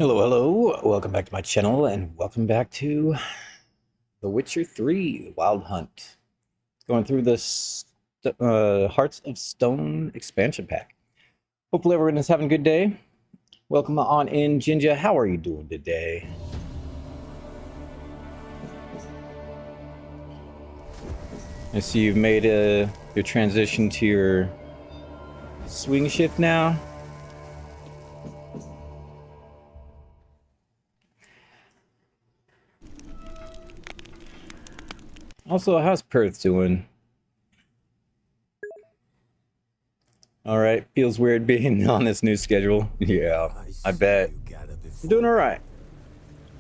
Hello, hello. Welcome back to my channel and welcome back to The Witcher 3 Wild Hunt. Going through this Hearts of Stone expansion pack. Hopefully everyone is having a good day. Welcome on in, Jinja. How are you doing today? I see you've made your transition to your swing shift now. Also, how's Perth doing? Alright, feels weird being on this new schedule. Yeah, I bet. I'm doing alright.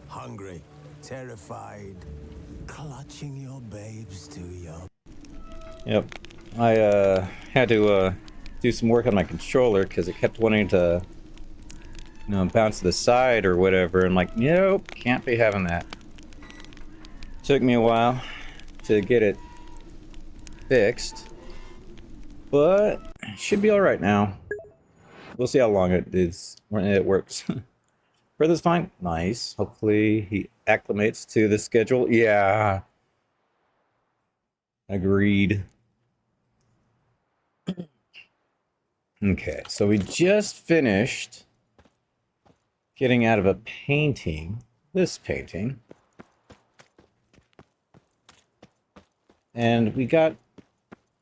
Hungry, terrified, clutching your babes to your... Yep. I had to do some work on my controller because it kept wanting to bounce to the side or whatever. I'm like, nope, can't be having that. Took me a while to get it fixed, but it should be alright now. We'll see how long it is when it works. Brother's fine. Nice. Hopefully he acclimates to the schedule. Yeah. Agreed. Okay, so we just finished getting out of a painting, this painting. And we got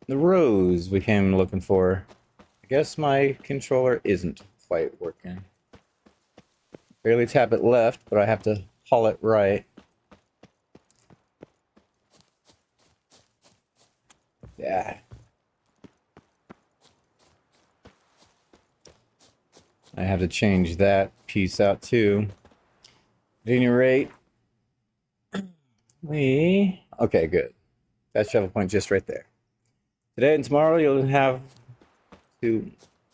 the rose we came looking for. I guess my controller isn't quite working. Barely tap it left, but I have to haul it right. Yeah. I have to change that piece out too. At any rate, okay, good. That shovel point just right there. Today and tomorrow you'll have to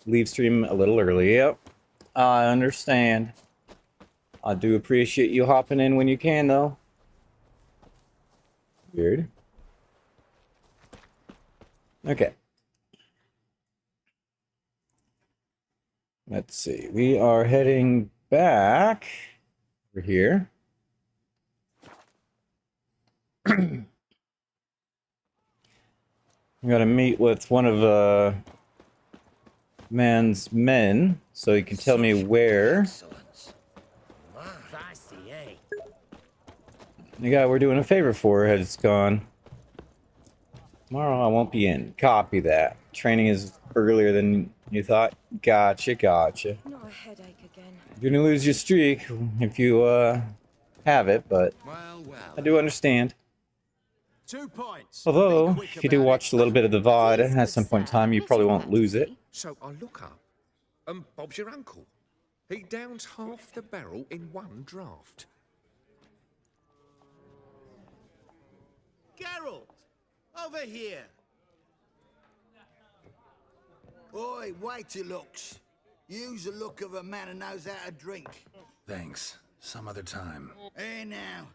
leave stream a little early. Yep, I understand. I do appreciate you hopping in when you can, though. Weird. Okay. Let's see. We are heading back over here. We gotta meet with one of man's men, so he can tell me where. The guy we're doing a favor for has gone. Tomorrow I won't be in. Copy that. Training is earlier than you thought. Gotcha, gotcha. Not a headache again. You're gonna lose your streak if you have it, but I do understand. 2 points. Although, if you do watch a little bit of the VOD at some point in time, you probably won't lose it. So I look up, and Bob's your uncle. He downs half the barrel in one draft. Geralt, over here. Oi, wait your looks. Use the look of a man who knows how to drink. Thanks. Some other time. Here now.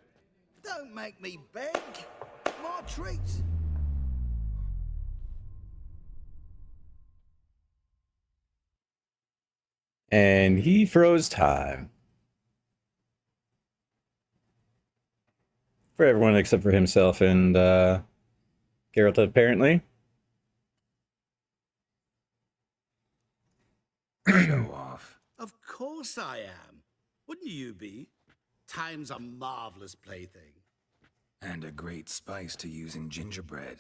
Don't make me beg. More treats. And he froze time. For everyone except for himself and Geralt, apparently. Show off. Of course I am. Wouldn't you be? Time's a marvelous plaything. And a great spice to use in gingerbread.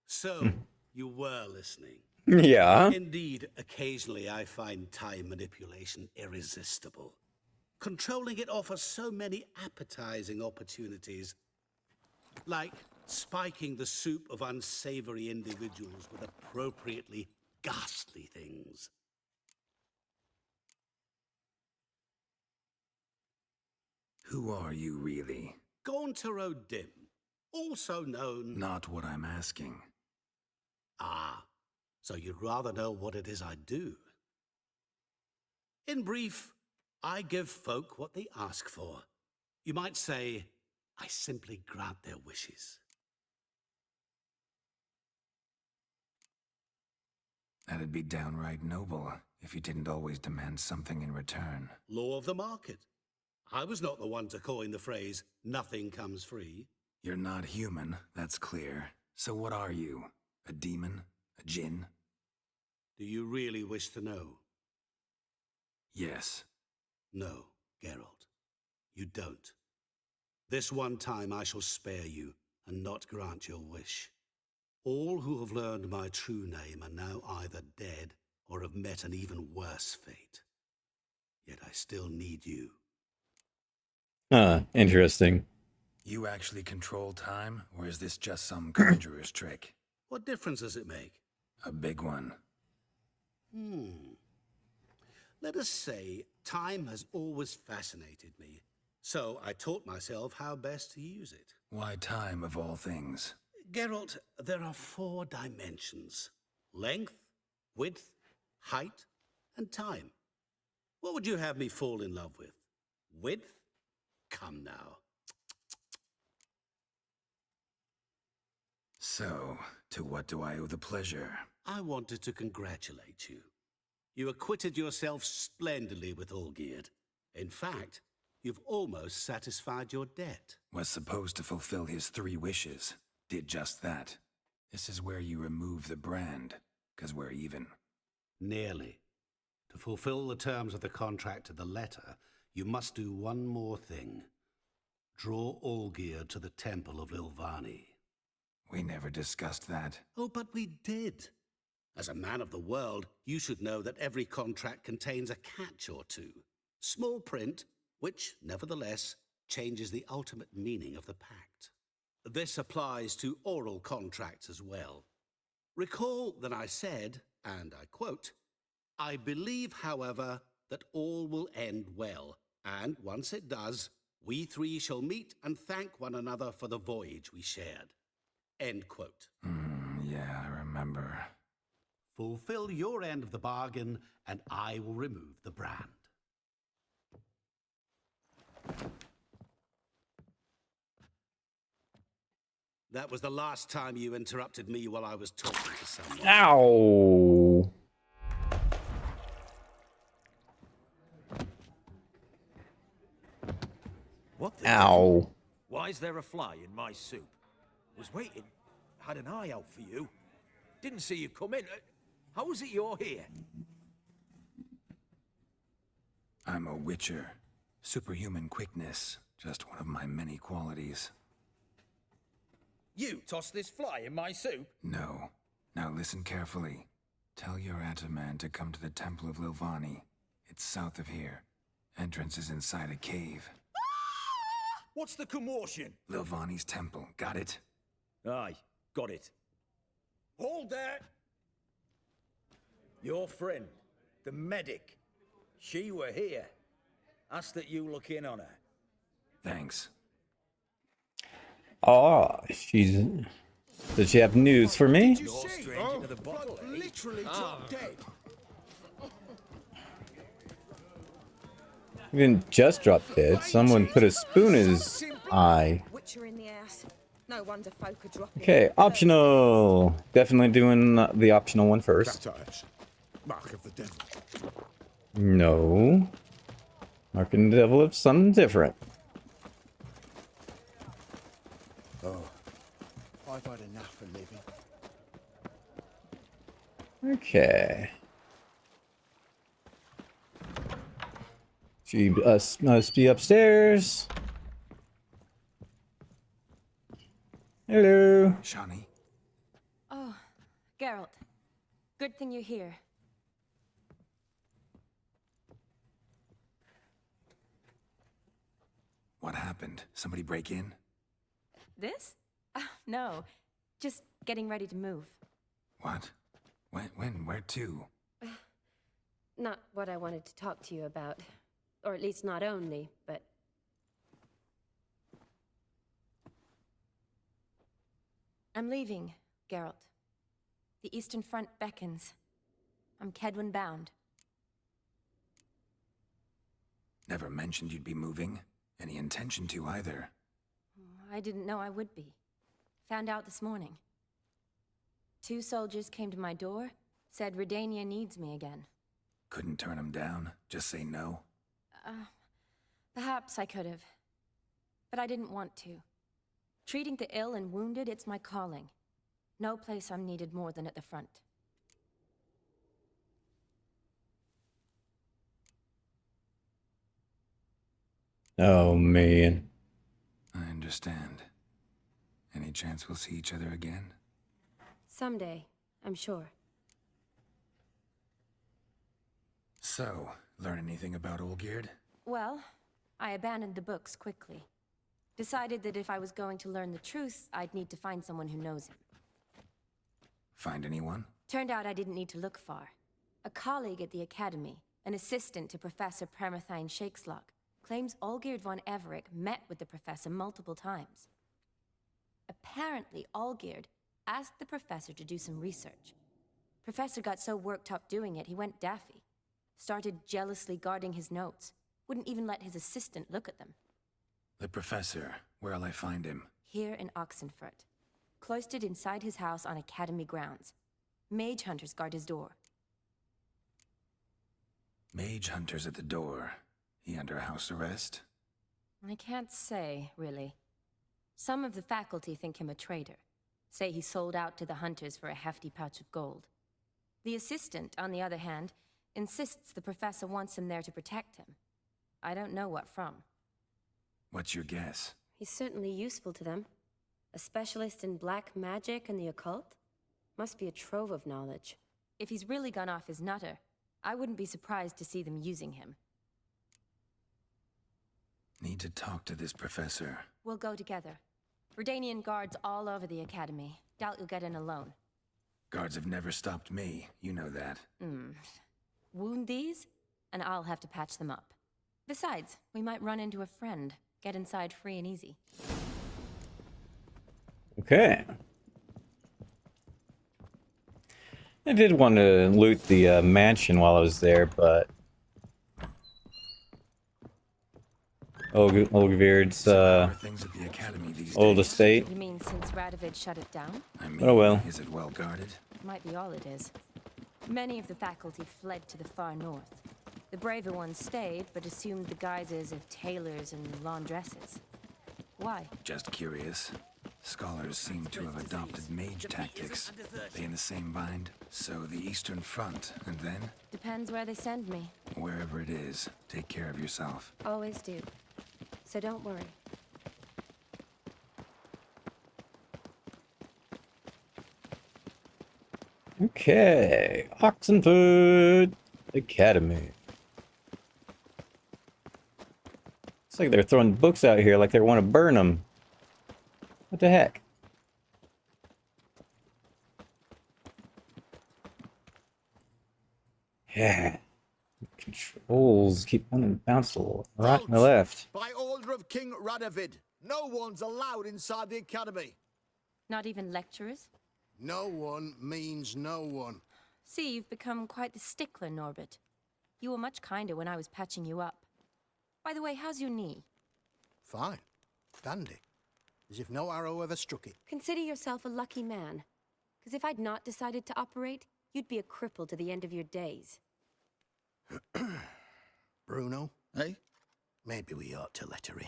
So, you were listening. Yeah. Indeed, occasionally I find time manipulation irresistible. Controlling it offers so many appetizing opportunities, like spiking the soup of unsavory individuals with appropriately ghastly things. Who are you really? Gauntero Dim, also known... Not what I'm asking. Ah, so you'd rather know what it is I do. In brief, I give folk what they ask for. You might say, I simply grant their wishes. That'd be downright noble if you didn't always demand something in return. Law of the market. I was not the one to coin the phrase, nothing comes free. You're not human, that's clear. So what are you? A demon? A djinn? Do you really wish to know? Yes. No, Geralt. You don't. This one time I shall spare you and not grant your wish. All who have learned my true name are now either dead or have met an even worse fate. Yet I still need you. Interesting. You actually control time, or is this just some conjurer's trick? What difference does it make? A big one. Let us say time has always fascinated me, so I taught myself how best to use it. Why time of all things? Geralt, there are 4 dimensions: length, width, height, and time. What would you have me fall in love with? Width? Come now. So, to what do I owe the pleasure? I wanted to congratulate you. You acquitted yourself splendidly with Olgierd. In fact, you've almost satisfied your debt. Was supposed to fulfill his 3 wishes. Did just that. This is where you remove the brand, 'cause we're even. Nearly. To fulfill the terms of the contract to the letter, you must do one more thing. Draw Olgierd to the Temple of Lilvani. We never discussed that. Oh, but we did. As a man of the world, you should know that every contract contains a catch or two. Small print, which, nevertheless, changes the ultimate meaning of the pact. This applies to oral contracts as well. Recall that I said, and I quote, "I believe, however, that all will end well, and once it does, we 3 shall meet and thank one another for the voyage we shared." End quote. Yeah, I remember. Fulfill your end of the bargain, and I will remove the brand. That was the last time you interrupted me while I was talking to someone. Ow! What the Ow. devil? Why is there a fly in my soup? Was waiting. Had an eye out for you. Didn't see you come in. How is it you're here? I'm a witcher. Superhuman quickness. Just one of my many qualities. You tossed this fly in my soup? No. Now listen carefully. Tell your Ataman to come to the Temple of Lilvani. It's south of here. Entrance is inside a cave. What's the commotion? Lilvani's temple. Got it? Aye, got it. Hold there! Your friend, the medic. She were here. Ask that you look in on her. Thanks. Does she have news for me? You're stranger to the bottle, eh? Literally dropped dead. He didn't just drop dead. Someone put a spoon in his eye. Witcher in the ass. No wonder folk are dropping. Okay, optional. Definitely doing the optional one first. Satires. Mark of the devil. No. Marking the devil of something different. I've had enough of living. Okay. She must be upstairs. Hello. Shani? Oh, Geralt. Good thing you're here. What happened? Somebody break in? This? No. Just getting ready to move. What? When? Where to? Not what I wanted to talk to you about. Or at least not only, but... I'm leaving, Geralt. The Eastern Front beckons. I'm Kedwin bound. Never mentioned you'd be moving. Any intention to either. I didn't know I would be. Found out this morning. 2 soldiers came to my door, said Redania needs me again. Couldn't turn him down? Just say no? Perhaps I could have. But I didn't want to. Treating the ill and wounded, it's my calling. No place I'm needed more than at the front. Oh, man. I understand. Any chance we'll see each other again? Someday, I'm sure. So, learn anything about Olgierd? Well, I abandoned the books quickly. Decided that if I was going to learn the truth, I'd need to find someone who knows him. Find anyone? Turned out I didn't need to look far. A colleague at the Academy, an assistant to Professor Permathine Shakeslog, claims Olgierd von Everett met with the professor multiple times. Apparently, Olgierd asked the professor to do some research. Professor got so worked up doing it, he went daffy. Started jealously guarding his notes. Wouldn't even let his assistant look at them. The professor. Where'll I find him? Here in Oxenfurt. Cloistered inside his house on Academy grounds. Mage hunters guard his door. Mage hunters at the door. He under house arrest? I can't say, really. Some of the faculty think him a traitor. Say he sold out to the hunters for a hefty pouch of gold. The assistant, on the other hand, insists the professor wants him there to protect him. I don't know what from. What's your guess? He's certainly useful to them. A specialist in black magic and the occult? Must be a trove of knowledge. If he's really gone off his nutter, I wouldn't be surprised to see them using him. Need to talk to this professor. We'll go together. Redanian guards all over the Academy. Doubt you'll get in alone. Guards have never stopped me. You know that. Wound these, and I'll have to patch them up. Besides, we might run into a friend. Get inside free and easy. Okay. I did want to loot the mansion while I was there, but Olgierd's How are things at the academy these old days? estate. You mean since Radovid shut it down? I mean, Oh well. is it well guarded? Might be all it is. Many of the faculty fled to the far north. The braver ones stayed, but assumed the guises of tailors and laundresses. Why? Just curious. Scholars seem to have adopted mage tactics. They in the same bind? So the Eastern Front, and then? Depends where they send me. Wherever it is, take care of yourself. Always do. So don't worry. Okay, Oxenford Academy. It's like they're throwing books out here like they want to burn them. What the heck? Yeah. Controls keep wanting to bounce a little right and left. By order of King Radovid, no one's allowed inside the academy. Not even lecturers? No one means no one. See, you've become quite the stickler, Norbert. You were much kinder when I was patching you up. By the way, how's your knee? Fine. Dandy. As if no arrow ever struck it. Consider yourself a lucky man. Because if I'd not decided to operate, you'd be a cripple to the end of your days. Bruno, eh? Maybe we ought to let her in.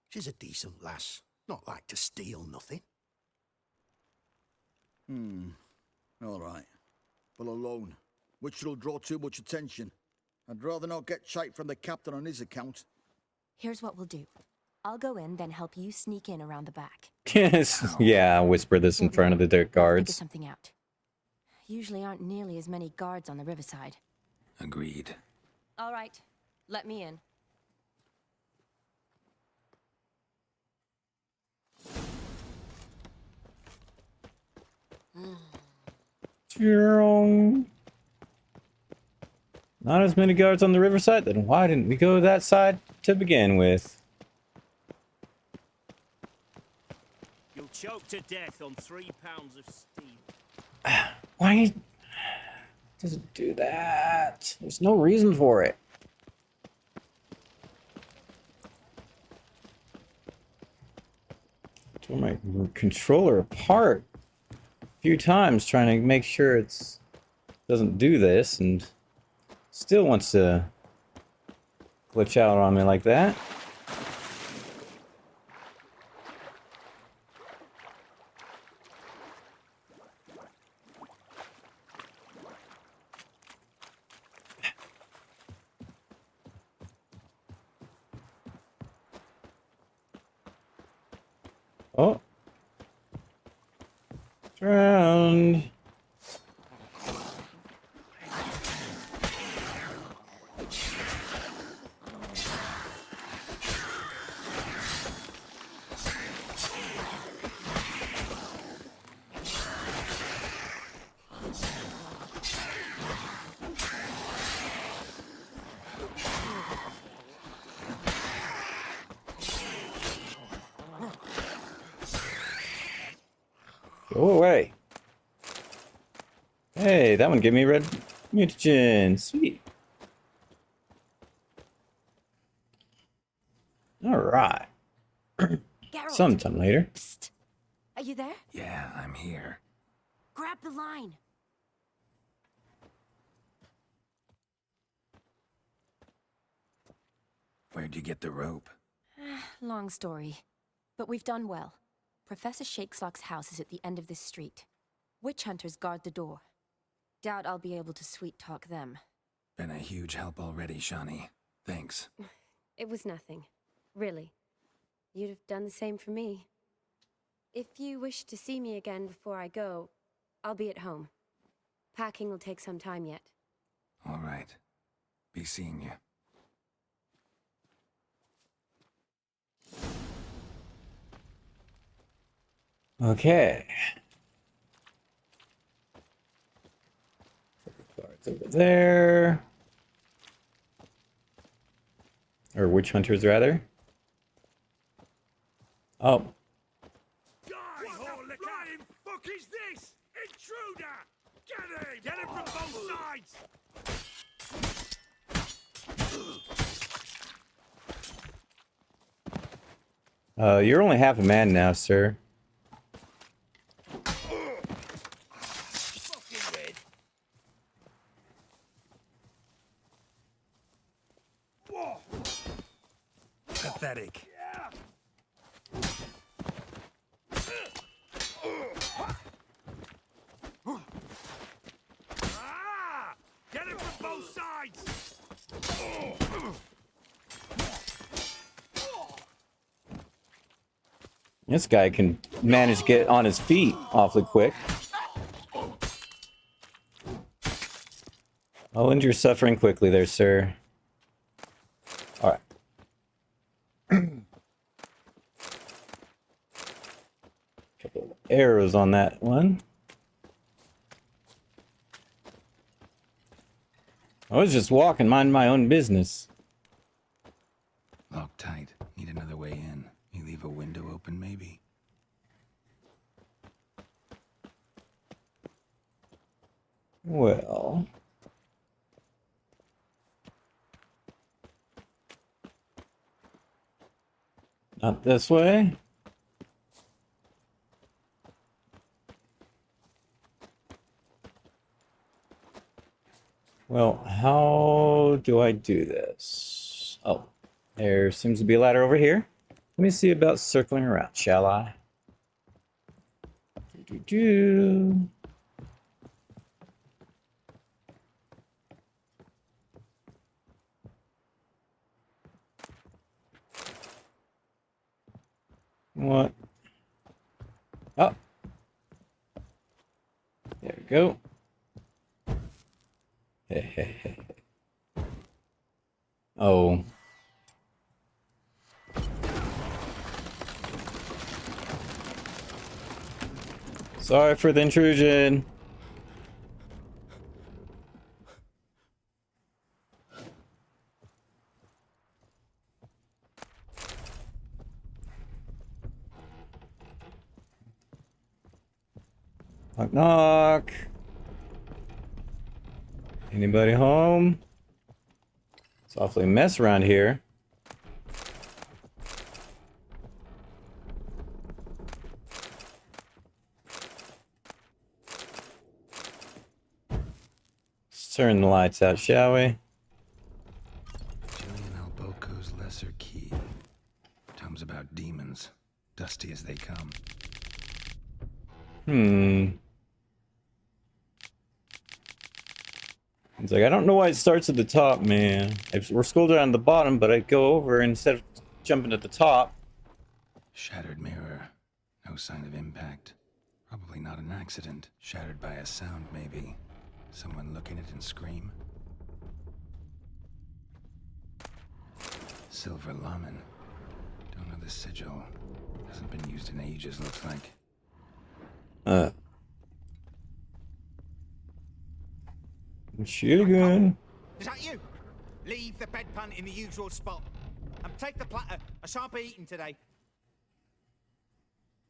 She's a decent lass. Not like to steal nothing. All right. But alone, which will draw too much attention. I'd rather not get shite from the captain on his account. Here's what we'll do. I'll go in, then help you sneak in around the back. Yes. Yeah, I'll whisper this in front of the Figure guards. something out. Usually aren't nearly as many guards on the riverside. Agreed. All right, let me in. Not as many guards on the riverside? Then why didn't we go that side to begin with? You'll choke to death on 3 pounds of steel. Why does it do that? There's no reason for it. Tore my controller apart a few times trying to make sure it's doesn't do this, and still wants to glitch out on me like that. Oh. Drowned. Go away. Hey, that one gave me red mutagen. Sweet. Alright. Geralt, Sometime later. psst. Are you there? Yeah, I'm here. Grab the line. Where'd you get the rope? Long story. But we've done well. Professor Shakeslock's house is at the end of this street. Witch hunters guard the door. Doubt I'll be able to sweet-talk them. Been a huge help already, Shawnee. Thanks. It was nothing. Really. You'd have done the same for me. If you wish to see me again before I go, I'll be at home. Packing will take some time yet. All right. Be seeing you. Okay. Guards over there. Or witch hunters, rather. Oh. Die, flying fuck is this? Intruder! Get him! Get him from both sides! You're only half a man now, sir. Fucking red. Whoa! Pathetic. Ah! Get him from both sides! This guy can manage to get on his feet awfully quick. I'll end your suffering quickly there, sir. Alright. Couple of arrows on that one. I was just walking, minding my own business. Locked tight. Need another way in. You leave a window open, maybe? Well... Not this way. Well, how do I do this? Oh, there seems to be a ladder over here. Let me see about circling around, shall I? Do-do-do. What? Oh. There we go. Oh. Sorry for the intrusion. Knock, knock. Anybody home? It's awfully a mess around here. Let's turn the lights out, shall we? Jillian, I'll poke key. Tomes about demons, dusty as they come. It's like, I don't know why it starts at the top, man. We're scrolled down the bottom, but I go over and instead of jumping at the top. Shattered mirror. No sign of impact. Probably not an accident. Shattered by a sound, maybe. Someone look at it and scream. Silver Laman. Don't know the sigil. Hasn't been used in ages, looks like. Shoot again. Is that you? Leave the bedpan in the usual spot. And take the platter. I shan't be eating today.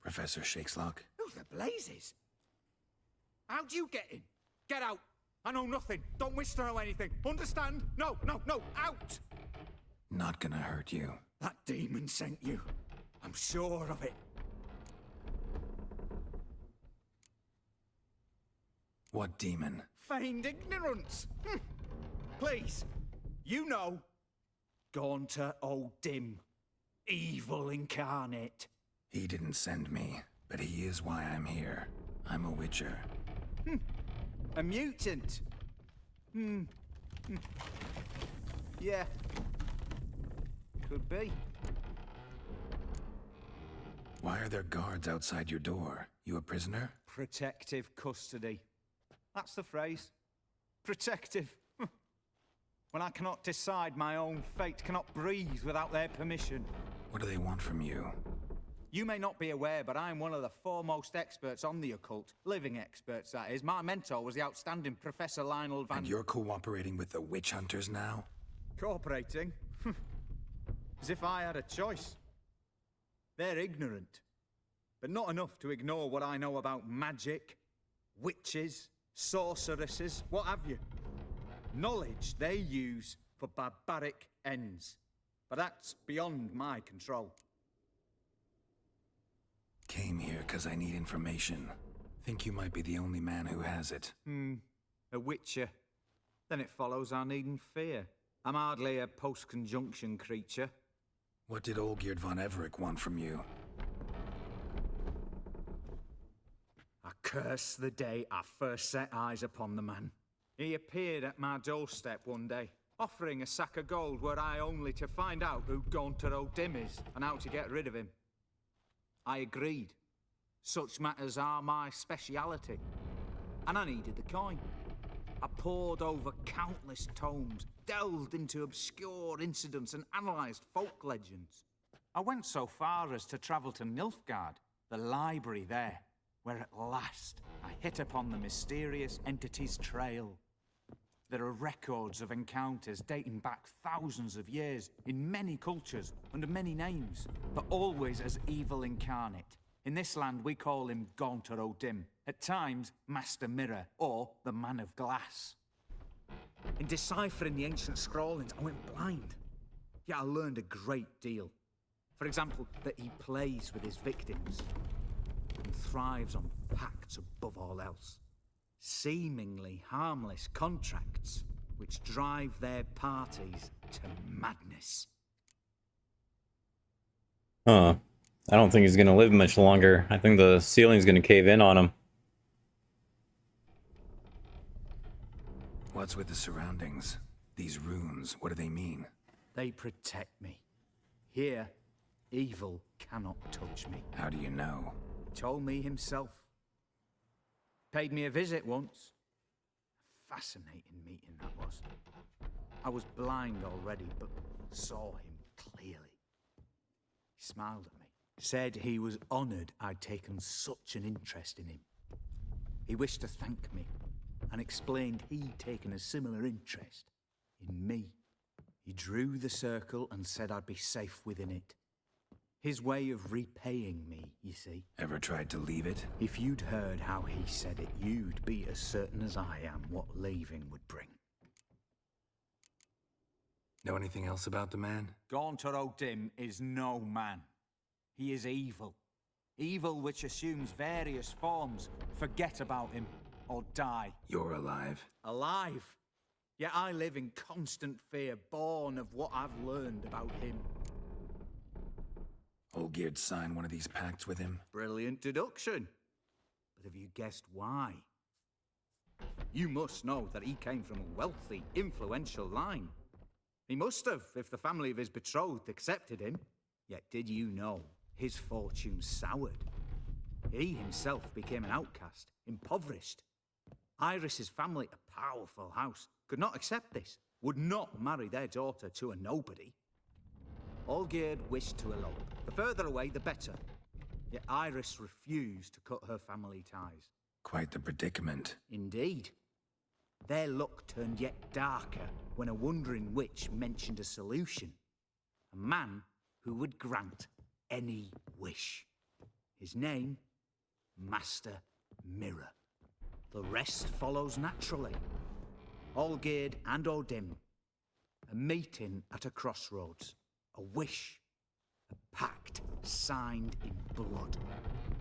Professor Shakeslock. Who the blazes? How'd you get in? Get out. I know nothing. Don't wish to know anything. Understand? No, no, no. Out! Not gonna hurt you. That demon sent you. I'm sure of it. What demon? Feigned ignorance. Please, you know. Gaunter O'Dim. Evil incarnate. He didn't send me, but he is why I'm here. I'm a witcher. A mutant. Yeah. Could be. Why are there guards outside your door? You a prisoner? Protective custody. That's the phrase. Protective. When I cannot decide my own fate, cannot breathe without their permission. What do they want from you? You may not be aware, but I'm one of the foremost experts on the occult. Living experts, that is. My mentor was the outstanding Professor Lionel Van... And you're cooperating with the witch hunters now? Cooperating? As if I had a choice. They're ignorant. But not enough to ignore what I know about magic, witches, sorceresses, what have you. Knowledge they use for barbaric ends. But that's beyond my control. Came here because I need information. Think you might be the only man who has it. A witcher. Then it follows I needn't fear. I'm hardly a post-conjunction creature. What did Olgierd von Everec want from you? I curse the day I first set eyes upon the man. He appeared at my doorstep one day, offering a sack of gold were I only to find out who Gaunter O'Dim is and how to get rid of him. I agreed. Such matters are my speciality. And I needed the coin. I pored over countless tomes, delved into obscure incidents and analysed folk legends. I went so far as to travel to Nilfgaard, the library there, where at last I hit upon the mysterious entity's trail. There are records of encounters dating back thousands of years in many cultures under many names, but always as evil incarnate. In this land we call him Gaunter O'Dim, at times Master Mirror or the Man of Glass. In deciphering the ancient scrawlings I went blind, yet I learned a great deal. For example, that he plays with his victims and thrives on pacts above all else. Seemingly harmless contracts which drive their parties to madness. Huh. I don't think he's gonna live much longer. I think the ceiling's gonna cave in on him. What's with the surroundings? These runes, what do they mean? They protect me. Here, evil cannot touch me. How do you know? He told me himself. Paid me a visit once. A fascinating meeting that was. I was blind already, but saw him clearly. He smiled at me. Said he was honoured I'd taken such an interest in him. He wished to thank me, and explained he'd taken a similar interest in me. He drew the circle and said I'd be safe within it. His way of repaying me, you see. Ever tried to leave it? If you'd heard how he said it, you'd be as certain as I am what leaving would bring. Know anything else about the man? Gaunter O'Dim is no man. He is evil. Evil which assumes various forms. Forget about him, or die. You're alive. Alive? Yet I live in constant fear, born of what I've learned about him. Olgierd sign one of these pacts with him? Brilliant deduction. But have you guessed why? You must know that he came from a wealthy, influential line. He must have, if the family of his betrothed accepted him. Yet did you know his fortune soured? He himself became an outcast, impoverished. Iris's family, a powerful house, could not accept this, would not marry their daughter to a nobody. Olgierd wished to elope. The further away, the better. Yet Iris refused to cut her family ties. Quite the predicament. Indeed. Their luck turned yet darker when a wandering witch mentioned a solution. A man who would grant any wish. His name, Master Mirror. The rest follows naturally. Olgierd and Odim. A meeting at a crossroads. A wish. A pact signed in blood.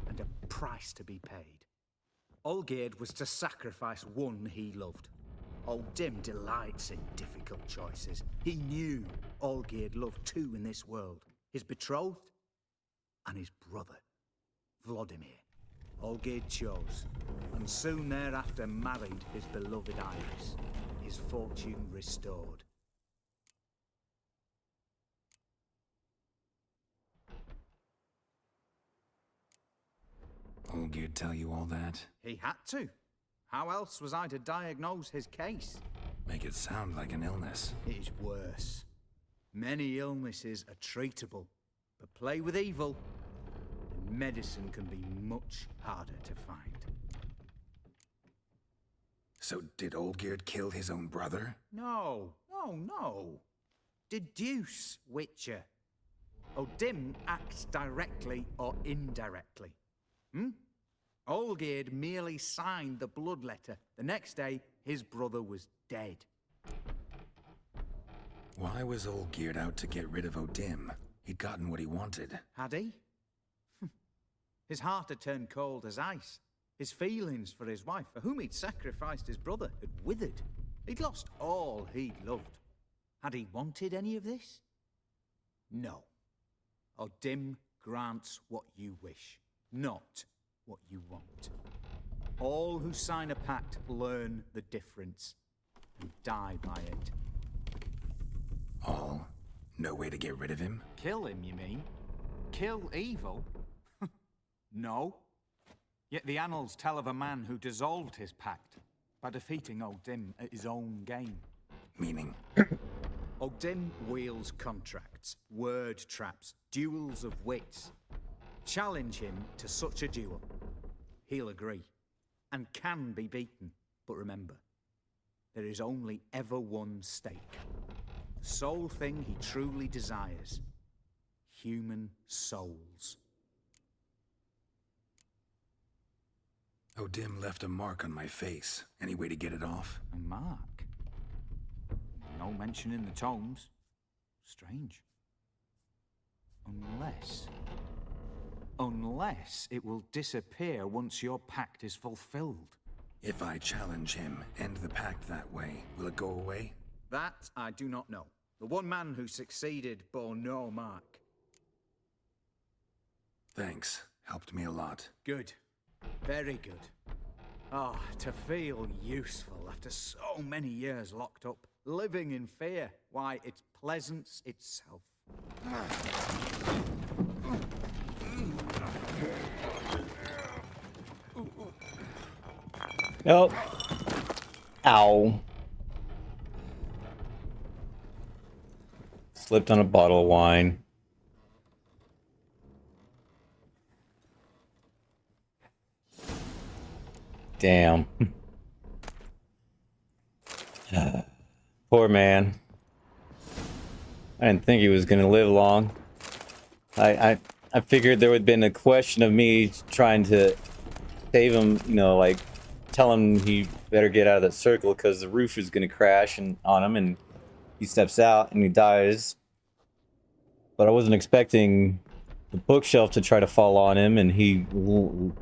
And a price to be paid. Olgierd was to sacrifice one he loved. Odim delights in difficult choices. He knew Olgierd loved two in this world. His betrothed and his brother, Vladimir. Olgierd chose, and soon thereafter married his beloved Iris, his fortune restored. Olgierd tell you all that? He had to. How else was I to diagnose his case? Make it sound like an illness. It is worse. Many illnesses are treatable, but play with evil, and medicine can be much harder to find. So did Olgierd kill his own brother? No. Deduce, Witcher. Odim acts directly or indirectly. Olgierd merely signed the blood letter. The next day, his brother was dead. Why was Olgierd out to get rid of Odim? He'd gotten what he wanted. Had he? His heart had turned cold as ice. His feelings for his wife, for whom he'd sacrificed his brother, had withered. He'd lost all he'd loved. Had he wanted any of this? No. Odim grants what you wish, not what you want. All who sign a pact learn the difference and die by it. All? No way to get rid of him? Kill him, you mean? Kill evil? No. Yet the annals tell of a man who dissolved his pact by defeating Odim at his own game. Meaning? Odim wields contracts, word traps, duels of wits. Challenge him to such a duel. He'll agree, and can be beaten. But remember, there is only ever one stake. The sole thing he truly desires. Human souls. Odim left a mark on my face. Any way to get it off? A mark? No mention in the tomes. Strange. Unless it will disappear once your pact is fulfilled. If I challenge him, end the pact that way, will it go away? That I do not know. The one man who succeeded bore no mark. Thanks. Helped me a lot. Good. Very good. Ah, to feel useful after so many years locked up, living in fear. Why, it's pleasance itself. Nope. Ow. Slipped on a bottle of wine. Damn. Poor man. I didn't think he was gonna live long. I figured there would have been a question of me trying to save him, you know, like tell him he better get out of that circle because the roof is gonna crash on him, and he steps out and he dies. But I wasn't expecting the bookshelf to try to fall on him, and he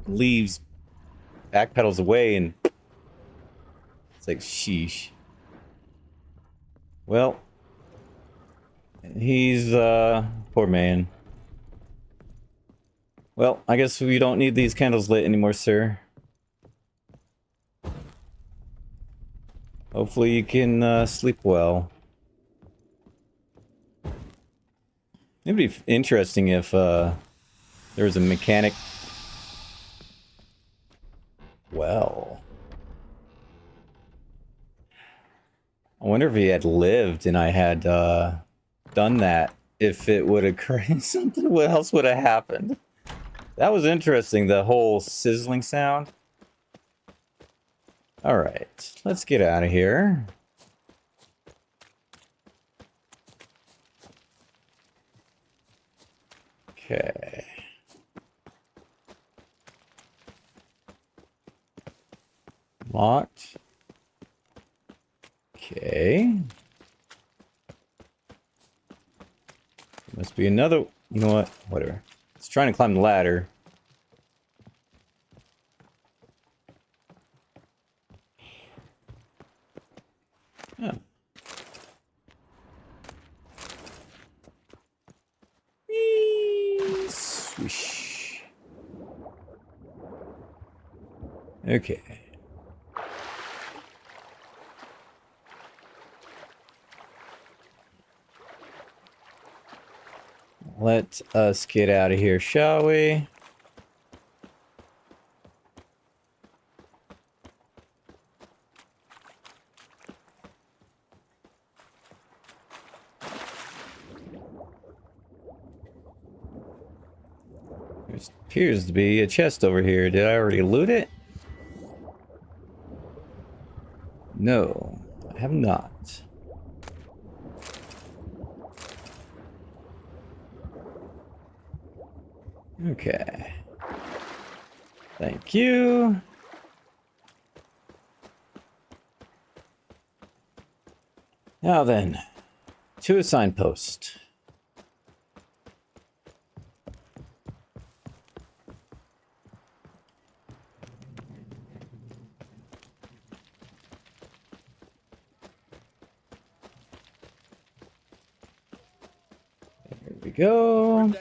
leaves, backpedals away, and it's like, sheesh. Well, he's poor man. Well, I guess we don't need these candles lit anymore, sir. Hopefully you can sleep well. It'd be interesting if there was a mechanic. Well, I wonder if he had lived and I had done that, if it would occur. Something what else would have happened? That was interesting, the whole sizzling sound. Alright, let's get out of here. Okay. Locked. Okay. Must be another... You know what? Whatever. It's trying to climb the ladder. Oh. Whee! Swish. Okay. Let us get out of here, shall we? There appears to be a chest over here. Did I already loot it? No, I have not. Okay. Thank you. Now then, to a signpost. Here we go.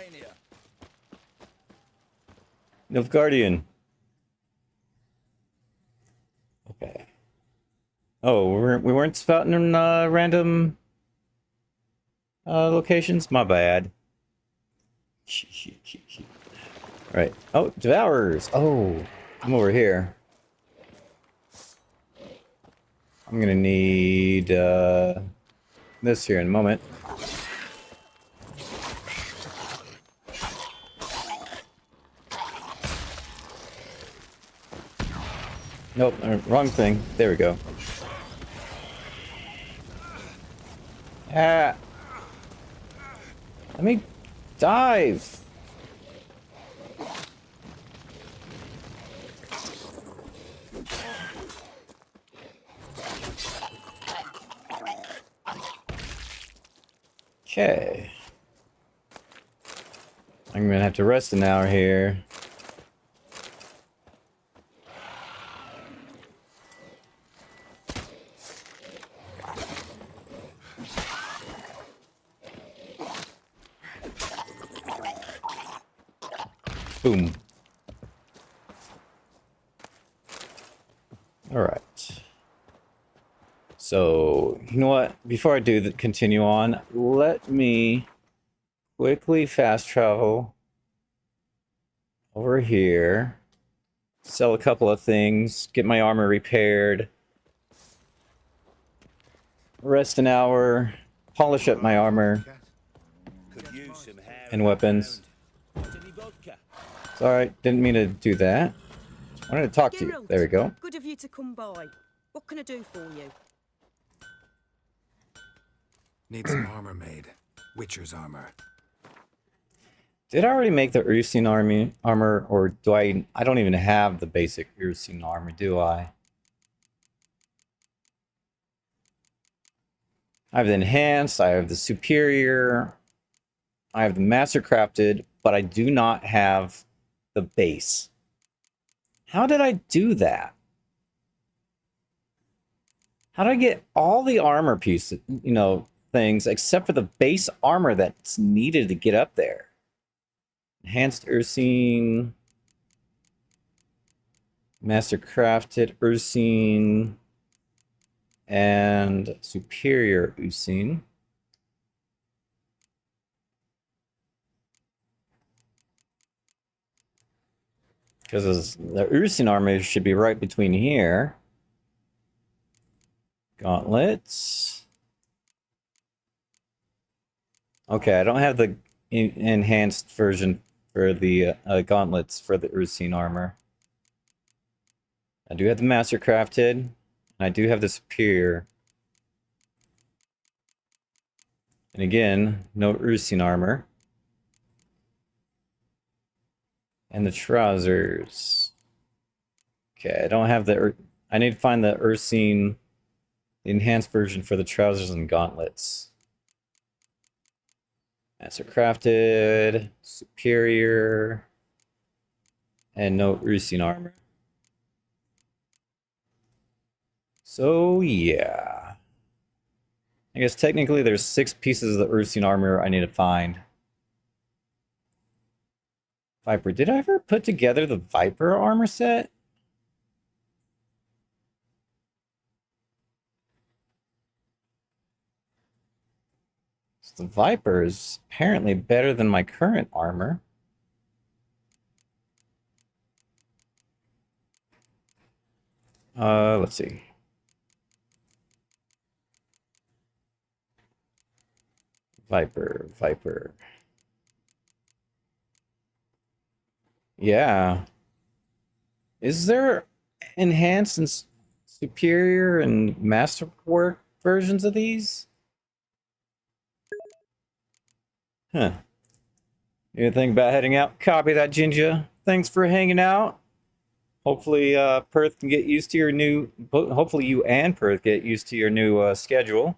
Nilfgaardian. Okay. Oh, we weren't spouting in random locations? My bad. Right. Oh, Devourers. Oh, I'm over here. I'm gonna need this here in a moment. Nope, wrong thing. There we go. Ah! Let me dive! Okay. I'm gonna have to rest an hour here. Boom. Alright. So, you know what? Before I do continue on, let me quickly fast travel over here, sell a couple of things, get my armor repaired, rest an hour, polish up my armor and weapons. It's alright, didn't mean to do that. I wanted to talk to you. There we go. Good of you to come by. What can I do for you? Need some armor made. Witcher's armor. Did I already make the Ursine armor, or do I don't even have the basic Ursine armor, do I? I have the enhanced, I have the superior, I have the master crafted, but I do not have the base. How did I do that? How did I get all the armor pieces, you know, things, except for the base armor that's needed to get up there? Enhanced Ursine. Master Crafted Ursine. And Superior Ursine. Because the Ursine armor should be right between here. Gauntlets. Okay, I don't have the enhanced version for the gauntlets for the Ursine armor. I do have the Master Crafted, and I do have the Superior. And again, no Ursine armor. And the trousers. Okay, I don't have the... I need to find the Ursine enhanced version for the trousers and gauntlets. Master Crafted, Superior, and no Ursine armor. So, yeah. I guess technically there's 6 pieces of the Ursine armor I need to find. Viper. Did I ever put together the Viper armor set? So the Viper is apparently better than my current armor. Let's see. Viper. Yeah. Is there enhanced and superior and masterwork versions of these? Huh. You think about heading out? Copy that, Jinja. Thanks for hanging out. Hopefully, Perth can get used to your new... Hopefully you and Perth get used to your new schedule.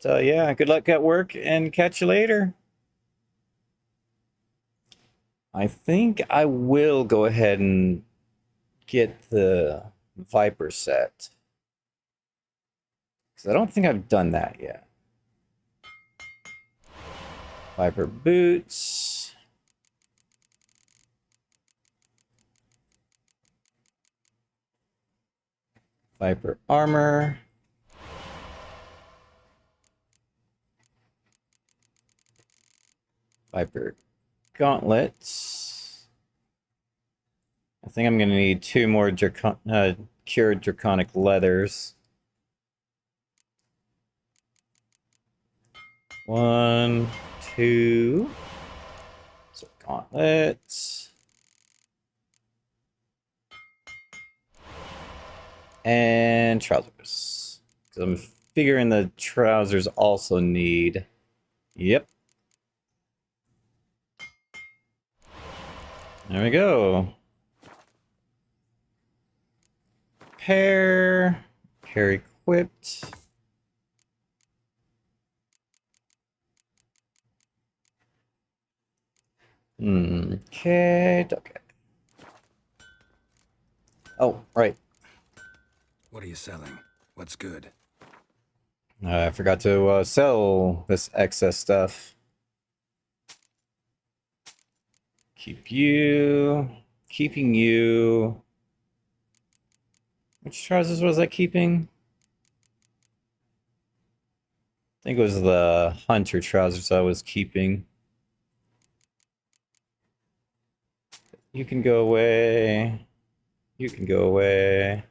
But yeah, good luck at work and catch you later. I think I will go ahead and get the Viper set. Because I don't think I've done that yet. Viper boots. Viper armor. Viper gauntlets. I think I'm going to need 2 more cured draconic leathers. 1, 2. So gauntlets. And trousers. Because I'm figuring the trousers also need... Yep. There we go. Pair equipped. Okay. Oh, right. What are you selling? What's good? I forgot to sell this excess stuff. Keeping you. Which trousers was I keeping? I think it was the hunter trousers I was keeping. You can go away. You can go away.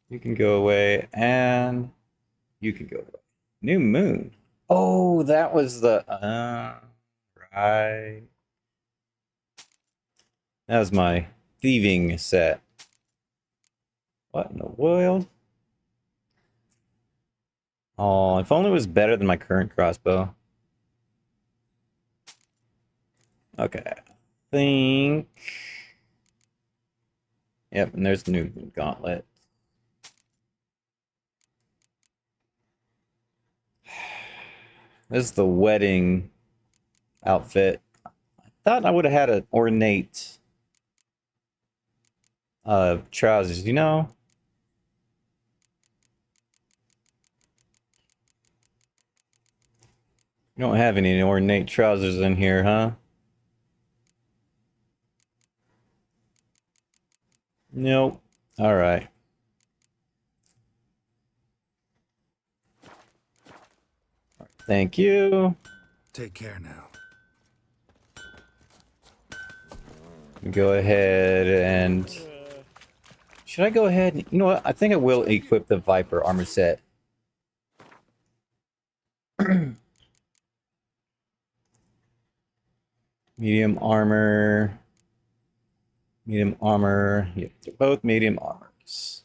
You can go away. And you can go away. New moon. Oh, that was the... right. That was my thieving set. What in the world? Oh, if only it was better than my current crossbow. Okay. I think... Yep, and there's the new gauntlet. This is the wedding outfit. I thought I would have had an ornate trousers, you know? You don't have any ornate trousers in here, huh? Nope. Alright. Thank you. Take care now. Go ahead and... Should I go ahead and... You know what? I think I will equip the Viper armor set. Medium armor. Medium armor. Yep, they're both medium armors.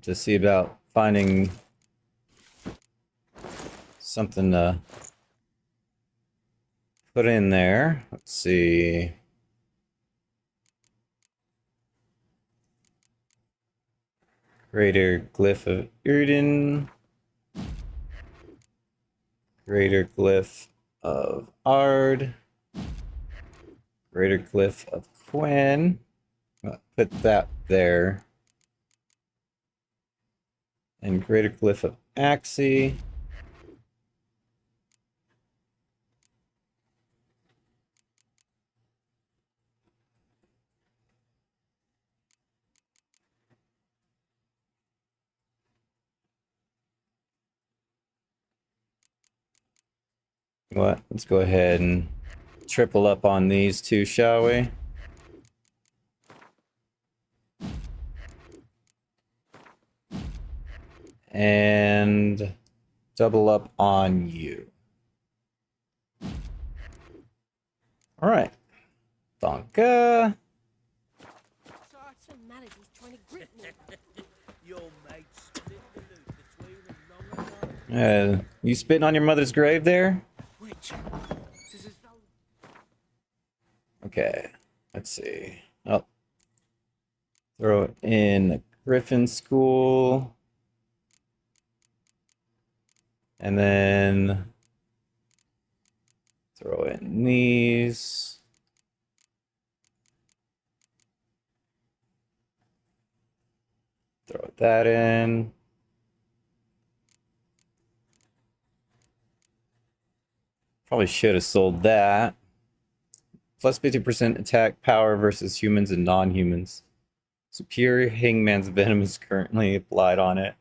Just see about finding something to put in there. Let's see. Greater Glyph of Yrden. Greater Glyph of Ard. Greater Glyph of Quinn. Put that there. And Greater Glyph of Axie. What? Let's go ahead and triple up on these two, shall we? And double up on you. All right. Donka. You spitting on your mother's grave there? Okay, let's see. Oh, throw it in the Griffin School. And then throw in these. Throw that in. Probably should have sold that. Plus 50% attack power versus humans and non-humans. Superior Hangman's Venom is currently applied on it.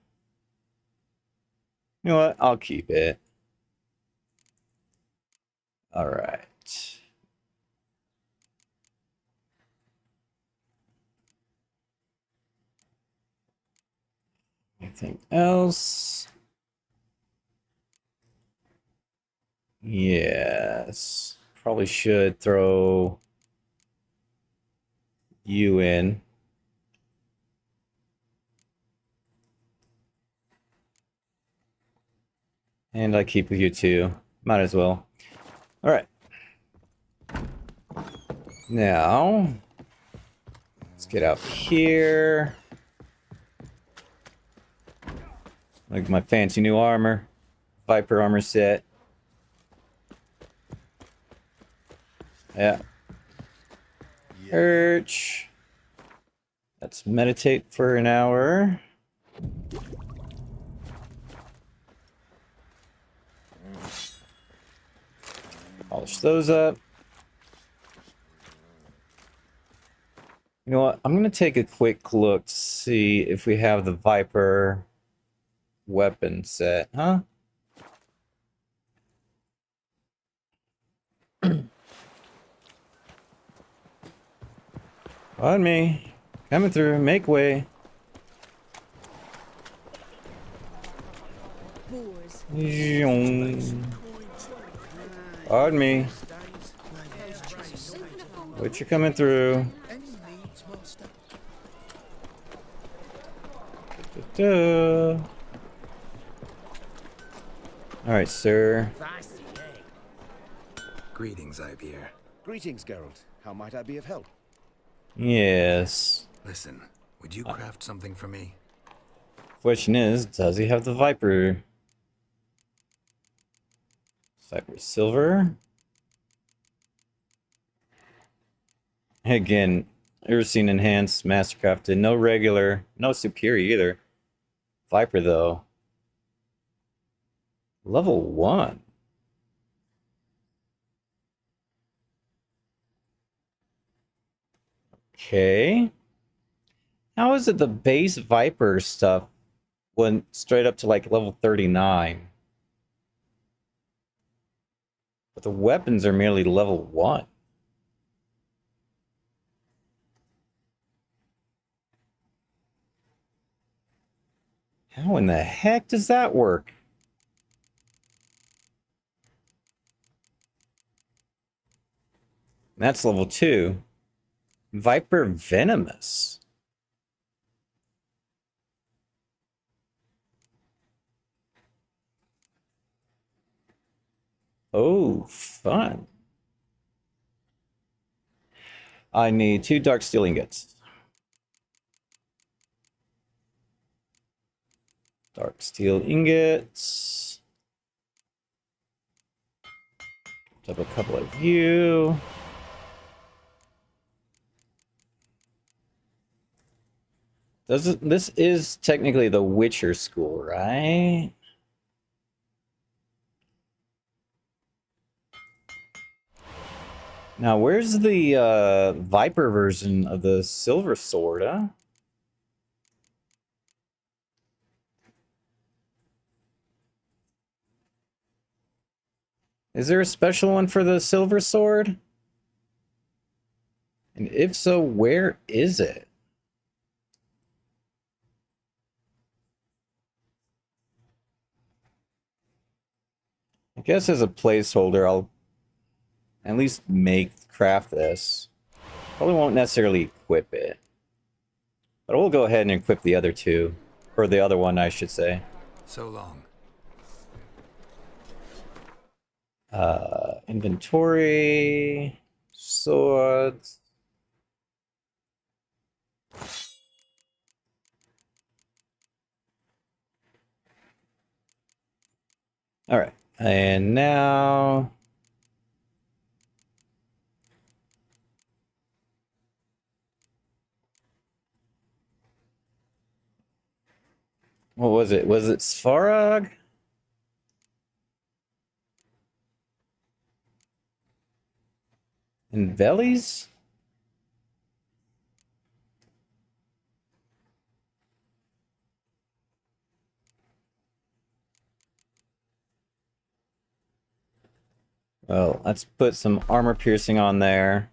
You know what? I'll keep it. Alright. Anything else? Yes. Probably should throw you in. And I keep you too. Might as well. Alright. Now, let's get out here. Like my fancy new armor. Viper armor set. Yeah. Urge. Let's meditate for an hour. Polish those up. You know what? I'm going to take a quick look to see if we have the Viper weapon set, huh? On me. Coming through. Make way. Pardon me. What you coming through? Alright, sir. Greetings, Ibeer. Greetings, Geralt. How might I be of help? Yes. Listen, would you craft something for me? Question is, does he have the Viper? Viper Silver? Again, ever seen enhanced, mastercrafted, no regular, no superior either. Viper though. Level 1. Okay. How is it the base Viper stuff went straight up to like level 39? But the weapons are merely level 1. How in the heck does that work? That's level 2. Viper Venomous. Oh, fun. I need 2 dark steel ingots. Dark steel ingots. Up a couple of you. This is technically the Witcher school, right? Now, where's the Viper version of the Silver Sword, huh? Is there a special one for the Silver Sword? And if so, where is it? I guess as a placeholder, I'll at least craft this. Probably won't necessarily equip it. But we'll go ahead and equip the other two. Or the other one, I should say. So long. Inventory. Swords. Alright. And now... what was it? Was it Svarog? And Velis? Well, let's put some armor piercing on there.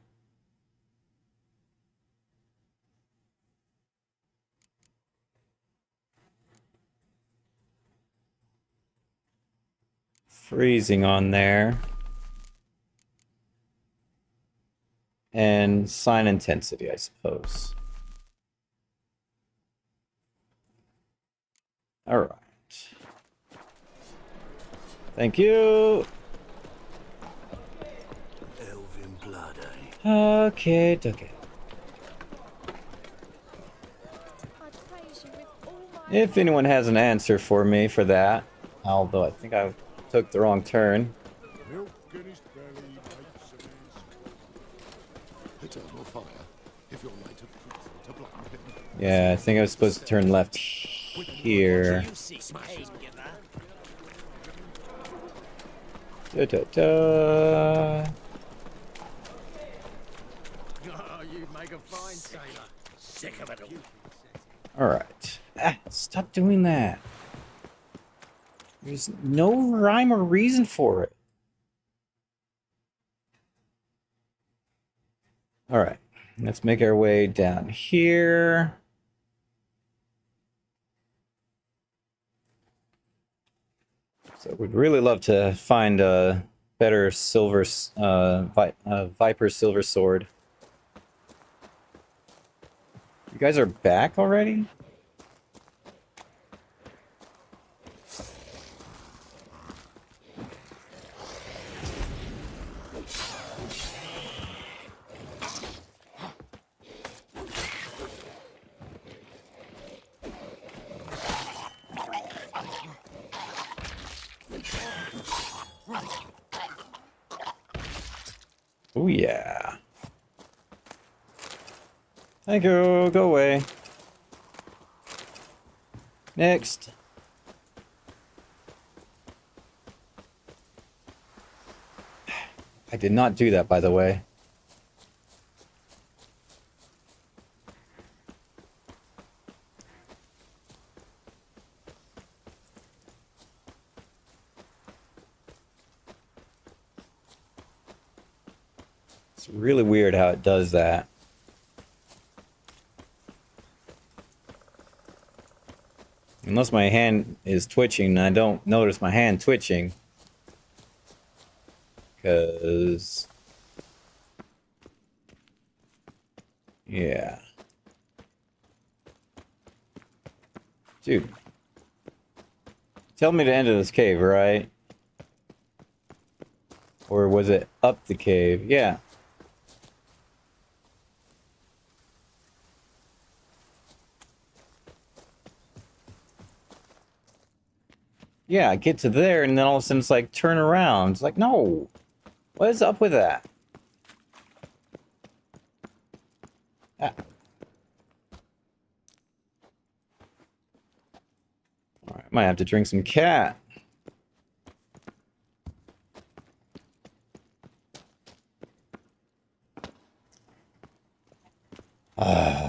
Freezing on there. And sign intensity, I suppose. Alright. Thank you. Elven blood, eh? Okay, okay. If anyone has an answer for me for that, although I think I took the wrong turn. Yeah, I think I was supposed to turn left here. Da, da, da. Alright. Stop doing that. There's no rhyme or reason for it. Alright. Let's make our way down here. So we'd really love to find a better silver, Viper Silver Sword. You guys are back already? Oh yeah. Thank you, go away. Next. I did not do that, by the way. It's really weird how it does that. Unless my hand is twitching, and I don't notice my hand twitching. Because... yeah. Dude. Tell me the end of this cave, right? Or was it up the cave? Yeah. Yeah, I get to there, and then all of a sudden it's like, turn around. It's like, no. What is up with that? Ah. Alright, might have to drink some cat. Ah.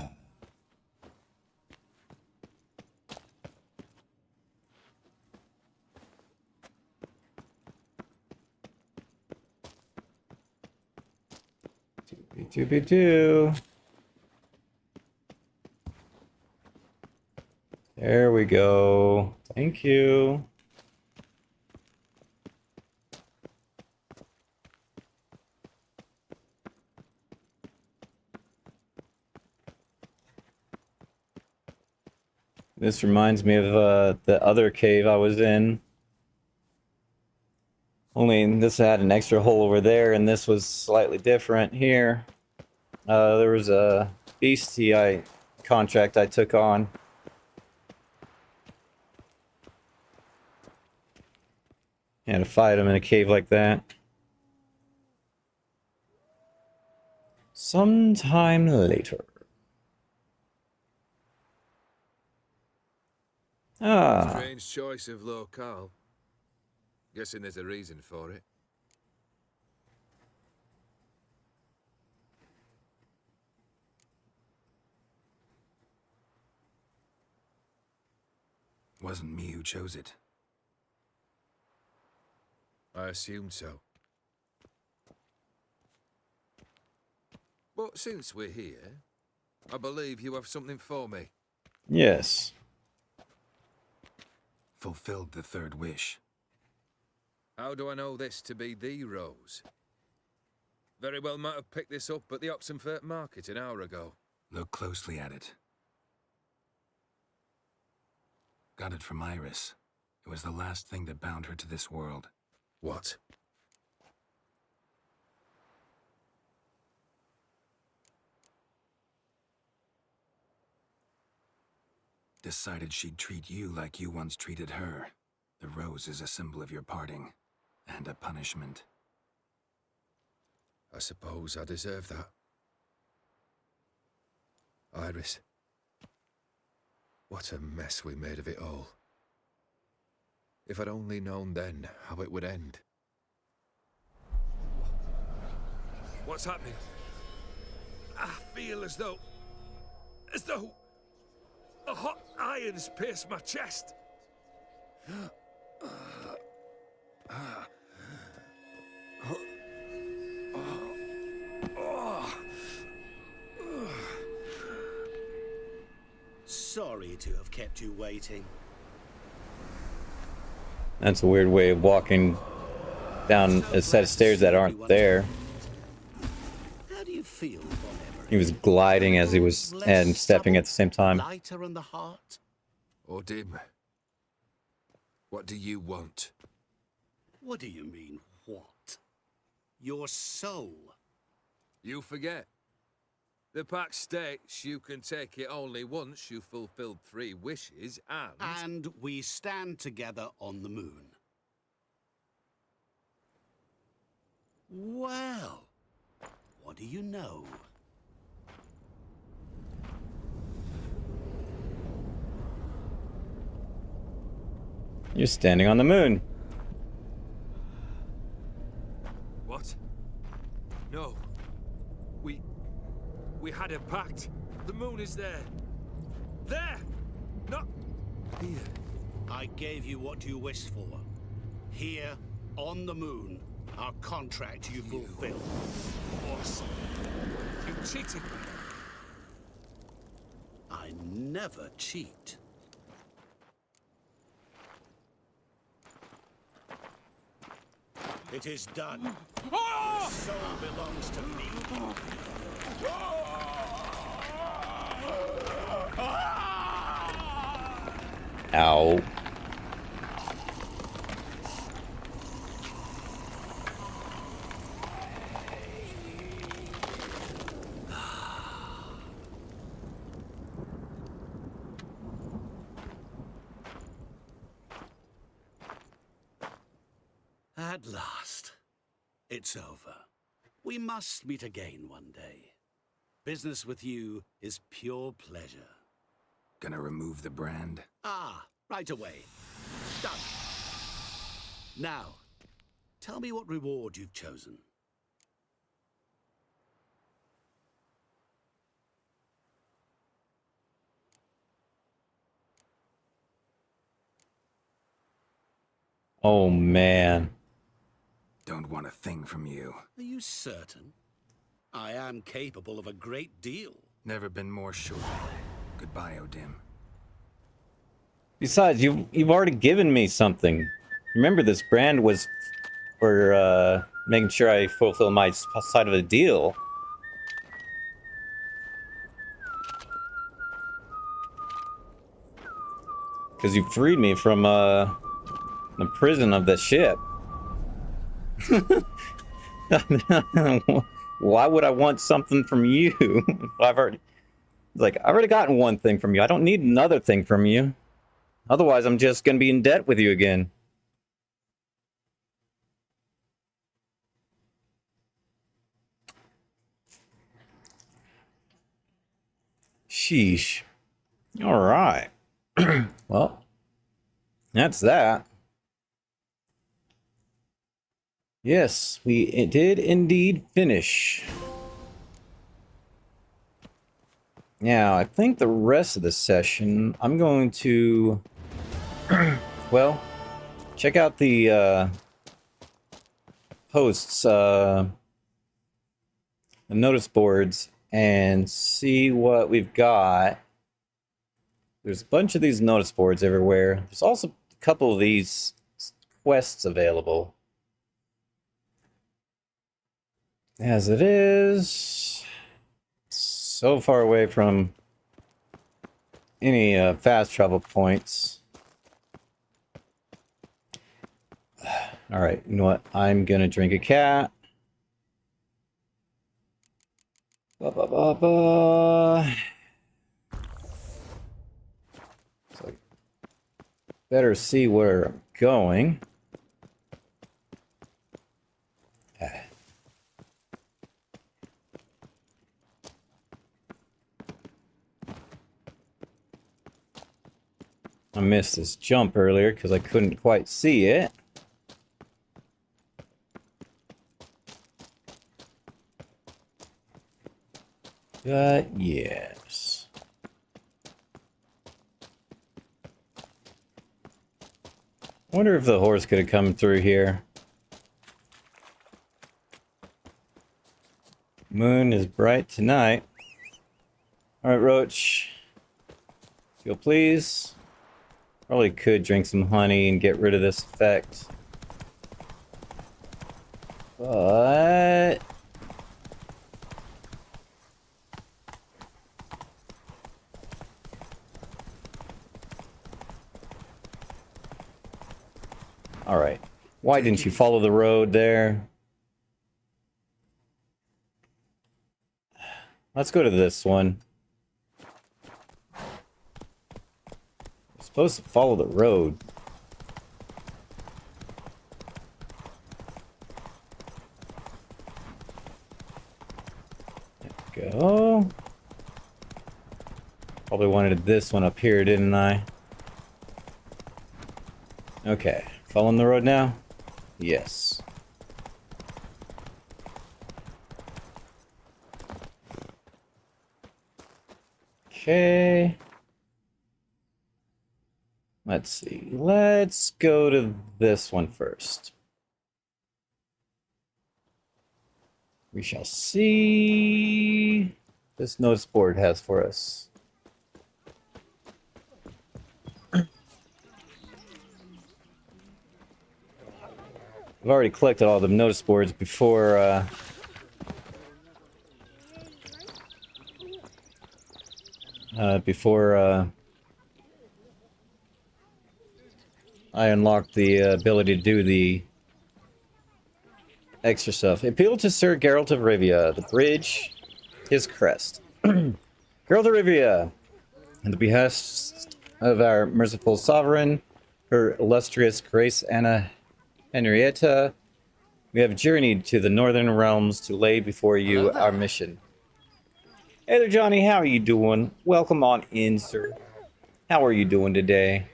Doobie-doo. There we go. Thank you. This reminds me of the other cave I was in. Only this had an extra hole over there, and this was slightly different here. There was a beastie contract I took on. Had to fight him in a cave like that. Sometime later. Ah. Strange choice of locale. Guessing there's a reason for it. Wasn't me who chose it. I assumed so. But since we're here, I believe you have something for me. Yes. Fulfilled the third wish. How do I know this to be the rose? Very well might have picked this up at the Oxenfurt market an hour ago. Look closely at it. Got it from Iris. It was the last thing that bound her to this world. What? Decided she'd treat you like you once treated her. The rose is a symbol of your parting, and a punishment. I suppose I deserve that. Iris. What a mess we made of it all. If I'd only known then how it would end. What's happening? I feel as though a hot iron's pierced my chest. Sorry to have kept you waiting. That's a weird way of walking down a set of stairs that aren't there. How do you feel, Bon Everett? He was gliding as he was and stepping at the same time. Lighter in the heart? Or dim. What do you want? What do you mean, what? Your soul. You forget. The pact states you can take it only once you've fulfilled 3 wishes, and... And we stand together on the moon. Well, what do you know? You're standing on the moon. What? No. We had a pact. The moon is there. There! Not here. I gave you what you wished for. Here, on the moon, our contract you fulfilled. Boss. You cheated me. I never cheat. It is done. Your soul belongs to me. Ow. At last. It's over. We must meet again one day. Business with you is pure pleasure. Gonna remove the brand? Ah, right away. Done. Now, tell me what reward you've chosen. Oh, man. Don't want a thing from you. Are you certain? I am capable of a great deal. Never been more sure. Goodbye, Odim. Besides, you've already given me something. Remember, this brand was for making sure I fulfill my side of the deal. Because you freed me from the prison of the ship. Why would I want something from you? I've already gotten one thing from you. I don't need another thing from you. Otherwise, I'm just gonna be in debt with you again. Sheesh. All right. Well, that's that. Yes, we did indeed finish. Now, I think the rest of the session, I'm going to, well, check out the posts, the notice boards, and see what we've got. There's a bunch of these notice boards everywhere. There's also a couple of these quests available. As it is, so far away from any fast travel points. All right, you know what? I'm gonna drink a cat. Ba, ba, ba, ba. So I better see where I'm going. I missed this jump earlier because I couldn't quite see it. But yes. I wonder if the horse could have come through here. Moon is bright tonight. Alright, Roach. If you'll please. Probably could drink some honey and get rid of this effect. But alright. Why didn't you follow the road there? Let's go to this one. We're supposed to follow the road. There we go. Probably wanted this one up here, didn't I? Okay. Following the road now? Yes. Okay. Let's see. Let's go to this one first. We shall see this notice board has for us. I've already collected all the notice boards before I unlocked the ability to do the extra stuff. Appeal to Sir Geralt of Rivia. The bridge, his crest. Geralt of Rivia, at the behest of our merciful sovereign, her illustrious Grace Anna Henrietta, we have journeyed to the northern realms to lay before you our mission. Hey there, Johnny. How are you doing? Welcome on in, sir. How are you doing today?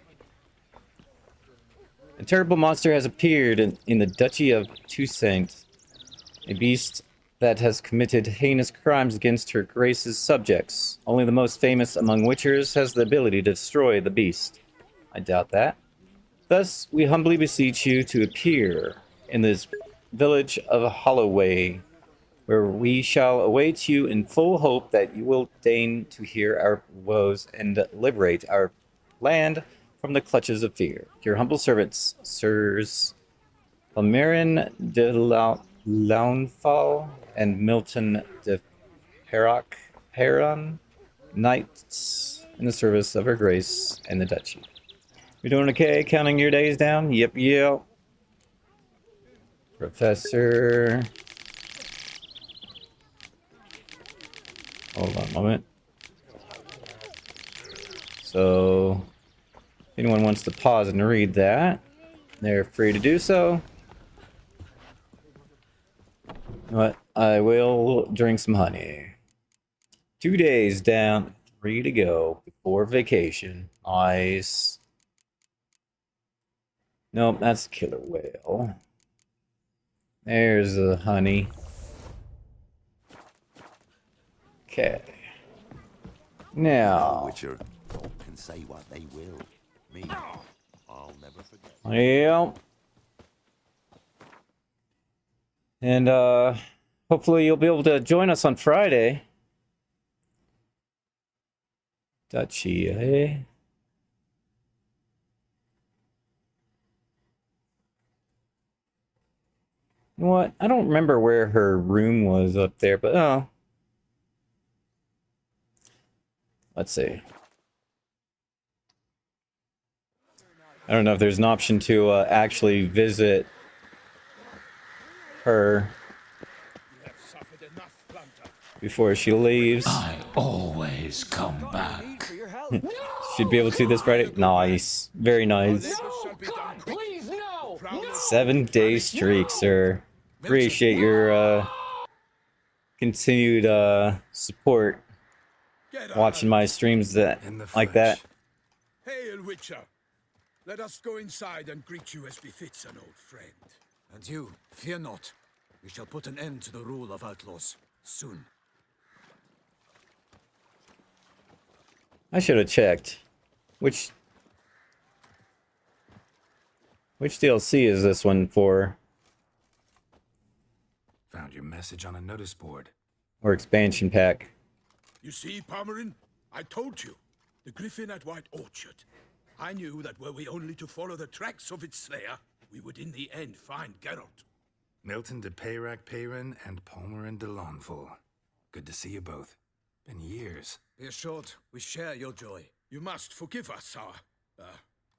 A terrible monster has appeared in the Duchy of Toussaint, a beast that has committed heinous crimes against her grace's subjects. Only the most famous among witchers has the ability to destroy the beast. I doubt that. Thus, we humbly beseech you to appear in this village of Holloway, where we shall await you in full hope that you will deign to hear our woes and liberate our land from the clutches of fear. Your humble servants, Sirs Lamarin de Launfal and Milton de Perron, knights in the service of her grace and the duchy. You're doing okay? Counting your days down? Yep. Professor. Hold on a moment. So, if anyone wants to pause and read that, they're free to do so. But I will drink some honey. 2 days down, 3 to go before vacation. Nice. Nope, that's a killer whale. There's the honey. Okay. Now. Witcher, folk can say what they will. Me, I'll never forget. Yep. And hopefully you'll be able to join us on Friday. Duchy, eh? You know what? I don't remember where her room was up there, but oh. Let's see. I don't know if there's an option to actually visit her before she leaves. I always come back. Should be able to this Friday. Nice. Very nice. God, please, no! 7-day streak, sir. Appreciate your continued support. Watching my streams like that. Hail, Witcher. Let us go inside and greet you as befits an old friend. And you, fear not. We shall put an end to the rule of outlaws soon. I should have checked. Which DLC is this one for? Found your message on a notice board. Or expansion pack? You see, Palmerin, I told you. The griffin at White Orchard. I knew that were we only to follow the tracks of its slayer, we would in the end find Geralt. Milton de Perron and Palmerin de Launfal. Good to see you both. Been years. Be assured, we share your joy. You must forgive us our,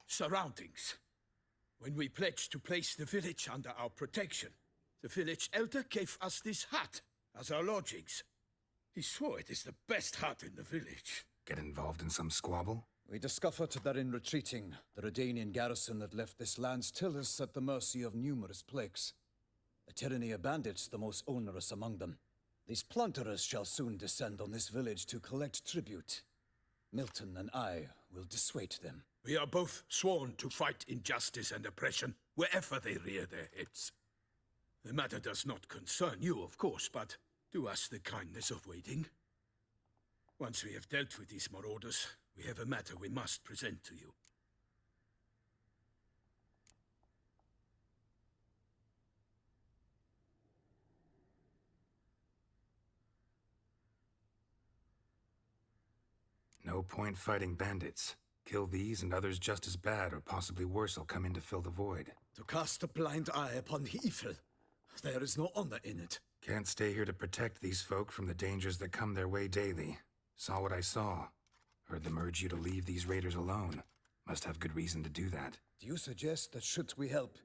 surroundings. When we pledged to place the village under our protection, the village elder gave us this hut as our lodgings. He swore it is the best hut in the village. Get involved in some squabble? We discovered that in retreating, the Redanian garrison that left this land still is at the mercy of numerous plagues. A tyranny of bandits, the most onerous among them. These plunderers shall soon descend on this village to collect tribute. Milton and I will dissuade them. We are both sworn to fight injustice and oppression wherever they rear their heads. The matter does not concern you, of course, but do us the kindness of waiting. Once we have dealt with these marauders, we have a matter we must present to you. No point fighting bandits. Kill these and others just as bad or possibly worse will come in to fill the void. To cast a blind eye upon the evil. There is no honor in it. Can't stay here to protect these folk from the dangers that come their way daily. Saw what I saw. Heard them urge you to leave these raiders alone. Must have good reason to do that. Do you suggest that should we help,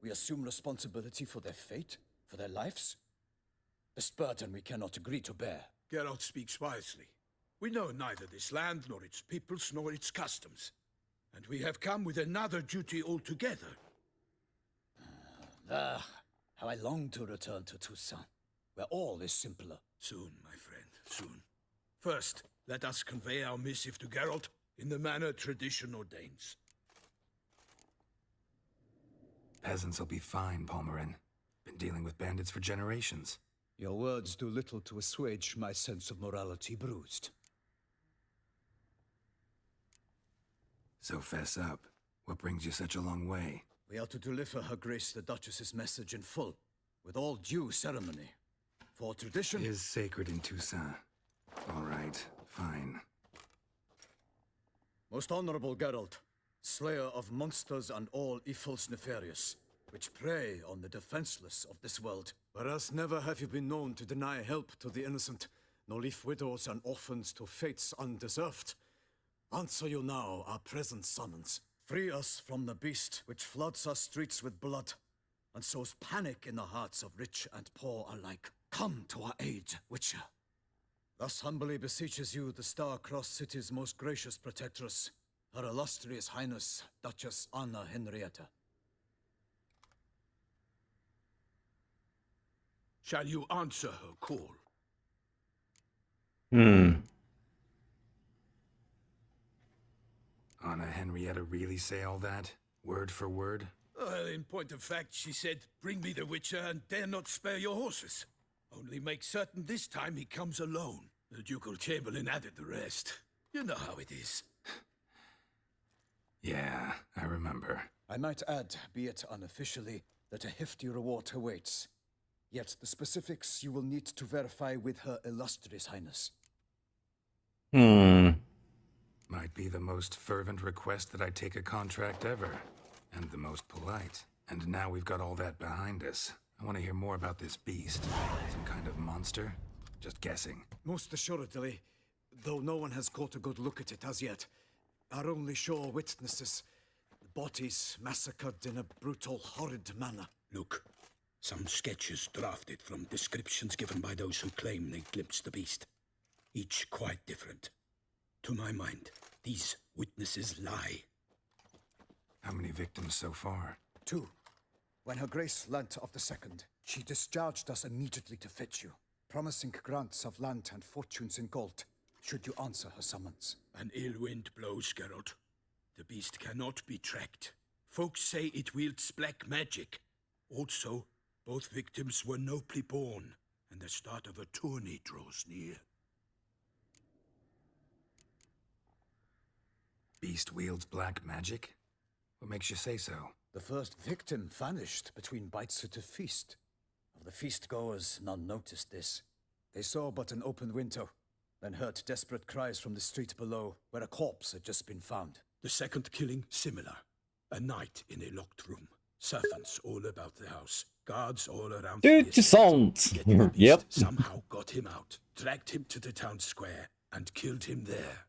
we assume responsibility for their fate, for their lives? This burden we cannot agree to bear. Geralt speaks wisely. We know neither this land, nor its peoples, nor its customs. And we have come with another duty altogether. How I long to return to Toussaint, where all is simpler. Soon, my friend, soon. First, let us convey our missive to Geralt in the manner tradition ordains. Peasants will be fine, Palmerin. Been dealing with bandits for generations. Your words do little to assuage my sense of morality bruised. So fess up. What brings you such a long way? We are to deliver Her Grace the Duchess's message in full, with all due ceremony. For tradition is sacred in Toussaint. All right, fine. Most honorable Geralt, slayer of monsters and all evils nefarious, which prey on the defenseless of this world. Whereas never have you been known to deny help to the innocent, nor leave widows and orphans to fates undeserved. Answer you now our present summons. Free us from the beast which floods our streets with blood, and sows panic in the hearts of rich and poor alike. Come to our aid, Witcher. Thus humbly beseeches you the Star-Crossed City's most gracious protectress, Her Illustrious Highness, Duchess Anna Henrietta. Shall you answer her call? Anna Henrietta really say all that? Word for word? Well, in point of fact, she said, "Bring me the Witcher and dare not spare your horses. Only make certain this time he comes alone." The Ducal Chamberlain added the rest. You know how it is. Yeah, I remember. I might add, be it unofficially, that a hefty reward awaits. Yet the specifics you will need to verify with Her Illustrious Highness. Might be the most fervent request that I take a contract ever. And the most polite. And now we've got all that behind us. I want to hear more about this beast. Some kind of monster? Just guessing. Most assuredly, though no one has caught a good look at it as yet. Our only sure witnesses. Bodies massacred in a brutal, horrid manner. Look, some sketches drafted from descriptions given by those who claim they glimpsed the beast. Each quite different. To my mind, these witnesses lie. How many victims so far? 2. When Her Grace learnt of the second, she discharged us immediately to fetch you, promising grants of land and fortunes in gold, should you answer her summons. An ill wind blows, Geralt. The beast cannot be tracked. Folks say it wields black magic. Also, both victims were nobly born, and the start of a tourney draws near. Beast wields black magic? What makes you say so? The first victim vanished between bites at a feast. Of the feast-goers, none noticed this. They saw but an open window, then heard desperate cries from the street below, where a corpse had just been found. The second killing, similar. A night in a locked room. Servants all about the house. Guards all around the Toussaint! Yet the beast Yep. somehow got him out, dragged him to the town square, and killed him there.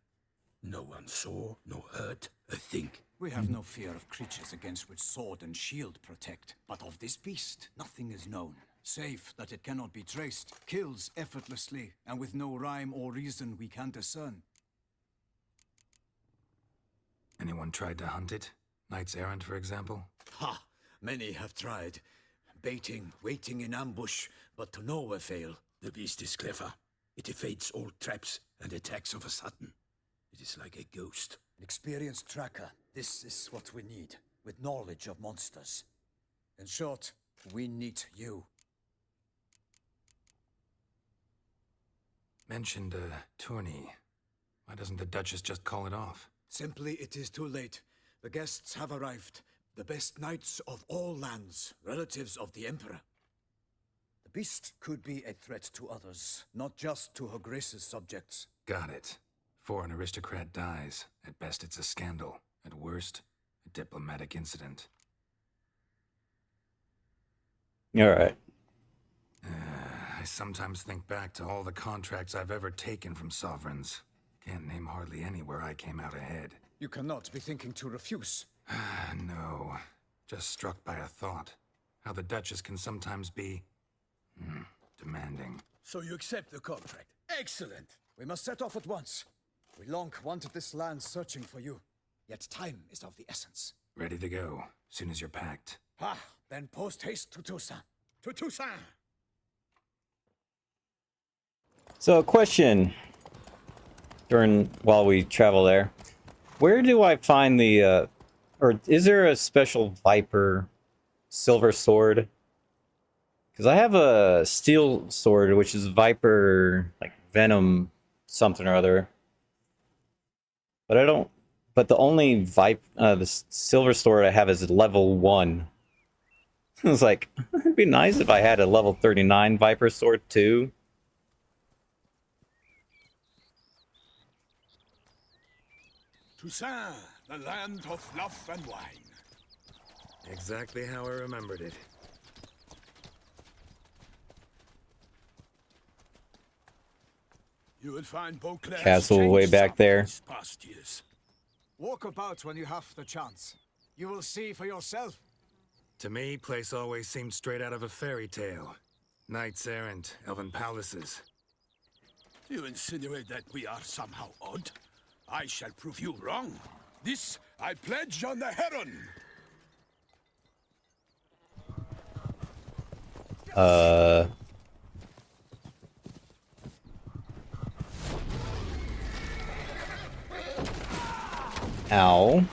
No one saw, nor heard a thing. We have no fear of creatures against which sword and shield protect. But of this beast, nothing is known, save that it cannot be traced, kills effortlessly, and with no rhyme or reason we can discern. Anyone tried to hunt it? Knights errant, for example? Ha! Many have tried. Baiting, waiting in ambush, but to no avail. The beast is clever. It evades all traps and attacks of a sudden. It is like a ghost. An experienced tracker. This is what we need, with knowledge of monsters. In short, we need you. Mentioned a tourney. Why doesn't the Duchess just call it off? Simply, it is too late. The guests have arrived. The best knights of all lands, relatives of the Emperor. The beast could be a threat to others, not just to Her Grace's subjects. Got it. Before an aristocrat dies, at best it's a scandal. At worst, a diplomatic incident. Alright. I sometimes think back to all the contracts I've ever taken from sovereigns. Can't name hardly any where I came out ahead. You cannot be thinking to refuse. No. Just struck by a thought. How the Duchess can sometimes be... demanding. So you accept the contract. Excellent! We must set off at once. We long wanted this land searching for you. Yet time is of the essence. Ready to go, soon as you're packed. Ah, then post haste to Toussaint. To Toussaint! So, question while we travel there. Where do I find the, or is there a special Viper silver sword? Because I have a steel sword, which is Viper, like Venom something or other. But I don't, but the only the silver sword I have is level 1. I was like, it'd be nice if I had a level 39 Viper sword too. Toussaint, the land of love and wine. Exactly how I remembered it. You will find Beauclair's Castle way changed back some there. these past years. Walk about when you have the chance. You will see for yourself. To me, place always seemed straight out of a fairy tale. Knights errant, elven palaces. You insinuate that we are somehow odd? I shall prove you wrong. This I pledge on the Heron. Ow.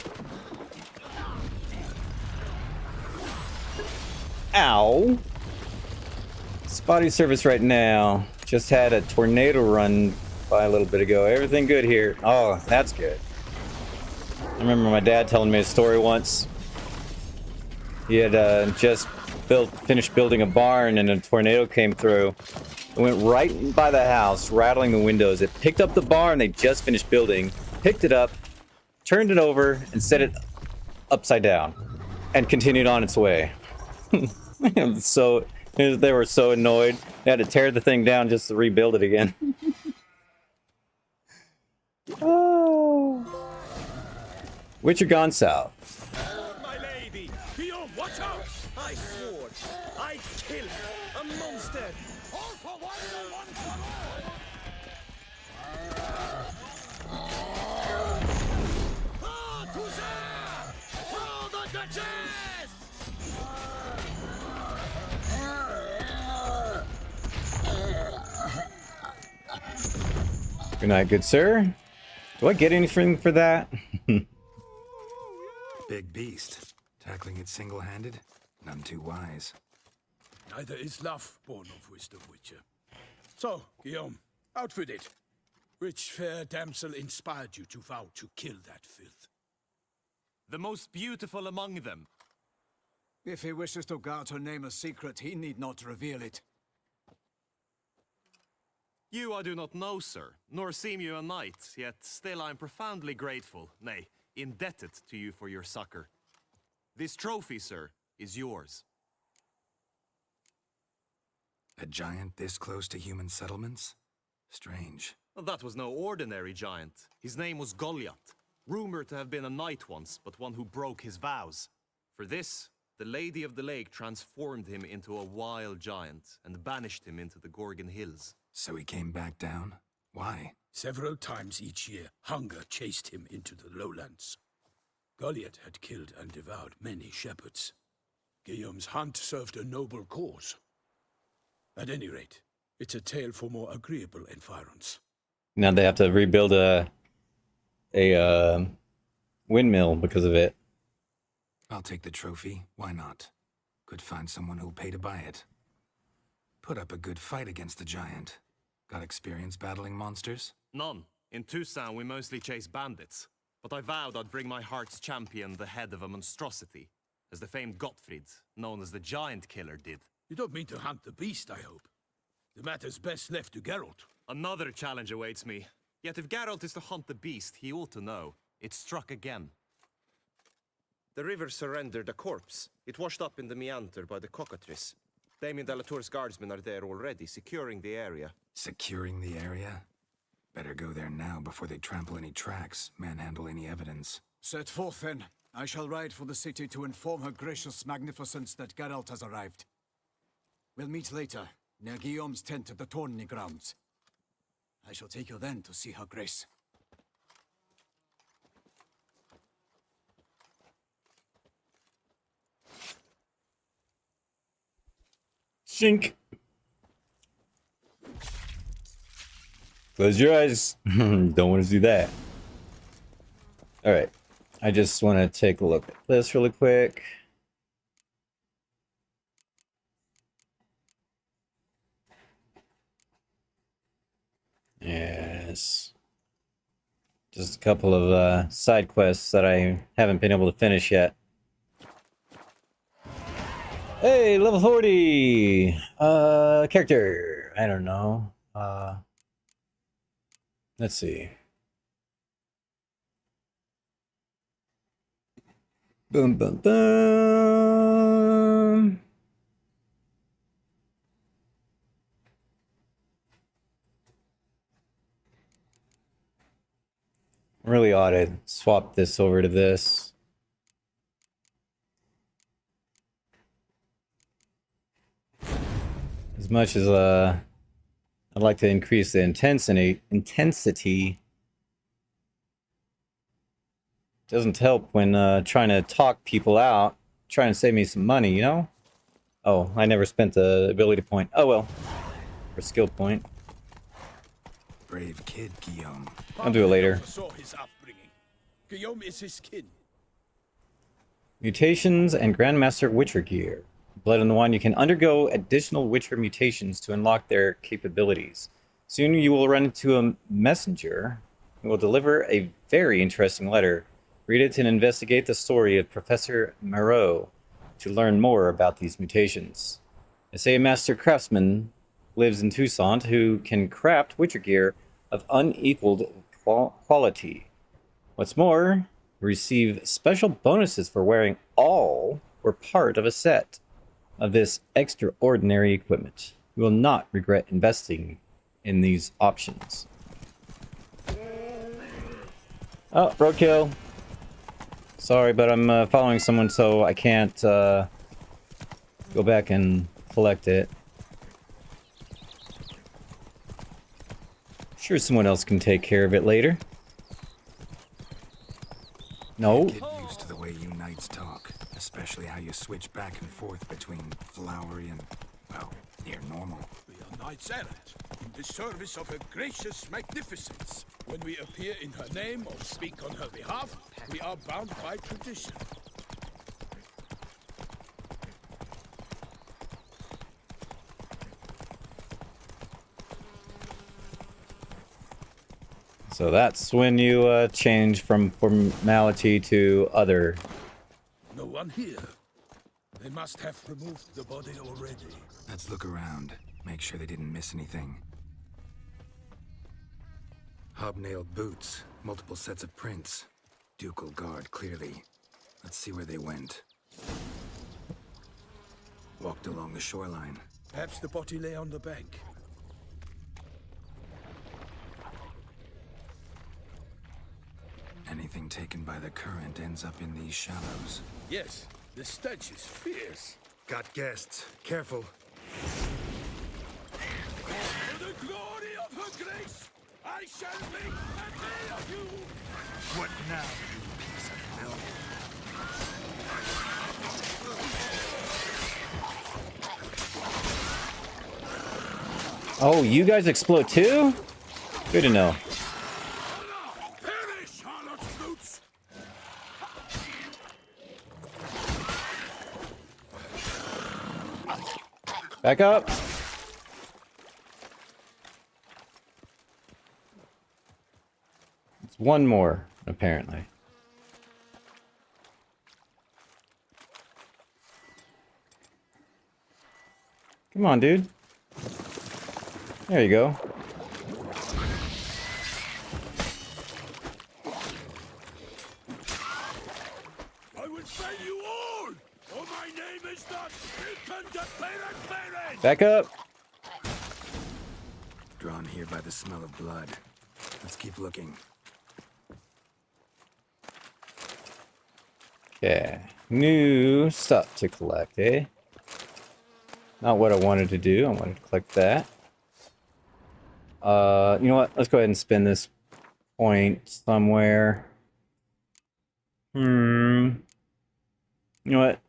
Ow. Spotty service right now. Just had a tornado run by a little bit ago. Everything good here? Oh, that's good. I remember my dad telling me a story once. He had just finished building a barn and a tornado came through. It went right by the house, rattling the windows. It picked up the barn they just finished building, picked it up, turned it over, and set it upside down, and continued on its way. So they were so annoyed. They had to tear the thing down just to rebuild it again. Oh. Witcher gone south. My lady! Guillaume, watch out! I swore I'd kill a monster! All for one and one for all! Ah, Toussaint! For the Duchess! Good night, good sir. Do I get anything for that? Big beast. Tackling it single-handed? None too wise. Neither is love born of wisdom, Witcher. So, Guillaume, outfit it. Which fair damsel inspired you to vow to kill that filth? The most beautiful among them. If he wishes to guard her name a secret, he need not reveal it. You I do not know, sir, nor seem you a knight, yet still I am profoundly grateful, nay, indebted to you for your succor. This trophy, sir, is yours. A giant this close to human settlements? Strange. That was no ordinary giant. His name was Goliath, rumored to have been a knight once, but one who broke his vows. For this, the Lady of the Lake transformed him into a wild giant and banished him into the Gorgon Hills. So he came back down? Why? Several times each year, hunger chased him into the lowlands. Goliath had killed and devoured many shepherds. Guillaume's hunt served a noble cause. At any rate, it's a tale for more agreeable environs. Now they have to rebuild a windmill because of it. I'll take the trophy. Why not? Could find someone who'll pay to buy it. Put up a good fight against the giant. Got experience battling monsters? None. In Toussaint, we mostly chase bandits, but I vowed I'd bring my heart's champion the head of a monstrosity, as the famed Gottfried, known as the Giant Killer, did. You don't mean to hunt the beast, I hope. The matter's best left to Geralt. Another challenge awaits me. Yet if Geralt is to hunt the beast, he ought to know. It struck again. The river surrendered a corpse. It washed up in the meander by the cockatrice. Damien de la Tour's guardsmen are there already, securing the area. Securing the area? Better go there now before they trample any tracks, manhandle any evidence. Set forth, then. I shall ride for the city to inform her gracious magnificence that Geralt has arrived. We'll meet later, near Guillaume's tent at the tourney grounds. I shall take you then to see her grace. Shink. Close your eyes. Don't want to see that. Alright. I just want to take a look at this really quick. Yes. Just a couple of side quests that I haven't been able to finish yet. Hey, level 40! Character. I don't know. Let's see. Boom, boom, boom! Really ought to swap this over to this. As much as I'd like to increase the intensity doesn't help when trying to talk people out, trying to save me some money, you know? Oh, I never spent the ability point. Oh well, or skill point. Brave kid, Guillaume. I'll do it later. Saw his upbringing. Guillaume is his kin. Mutations and Grandmaster Witcher gear. Blood and the Wine, you can undergo additional Witcher mutations to unlock their capabilities. Soon you will run into a messenger who will deliver a very interesting letter. Read it and investigate the story of Professor Moreau to learn more about these mutations. They say a master craftsman lives in Toussaint who can craft Witcher gear of unequaled quality. What's more, receive special bonuses for wearing all or part of a set of this extraordinary equipment. You will not regret investing in these options. Oh, roadkill. Sorry, but I'm following someone, so I can't go back and collect it. Sure, someone else can take care of it later. No. Get used to the way you knights talk, especially how you switch back and forth between flowery and, well, near normal. We are knights errant, in the service of her gracious magnificence. When we appear in her name or speak on her behalf, we are bound by tradition. So that's when you change from formality to other. No one here. They must have removed the body already. Let's look around. Make sure they didn't miss anything. Hobnailed boots, multiple sets of prints. Ducal guard, clearly. Let's see where they went. Walked along the shoreline. Perhaps the body lay on the bank. Anything taken by the current ends up in these shallows. Yes, the stench is fierce. Got guests. Careful. For the glory of her grace, I shall make a day of you! What now, you piece of filth? Oh, you guys explode too? Good to know. Back up. It's one more, apparently. Come on, dude. There you go. I will slay you all, or my name is not written to Parent. Back up. Drawn here by the smell of blood. Let's keep looking. Okay. New stuff to collect, eh? Not what I wanted to do. I wanted to collect that. You know what? Let's go ahead and spin this point somewhere. You know what?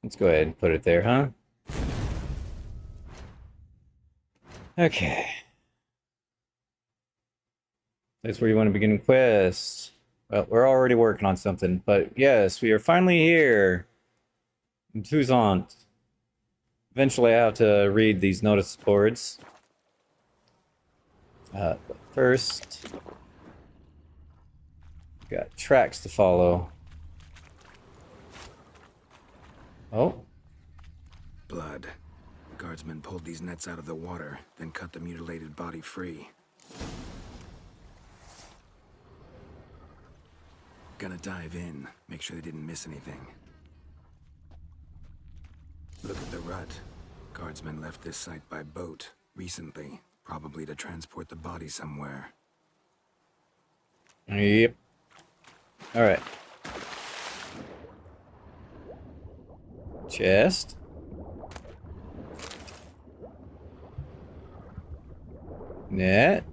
Let's go ahead and put it there, huh? Okay. That's where you want to begin quest. Well, we're already working on something, but yes, we are finally here in Toussaint. Eventually I have to read these notice boards. But first, got tracks to follow. Oh. Blood. Guardsmen pulled these nets out of the water, then cut the mutilated body free. Gonna dive in, make sure they didn't miss anything. Look at the rut. Guardsmen left this site by boat recently, probably to transport the body somewhere. Yep. Alright. Chest. Net.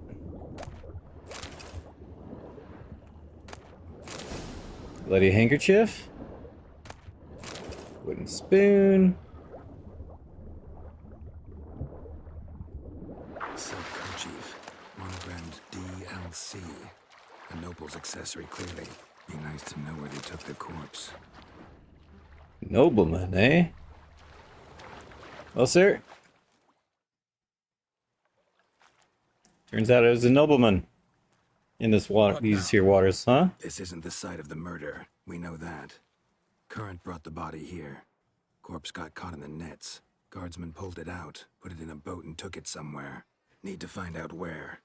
Bloody handkerchief. Wooden spoon. Silk kerchief. Monogrammed DLC. A noble's accessory, clearly. Be nice to know where they took the corpse. Nobleman, eh? Well, sir. Turns out it was a nobleman in this water, these here waters, huh? This isn't the site of the murder. We know that. Current brought the body here. Corpse got caught in the nets. Guardsmen pulled it out, put it in a boat and took it somewhere. Need to find out where.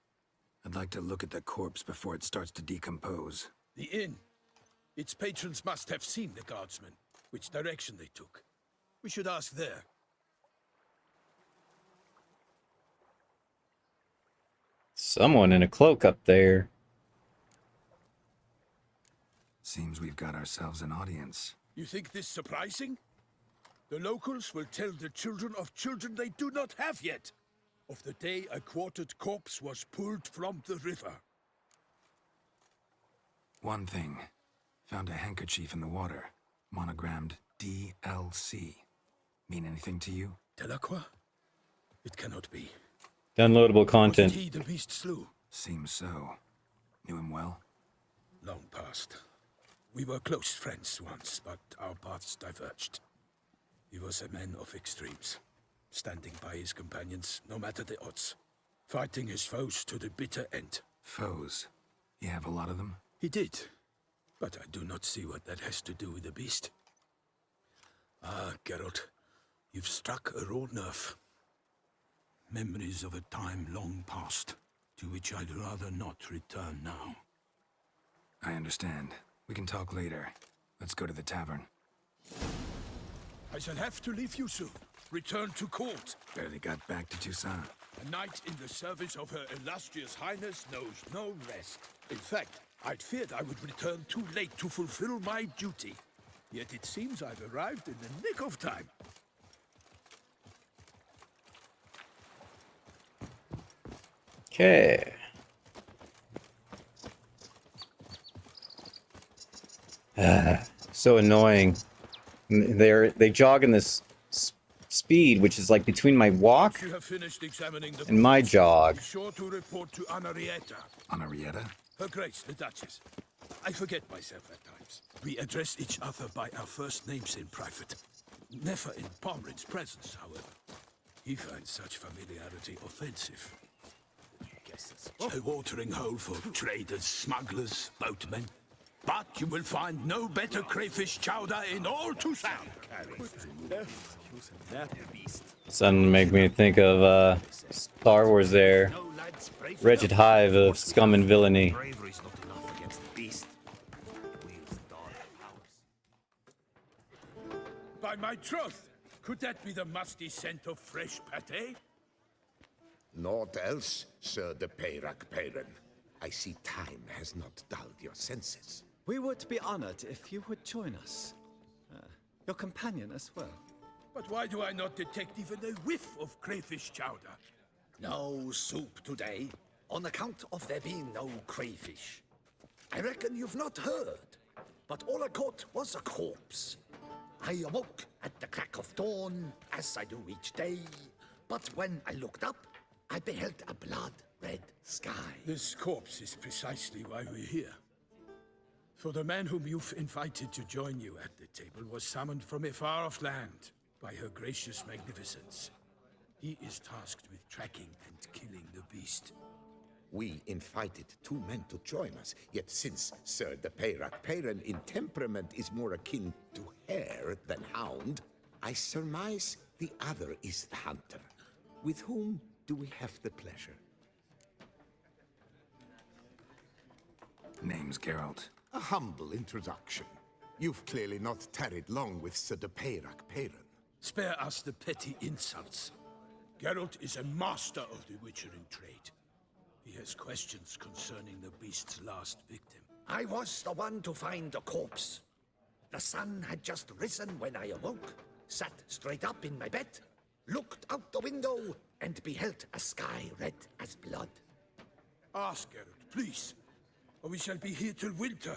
I'd like to look at the corpse before it starts to decompose. The inn. Its patrons must have seen the guardsmen, which direction they took. We should ask there. Someone in a cloak up there. Seems we've got ourselves an audience. You think this surprising? The locals will tell the children of children they do not have yet, of the day a quartered corpse was pulled from the river. One thing. Found a handkerchief in the water. Monogrammed DLC. Mean anything to you? Delacroix? It cannot be. Downloadable content. Was it he the beast slew? Seems so. Knew him well? Long past. We were close friends once, but our paths diverged. He was a man of extremes, standing by his companions no matter the odds, fighting his foes to the bitter end. Foes? You have a lot of them? He did, but I do not see what that has to do with the beast. Ah, Geralt, you've struck a raw nerve. Memories of a time long past, to which I'd rather not return now. I understand. We can talk later. Let's go to the tavern. I shall have to leave you soon. Return to court. Barely got back to Toussaint. A knight in the service of Her Illustrious Highness knows no rest. In fact, I'd feared I would return too late to fulfill my duty. Yet it seems I've arrived in the nick of time. Okay. So annoying. They jog in this speed, which is like between my walk You have finished examining the and my books. jog. Be sure to report to Anarietta. Anarietta? Her Grace, the Duchess. I forget myself at times. We address each other by our first names in private. Never in Palmerin's presence, however. He finds such familiarity offensive. A watering hole for traders, smugglers, boatmen. But you will find no better crayfish chowder in all Toussaint. Something make me think of Star Wars there. Wretched hive of scum and villainy. By my troth, could that be the musty scent of fresh pate? Naught else, Sir de Peyrac-Peyran. I see time has not dulled your senses. We would be honored if you would join us. Your companion as well. But why do I not detect even a whiff of crayfish chowder? No soup today, on account of there being no crayfish. I reckon you've not heard, but all I caught was a corpse. I awoke at the crack of dawn, as I do each day, but when I looked up, I beheld a blood-red sky. This corpse is precisely why we're here. For the man whom you've invited to join you at the table was summoned from a far-off land by her gracious magnificence. He is tasked with tracking and killing the beast. We invited 2 men to join us, yet since Sir de Peyrac-Peyran in temperament is more akin to hare than hound, I surmise the other is the hunter. With whom do we have the pleasure? Name's Geralt. A humble introduction. You've clearly not tarried long with Sir de Peyrac-Peyran. Spare us the petty insults. Geralt is a master of the witchering trade. He has questions concerning the beast's last victim. I was the one to find the corpse. The sun had just risen when I awoke, sat straight up in my bed, looked out the window, and beheld a sky red as blood. Ask Geralt, please, or we shall be here till winter.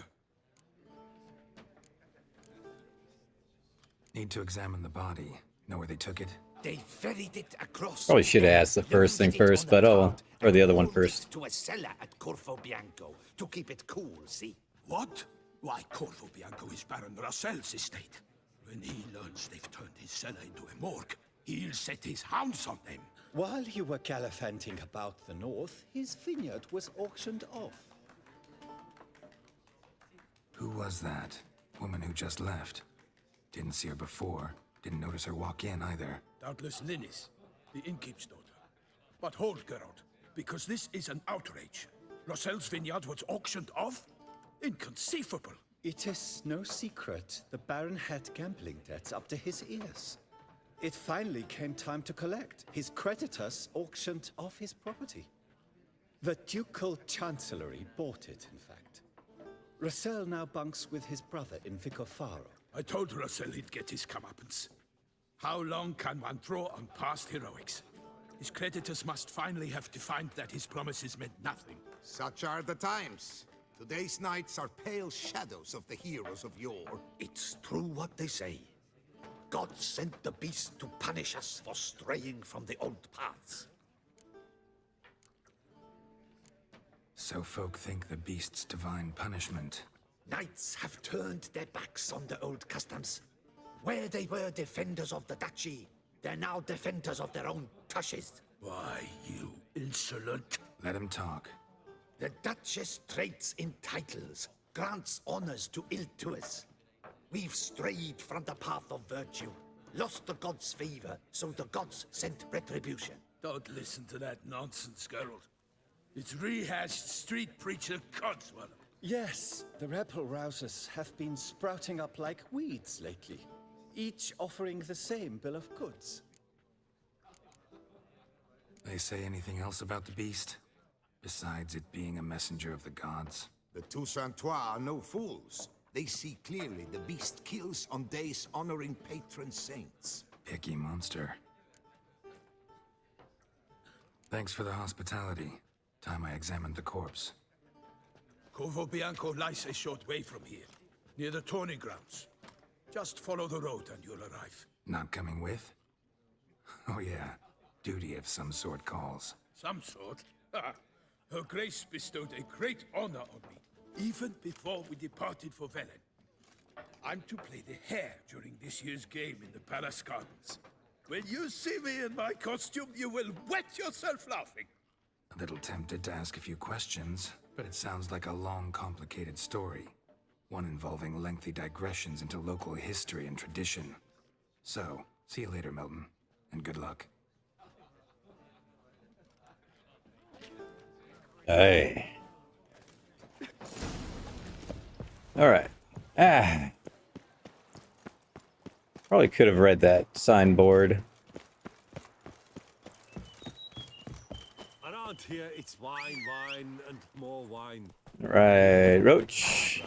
Need to examine the body. Know where they took it? They ferried it across. Probably should have asked the first thing first, but oh, or the other one first. To a cellar at Corvo Bianco to keep it cool, see? What? Why, Corvo Bianco is Baron Russell's estate. When he learns they've turned his cellar into a morgue, he'll set his hounds on them. While you were gallivanting about the north, his vineyard was auctioned off. Who was that? Woman who just left. Didn't see her before. Didn't notice her walk in either. Doubtless Linnis, the innkeep's daughter. But hold, Geralt, because this is an outrage. Russell's vineyard was auctioned off? Inconceivable. It is no secret the Baron had gambling debts up to his ears. It finally came time to collect. His creditors auctioned off his property. The Ducal Chancellery bought it, in fact. Russell now bunks with his brother in Vicofaro. I told Russell he'd get his comeuppance. How long can one draw on past heroics? His creditors must finally have to find that his promises meant nothing. Such are the times. Today's knights are pale shadows of the heroes of yore. It's true what they say. God sent the beast to punish us for straying from the old paths. So folk think the beast's divine punishment. Knights have turned their backs on the old customs. Where they were defenders of the duchy, they're now defenders of their own tushes. Why, you insolent... Let him talk. The Duchess trades in titles, grants honors to ill-doers. We've strayed from the path of virtue, lost the gods' favor, so the gods sent retribution. Don't listen to that nonsense, Geralt. It's rehashed street preacher codswallop. Yes, the rebel rousers have been sprouting up like weeds lately, each offering the same bill of goods. They say anything else about the beast? Besides it being a messenger of the gods? The Toussaintois are no fools. They see clearly the beast kills on days honoring patron saints. Picky monster. Thanks for the hospitality. Time I examined the corpse. Corvo Bianco lies a short way from here, near the tourney grounds. Just follow the road and you'll arrive. Not coming with? Oh yeah, duty of some sort calls. Some sort? Her Grace bestowed a great honor on me, even before we departed for Velen. I'm to play the hare during this year's game in the palace gardens. When you see me in my costume, you will wet yourself laughing. A little tempted to ask a few questions, but it sounds like a long, complicated story. One involving lengthy digressions into local history and tradition. So, see you later, Milton, and good luck. Hey. Alright. Probably could have read that signboard. Around here, it's wine, wine, and more wine. Right, Roach.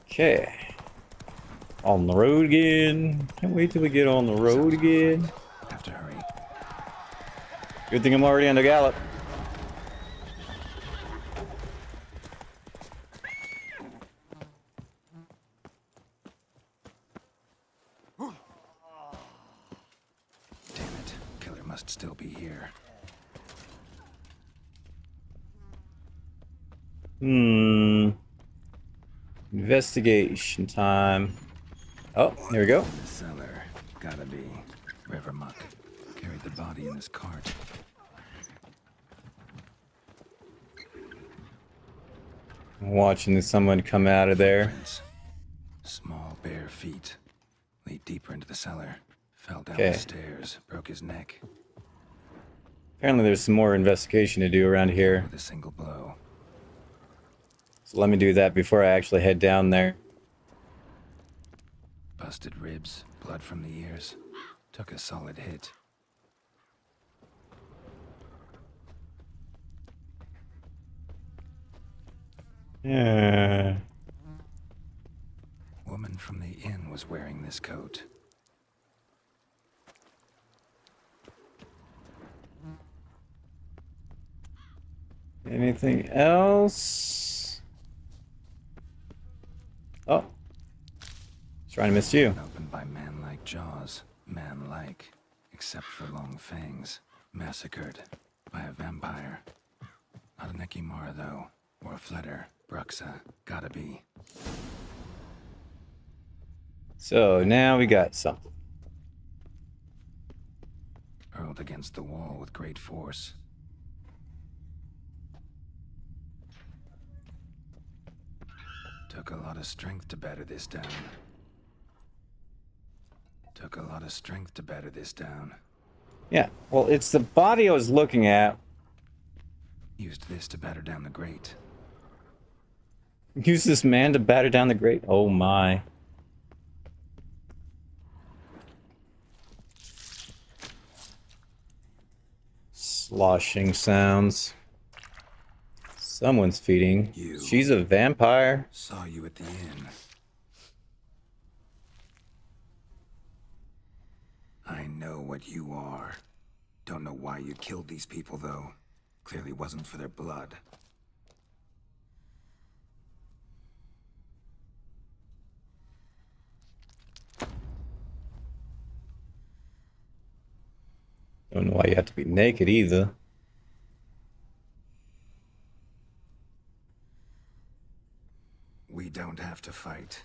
Okay. On the road again. Can't wait till we get on the road again. Have to hurry. Good thing I'm already on the gallop. Damn it. Killer must still be here. Investigation time. Oh, here we go. In the cellar. Gotta be. River muck. Carried the body in his cart. I'm watching someone come out of there. Footprints. Small bare feet. Lead deeper into the cellar. Fell down Okay. the stairs. Broke his neck. Apparently there's some more investigation to do around here. With a single blow. So let me do that before I actually head down there. Busted ribs. Blood from the ears. Took a solid hit. Yeah. Woman from the inn was wearing this coat. Anything else? Oh. Trying to miss you. Opened by man-like jaws. Man-like. Except for long fangs. Massacred. By a vampire. Not an Ekimara, though. Or a Fletter. Bruxa. Gotta be. So now we got something. Hurled against the wall with great force. Took a lot of strength to batter this down. Took a lot of strength to batter this down. Yeah, well, it's the body I was looking at. Used this to batter down the grate. Use this man to batter down the grate? Oh my. Sloshing sounds. Someone's feeding. You. She's a vampire. Saw you at the inn. I know what you are. Don't know why you killed these people, though. Clearly wasn't for their blood. Don't know why you have to be naked either. We don't have to fight.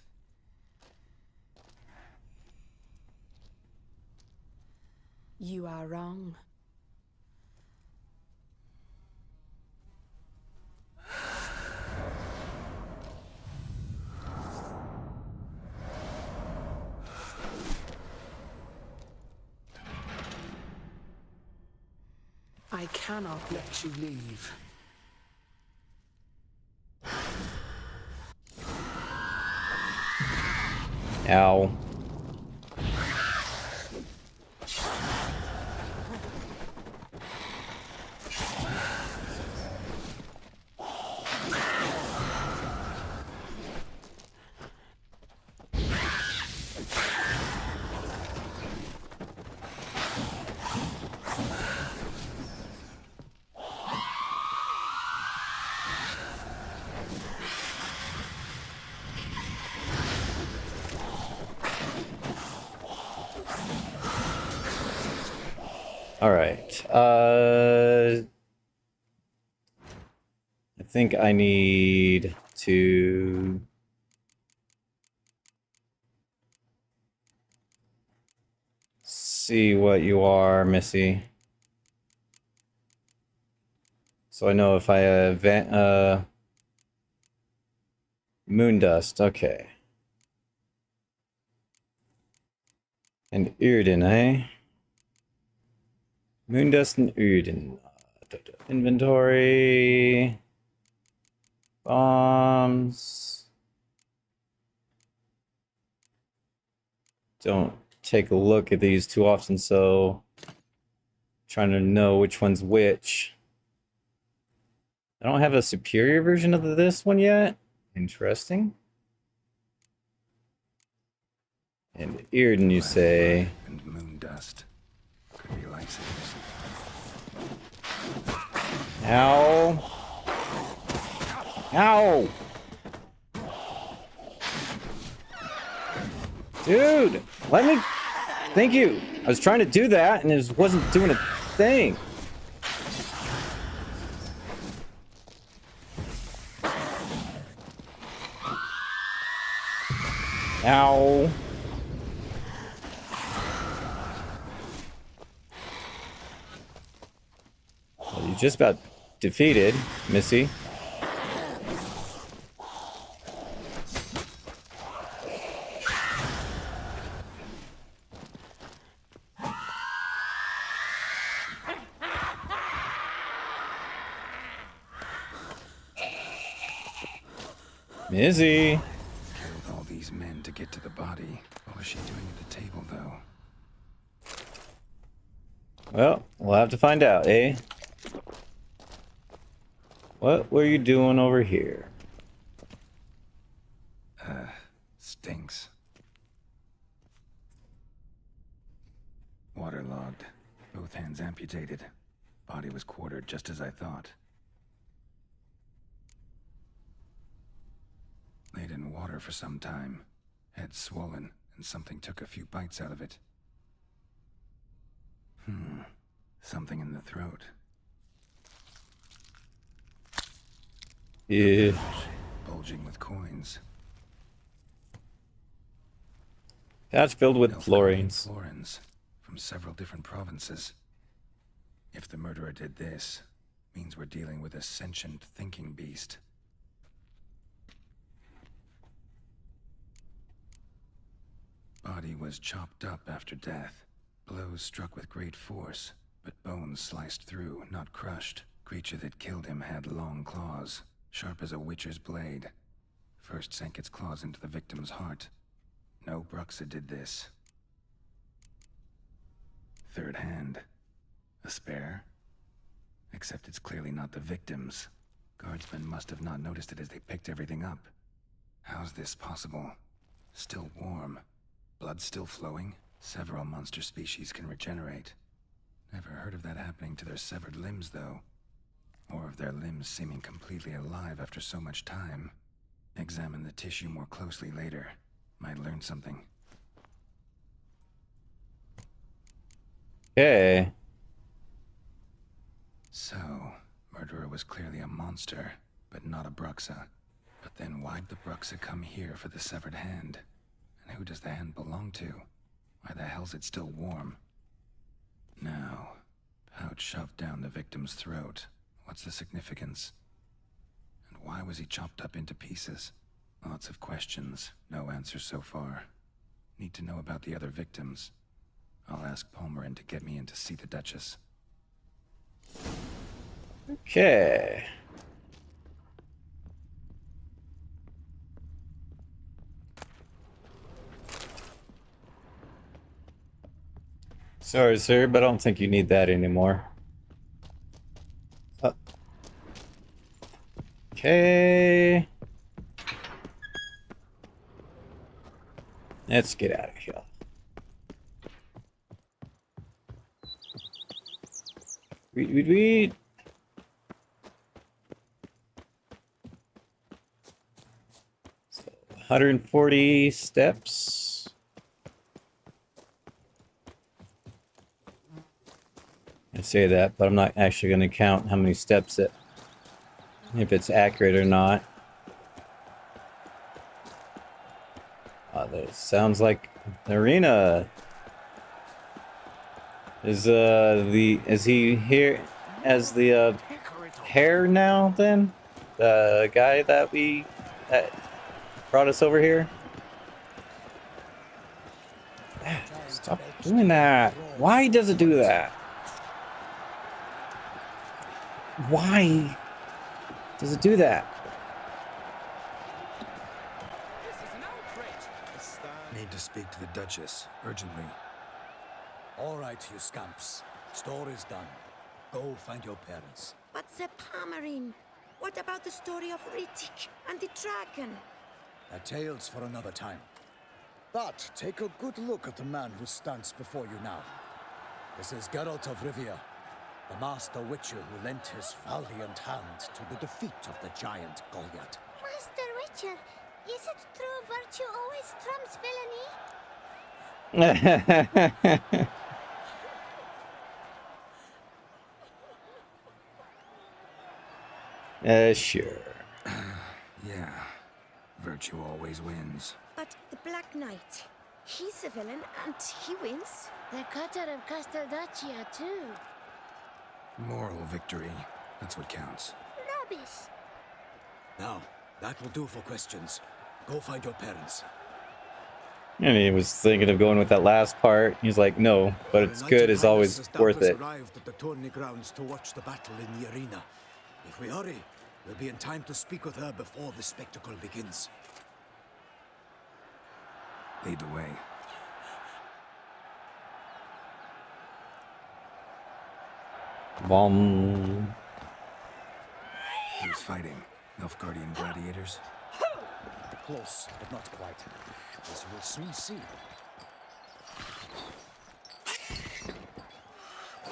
You are wrong. I cannot let you leave. Ow. All right. I think I need to see what you are, Missy. So I know if I moon dust, okay. And Yrden, eh? Moon dust and Yrden. Inventory. Bombs. Don't take a look at these too often, so trying to know which one's which. I don't have a superior version of this one yet. Interesting. And Yrden, you say? And moon dust. Could be lifesavers. Ow. Ow. Dude, let me... Thank you. I was trying to do that and it just wasn't doing a thing. Ow. Well, you just about defeated, Missy. Missy. Killed all these men to get to the body. What was she doing at the table, though? Well, we'll have to find out, eh? What were you doing over here? Stinks. Waterlogged. Both hands amputated. Body was quartered just as I thought. Laid in water for some time. Head swollen, and something took a few bites out of it. Something in the throat. Yeah. Bulging with coins. That's filled with florins. Florins from several different provinces. If the murderer did this, means we're dealing with a sentient thinking beast. Body was chopped up after death. Blows struck with great force, but bones sliced through, not crushed. Creature that killed him had long claws, sharp as a witcher's blade. First sank its claws into the victim's heart. No Bruxa did this. Third hand. A spare? Except it's clearly not the victim's. Guardsmen must have not noticed it as they picked everything up. How's this possible? Still warm. Blood still flowing? Several monster species can regenerate. Never heard of that happening to their severed limbs, though. Or of their limbs seeming completely alive after so much time. Examine the tissue more closely later. Might learn something. Okay. So, murderer was clearly a monster, but not a Bruxa. But then why'd the Bruxa come here for the severed hand? And who does the hand belong to? Why the hell's it still warm? Now, pouch shoved down the victim's throat. What's the significance? And why was he chopped up into pieces? Lots of questions, no answers so far. Need to know about the other victims. I'll ask Palmerin to get me in to see the Duchess. Okay. Sorry, sir, but I don't think you need that anymore. Okay. Let's get out of here. Read. So 140 steps. I say that, but I'm not actually going to count how many steps it, if it's accurate or not. that sounds like the arena. Is he here as the hair now then? The guy that brought us over here? Stop doing that. Why does it do that? Why does it do that? Need to speak to the Duchess, urgently. All right, you scamps. Story's done. Go find your parents. But the Palmerine, what about the story of Rittik and the dragon? They're tales for another time. But take a good look at the man who stands before you now. This is Geralt of Rivia, the master witcher who lent his valiant hand to the defeat of the giant Goliath. Master Witcher, is it true virtue always trumps villainy? Sure. Yeah. Virtue always wins. But the Black Knight, he's a villain and he wins. The cutter of Casteldaccia too. Moral victory. That's what counts. Rubbish. Now, that will do for questions. Go find your parents. And he was thinking of going with that last part. He's like, no, but it's good. It's always worth it. Arrived at the tourney grounds to watch the battle in the arena. If we hurry, we'll be in time to speak with her before the spectacle begins. Lead the way. Bomb. Who's fighting? Nilfgaardian gladiators? Close, but not quite. As you will soon see.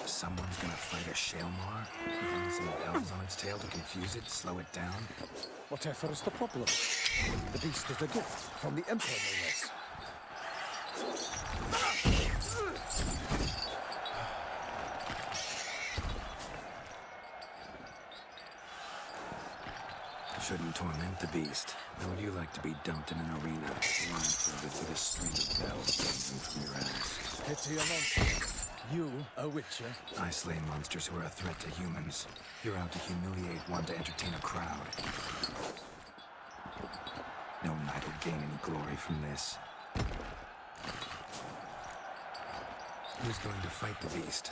Someone's gonna fight a Shaelmar? With some bells on its tail to confuse it, slow it down? Whatever is the problem? The beast is a gift from the Emperor, no less. Shouldn't torment the beast. How would you like to be dumped in an arena, blindfolded with a string of bells dangling from your ass? Pity a monster. You, a witcher? I slay monsters who are a threat to humans. You're out to humiliate one to entertain a crowd. No knight will gain any glory from this. Who's going to fight the beast?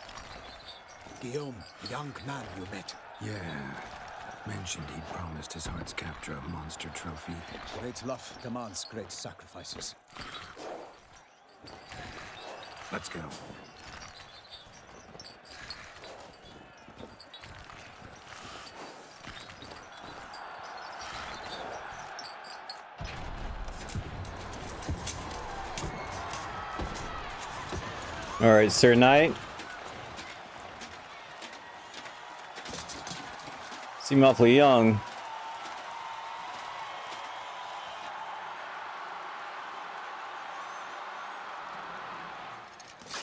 Guillaume, the young man you met. Yeah. Mentioned he'd promised his heart's capture a monster trophy. Great love demands great sacrifices. Let's go. All right, Sir Knight. Seem awfully young.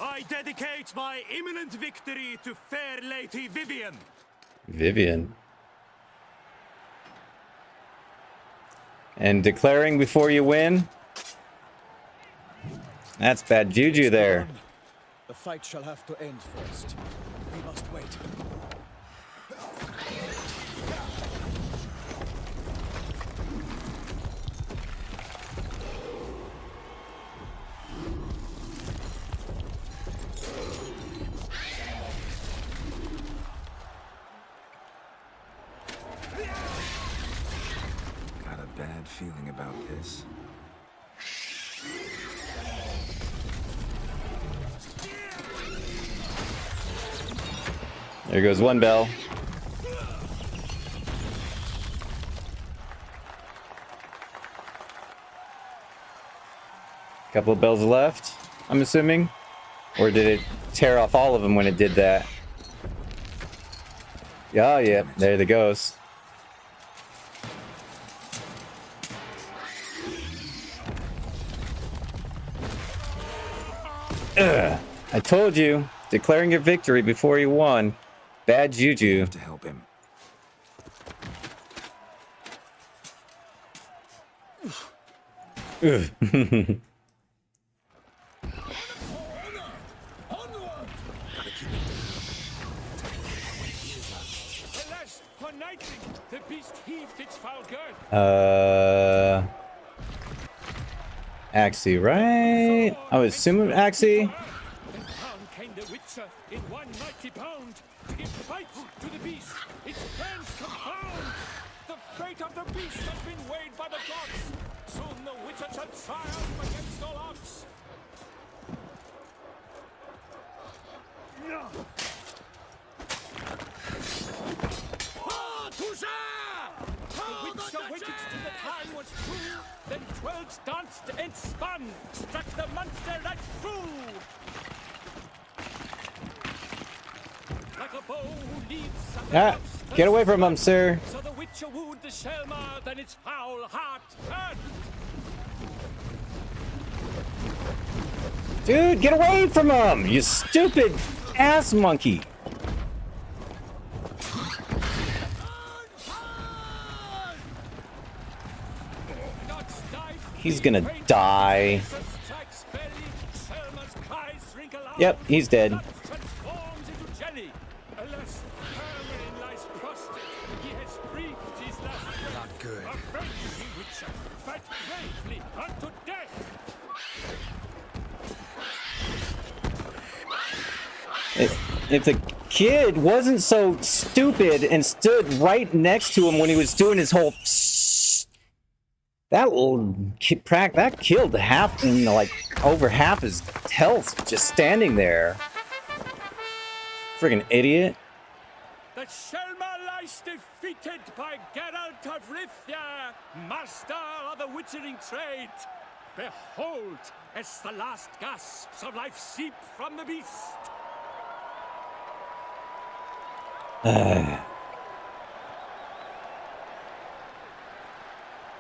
I dedicate my imminent victory to fair Lady Vivian. Vivian. And declaring before you win? That's bad juju there. The fight shall have to end first. We must wait. Got a bad feeling about this. There goes one bell. Couple of bells left, I'm assuming. Or did it tear off all of them when it did that? Yeah, yeah, there it goes. Ugh. I told you, declaring your victory before you won. Bad juju. To help him. Ugh. Axie, right? I would assume Axie. Then down came the Witcher in one mighty bound to give fight to the beast. Its plans confound. The fate of the beast has been weighed by the gods. Soon the Witcher shall triumph against all odds. Oh, Toussaint! The Witcher waited till the time was true, then twirled, danced, and spun, struck the monster right through. Like a bow who leads Get away from him, sir. so the Witcher wooed the Shelmar, then its foul heart turned. Dude, get away from him, you stupid ass monkey. He's gonna die. Yep, he's dead. Transforms into jelly. Alas, Hermelin lies prostrate. He has breathed his last breath. Not good. Avenge ye, Witcher. Fight bravely unto death. If the kid wasn't so stupid and stood right next to him when he was doing his whole that killed half, like over half his health just standing there. Friggin' idiot. The Shelmar lies defeated by Geralt of Rivia, master of the witchering trade. Behold, as the last gasps of life seep from the beast.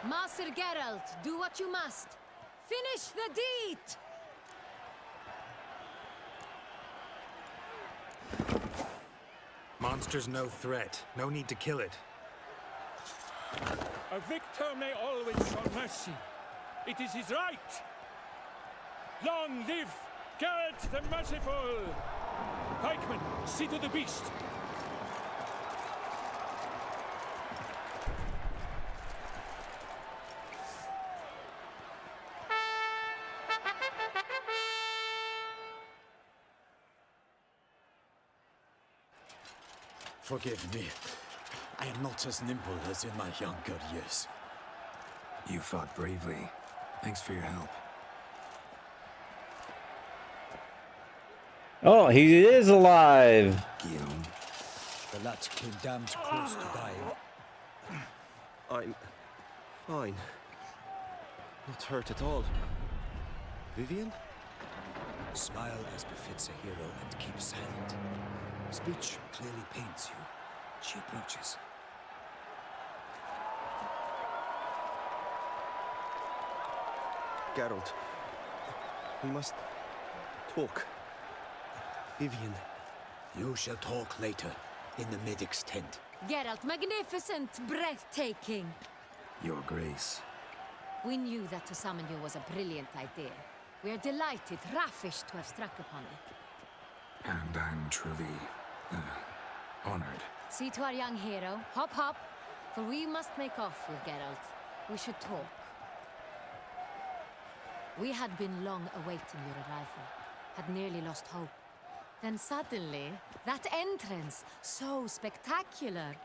Master Geralt, do what you must. Finish the deed! Monster's no threat. No need to kill it. A victor may always show mercy. It is his right. Long live Geralt the Merciful! Pikeman, see to the beast. Forgive me. I am not as nimble as in my younger years. You fought bravely. Thanks for your help. Oh, he is alive. Guillaume. The lad came damned close to dying. I'm fine. Not hurt at all. Vivian? Smile as befits a hero and keep silent. Speech clearly pains you. She approaches. Geralt. We must talk. Vivian. You shall talk later, in the medic's tent. Geralt, magnificent, breathtaking. Your Grace. We knew that to summon you was a brilliant idea. We are delighted, ravished to have struck upon it. And I'm truly honored. See to our young hero. Hop, hop. For we must make off with Geralt. We should talk. We had been long awaiting your arrival. Had nearly lost hope. Then suddenly, that entrance, so spectacular.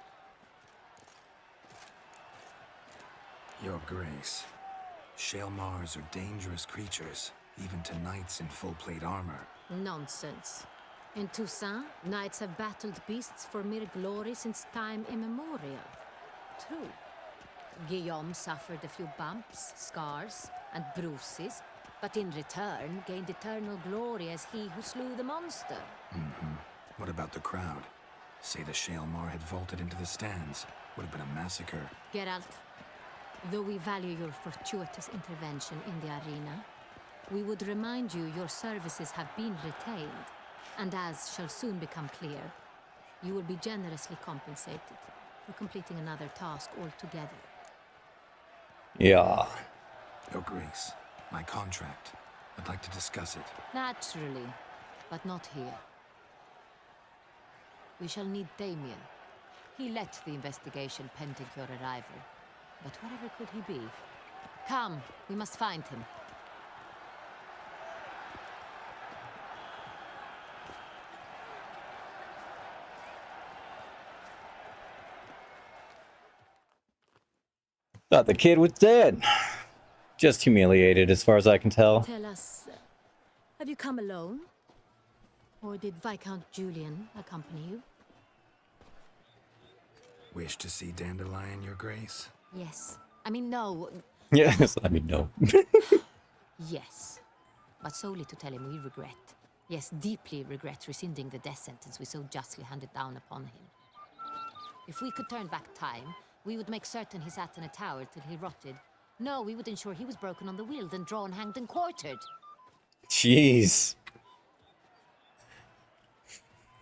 Your Grace. Shelmars are dangerous creatures, even to knights in full-plate armor. Nonsense. In Toussaint, knights have battled beasts for mere glory since time immemorial. True. Guillaume suffered a few bumps, scars, and bruises, but in return gained eternal glory as he who slew the monster. What about the crowd? Say the Shelmar had vaulted into the stands. Would have been a massacre. Geralt, though we value your fortuitous intervention in the arena, we would remind you your services have been retained, and as shall soon become clear, you will be generously compensated for completing another task altogether. Yeah. Your Grace, my contract. I'd like to discuss it. Naturally, but not here. We shall need Damien. He let the investigation pending your arrival. But wherever could he be? Come, we must find him. Thought the kid was dead. Just humiliated, as far as I can tell. Tell us, have you come alone? Or did Viscount Julian accompany you? Wish to see Dandelion, Your Grace? Yes. I mean, no. Yes, I mean, no. Yes. But solely to tell him we regret. Yes, deeply regret rescinding the death sentence we so justly handed down upon him. If we could turn back time, we would make certain he sat in a tower till he rotted. No, we would ensure he was broken on the wheel, then drawn, hanged, and quartered. Jeez.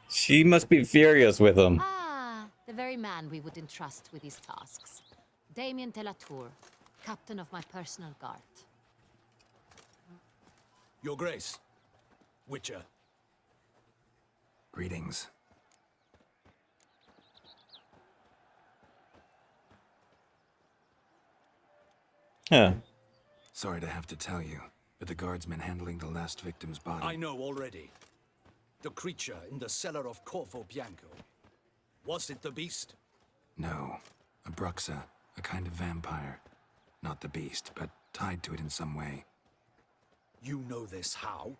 She must be furious with him. Ah, the very man we would entrust with these tasks. Damien de la Tour, captain of my personal guard. Your Grace. Witcher. Greetings. Huh. Sorry to have to tell you, but the guardsmen handling the last victim's body... I know already. The creature in the cellar of Corvo Bianco. Was it the beast? No. A bruxa, a kind of vampire. Not the beast, but tied to it in some way. You know this how?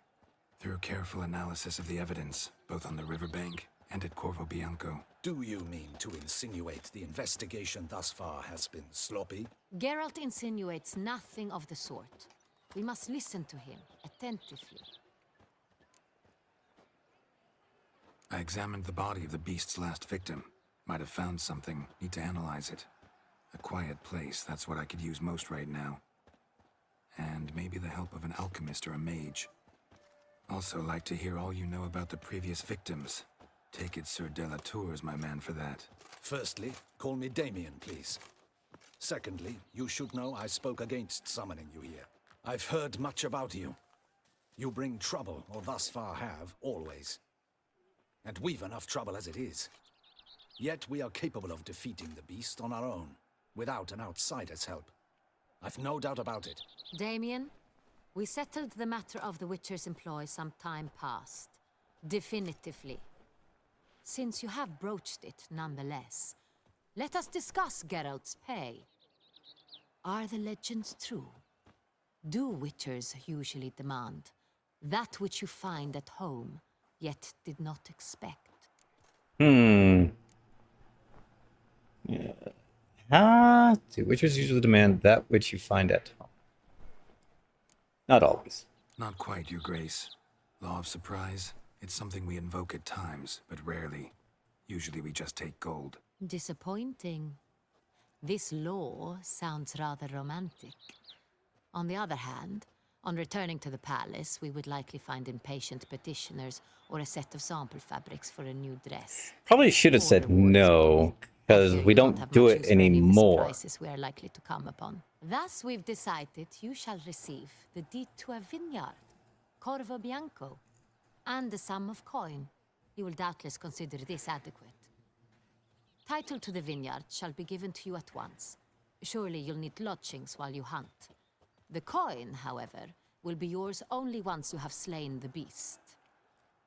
Through careful analysis of the evidence, both on the riverbank and at Corvo Bianco. Do you mean to insinuate the investigation thus far has been sloppy? Geralt insinuates nothing of the sort. We must listen to him attentively. I examined the body of the beast's last victim. Might have found something. Need to analyze it. A quiet place, that's what I could use most right now. And maybe the help of an alchemist or a mage. Also like to hear all you know about the previous victims. Take it Sir de la Tour is my man for that. Firstly, call me Damien, please. Secondly, you should know I spoke against summoning you here. I've heard much about you. You bring trouble, or thus far have, always. And we've enough trouble as it is. Yet we are capable of defeating the beast on our own, without an outsider's help. I've no doubt about it. Damien, we settled the matter of the Witcher's employ some time past. Definitively. Since you have broached it nonetheless, let us discuss Geralt's pay. Are the legends true? Do Witchers usually demand that which you find at home, yet did not expect? Yeah. Do Witchers usually demand that which you find at home? Not always. Not quite, Your Grace. Law of surprise? It's something we invoke at times, but rarely. Usually we just take gold. Disappointing. This law sounds rather romantic. On the other hand, on returning to the palace, we would likely find impatient petitioners or a set of sample fabrics for a new dress. Probably should have said no, because we don't do it anymore. Prices we are likely to come upon. Thus, we've decided you shall receive the deed to a vineyard, Corvo Bianco, and the sum of coin. You will doubtless consider this adequate. Title to the vineyard shall be given to you at once. Surely you'll need lodgings while you hunt. The coin, however, will be yours only once you have slain the beast.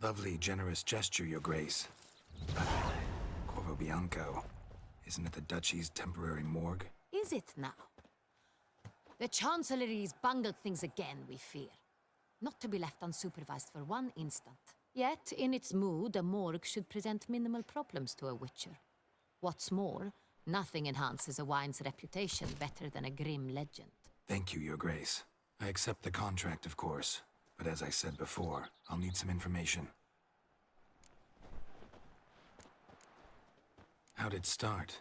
Lovely, generous gesture, Your Grace. But Corvo Bianco, isn't it the Duchy's temporary morgue? Is it now? The Chancellery's bungled things again, we fear. Not to be left unsupervised for one instant. Yet, in its mood, a morgue should present minimal problems to a Witcher. What's more, nothing enhances a wine's reputation better than a grim legend. Thank you, Your Grace. I accept the contract, of course. But as I said before, I'll need some information. How'd it start?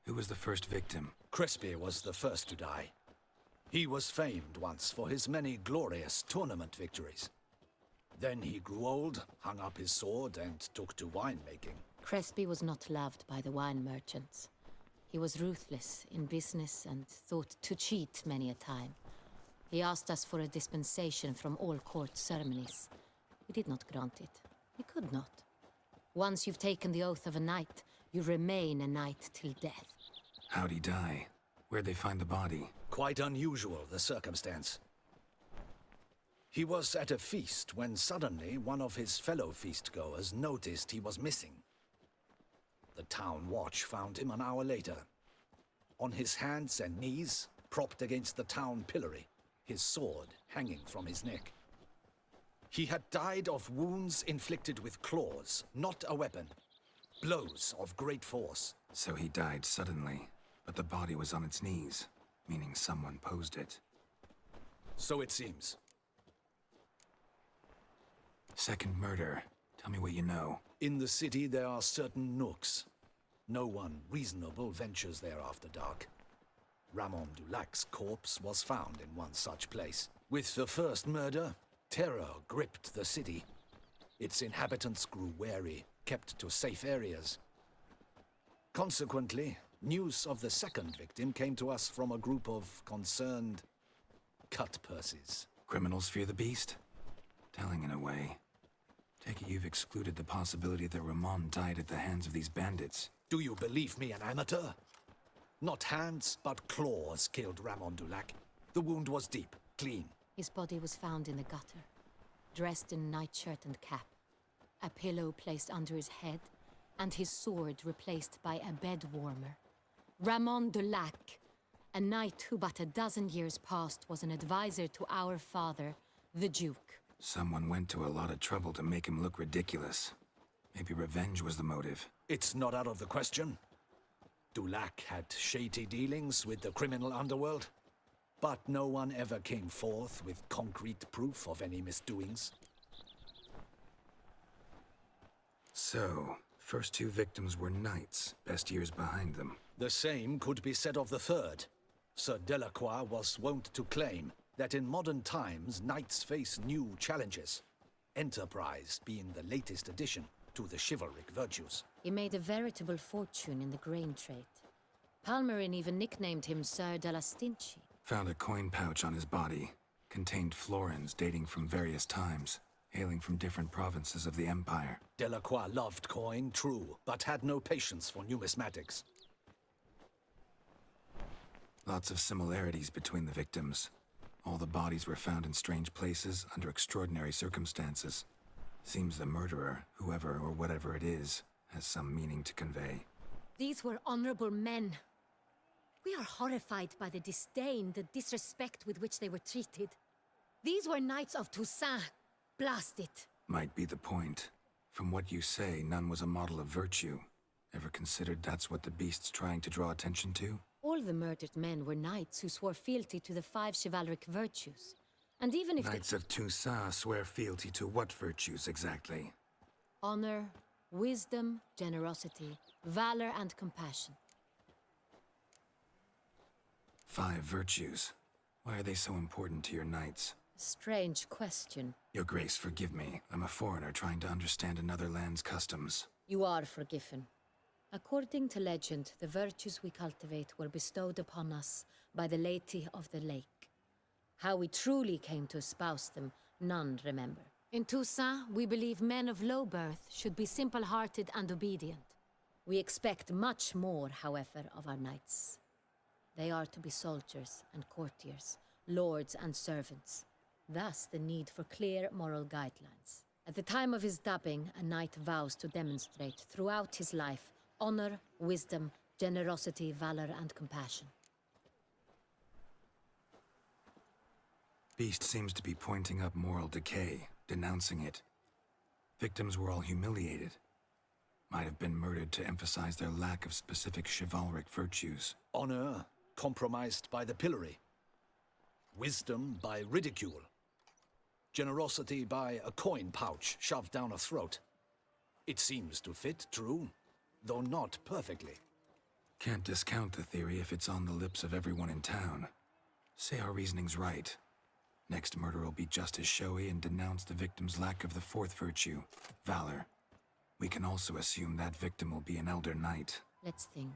Who was the first victim? Crespi was the first to die. He was famed once for his many glorious tournament victories. Then he grew old, hung up his sword, and took to winemaking. Crespi was not loved by the wine merchants. He was ruthless in business and thought to cheat many a time. He asked us for a dispensation from all court ceremonies. We did not grant it. We could not. Once you've taken the oath of a knight, You remain a knight till death. How'd he die? Where'd they find the body? Quite unusual, the circumstance. He was at a feast when suddenly one of his fellow feastgoers noticed he was missing. The town watch found him an hour later. On his hands and knees, propped against the town pillory, his sword hanging from his neck. He had died of wounds inflicted with claws, not a weapon. Blows of great force. So he died suddenly, but the body was on its knees, meaning someone posed it. So it seems. Second murder. Tell me what you know. In the city there are certain nooks. No one reasonable ventures there after dark. Ramon Dulac's corpse was found in one such place. With the first murder, terror gripped the city. Its inhabitants grew wary, kept to safe areas. Consequently, news of the second victim came to us from a group of concerned cut-purses. Criminals fear the beast? Telling in a way. Take it you've excluded the possibility that Ramon died at the hands of these bandits. Do you believe me an amateur? Not hands, but claws killed Ramon Dulac. The wound was deep, clean. His body was found in the gutter, dressed in nightshirt and cap, a pillow placed under his head, and his sword replaced by a bed warmer. Ramon Dulac, a knight who but a dozen years past was an advisor to our father, the Duke. Someone went to a lot of trouble to make him look ridiculous. Maybe revenge was the motive. It's not out of the question. Dulac had shady dealings with the criminal underworld, but no one ever came forth with concrete proof of any misdoings. So, first two victims were knights, best years behind them. The same could be said of the third. Sir Delacroix was wont to claim that in modern times knights face new challenges, enterprise being the latest addition to the chivalric virtues. He made a veritable fortune in the grain trade. Palmerin even nicknamed him Sir de la Stinchi. Found a coin pouch on his body. Contained florins dating from various times, hailing from different provinces of the Empire. Delacroix loved coin, true, but had no patience for numismatics. Lots of similarities between the victims. All the bodies were found in strange places under extraordinary circumstances. Seems the murderer, whoever or whatever it is, has some meaning to convey. These were honorable men. We are horrified by the disdain, the disrespect with which they were treated. These were knights of Toussaint. Blast it. Might be the point. From what you say, none was a model of virtue. Ever considered that's what the beast's trying to draw attention to? All the murdered men were knights who swore fealty to the 5 chivalric virtues. And even if Knights of Toussaint swear fealty to what virtues exactly? honor, wisdom, generosity, valor, and compassion. 5 virtues. Why are they so important to your knights? Strange question. Your Grace, forgive me. I'm a foreigner trying to understand another land's customs. You are forgiven. According to legend, the virtues we cultivate were bestowed upon us by the Lady of the Lake. How we truly came to espouse them, none remember. In Toussaint, we believe men of low birth should be simple-hearted and obedient. We expect much more, however, of our knights. They are to be soldiers and courtiers, lords and servants. Thus, the need for clear moral guidelines. At the time of his dubbing, a knight vows to demonstrate throughout his life honor, wisdom, generosity, valor, and compassion. Beast seems to be pointing up moral decay, denouncing it. Victims were all humiliated. Might have been murdered to emphasize their lack of specific chivalric virtues. Honor compromised by the pillory. Wisdom by ridicule. Generosity by a coin pouch shoved down a throat. It seems to fit, true, though not perfectly. Can't discount the theory if it's on the lips of everyone in town. Say our reasoning's right. Next murder will be just as showy and denounce the victim's lack of the 4th virtue, valor. We can also assume that victim will be an elder knight. Let's think.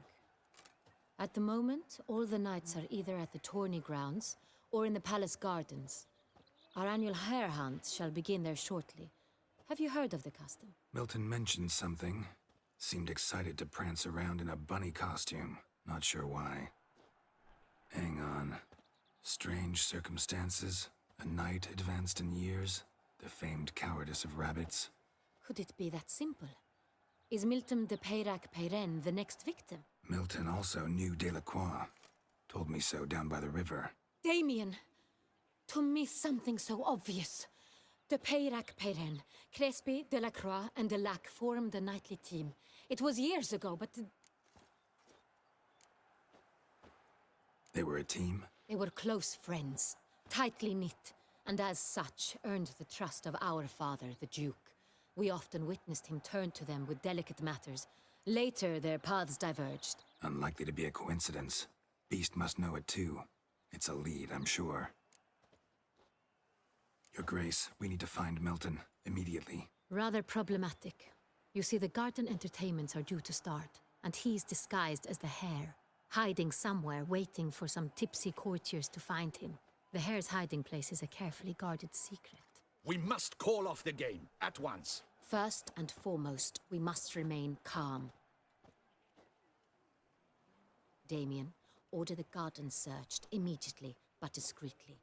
At the moment, all the knights are either at the tourney grounds or in the palace gardens. Our annual hare hunt shall begin there shortly. Have you heard of the custom? Milton mentioned something. Seemed excited to prance around in a bunny costume. Not sure why. Hang on. Strange circumstances. A knight advanced in years. The famed cowardice of rabbits. Could it be that simple? Is Milton de Peyrac Peyren the next victim? Milton also knew Delacroix. Told me so down by the river. Damien! To miss something so obvious. De Peyrac Peyren, Crespi, Delacroix, and Delac formed a knightly team. It was years ago, but They were a team? they were close friends, tightly knit, and as such earned the trust of our father, the Duke. We often witnessed him turn to them with delicate matters. Later, their paths diverged. Unlikely to be a coincidence. Beast must know it too. It's a lead, I'm sure. Your Grace, we need to find Milton immediately. Rather problematic. You see, the garden entertainments are due to start, and he's disguised as the Hare, hiding somewhere, waiting for some tipsy courtiers to find him. The Hare's hiding place is a carefully guarded secret. We must call off the game, at once. First and foremost, we must remain calm. Damien, order the garden searched immediately, but discreetly.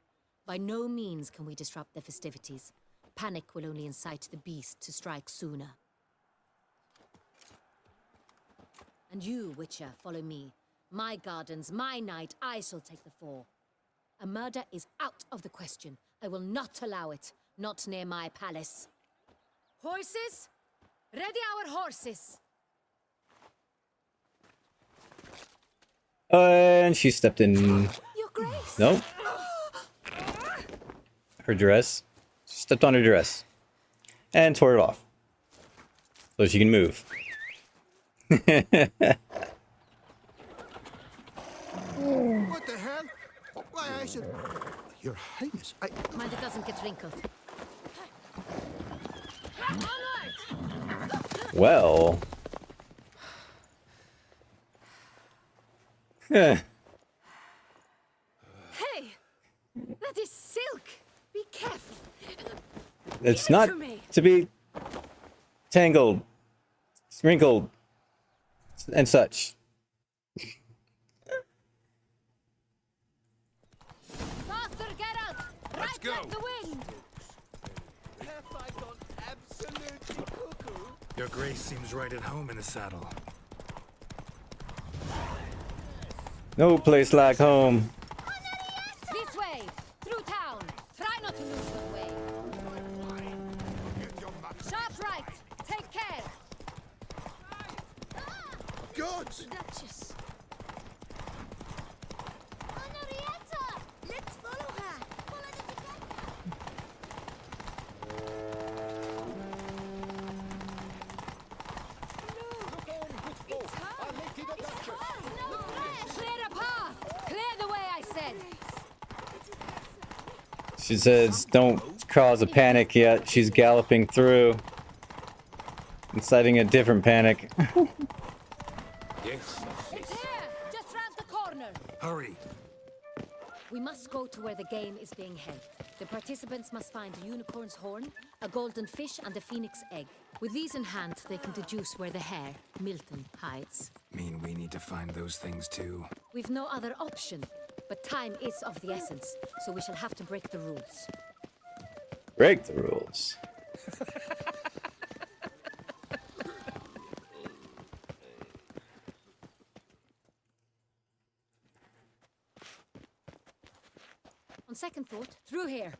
By no means can we disrupt the festivities. Panic will only incite the beast to strike sooner. And you, Witcher, follow me. My gardens, my night, I shall take the fall. A murder is out of the question. I will not allow it. Not near my palace. Horses? Ready our horses! And she stepped in. Your Grace! Nope. Her dress. She stepped on her dress. And tore it off. So she can move. What the hell? Why, I should... Your Highness, Mind it doesn't get wrinkled. Well. Hey! That is silk! Be careful! It's Give it not to me. to be tangled, wrinkled, and such. Faster, Geralt! Let's go! Like the wind! Have I gone absolutely cuckoo? Your Grace seems right at home in the saddle. No place like home. This way! Through town! Try not to lose your way! Sharp right! Take care! Gods! Duchess. Henrietta! Let's follow her. Follow the together. Clear a path! Clear the way, I said! She says, don't cause a panic yet. She's galloping through. Inciting a different panic. Yes. It's here! Just round the corner! Hurry. We must go to where the game is being held. The participants must find a unicorn's horn, a golden fish, and a phoenix egg. With these in hand, they can deduce where the Hare, Milton, hides. Mean we need to find those things too. We've no other option, but time is of the essence, so we shall have to break the rules. Break the rules. On second thought, through here.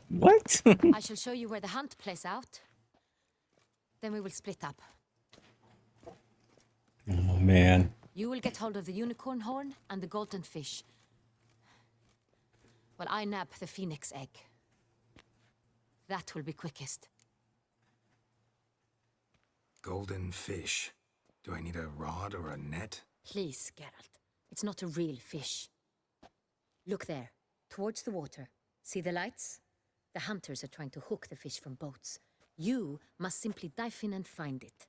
What? I shall show you where the hunt plays out. Then we will split up. Oh, man. You will get hold of the unicorn horn and the golden fish. While I nab the phoenix egg. That will be quickest. Golden fish. Do I need a rod or a net? Please, Geralt. It's not a real fish. Look there, towards the water. See the lights? The hunters are trying to hook the fish from boats. You must simply dive in and find it.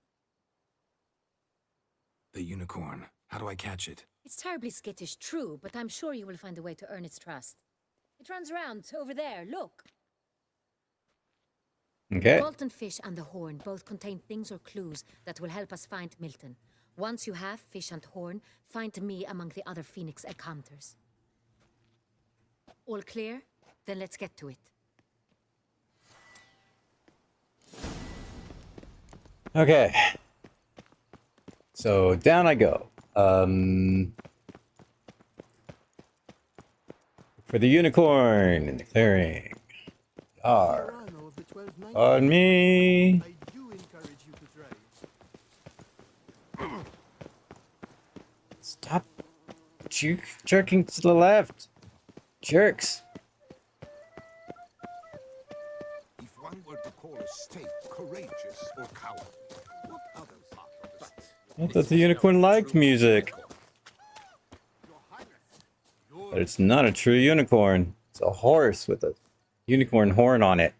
The unicorn. How do I catch it? It's terribly skittish, true, but I'm sure you will find a way to earn its trust. It runs around over there, look. Okay. The golden fish and the horn both contain things or clues that will help us find Milton. Once you have fish and horn, find me among the other Phoenix egg hunters. All clear? Then let's get to it. Okay. So down I go. For the unicorn in the clearing. Arr. On me. Stop jerking to the left. Jerks. If one were to call a state courageous or cowardly, what other part of the state? I thought the unicorn liked music. But it's not a true unicorn. It's a horse with a unicorn horn on it.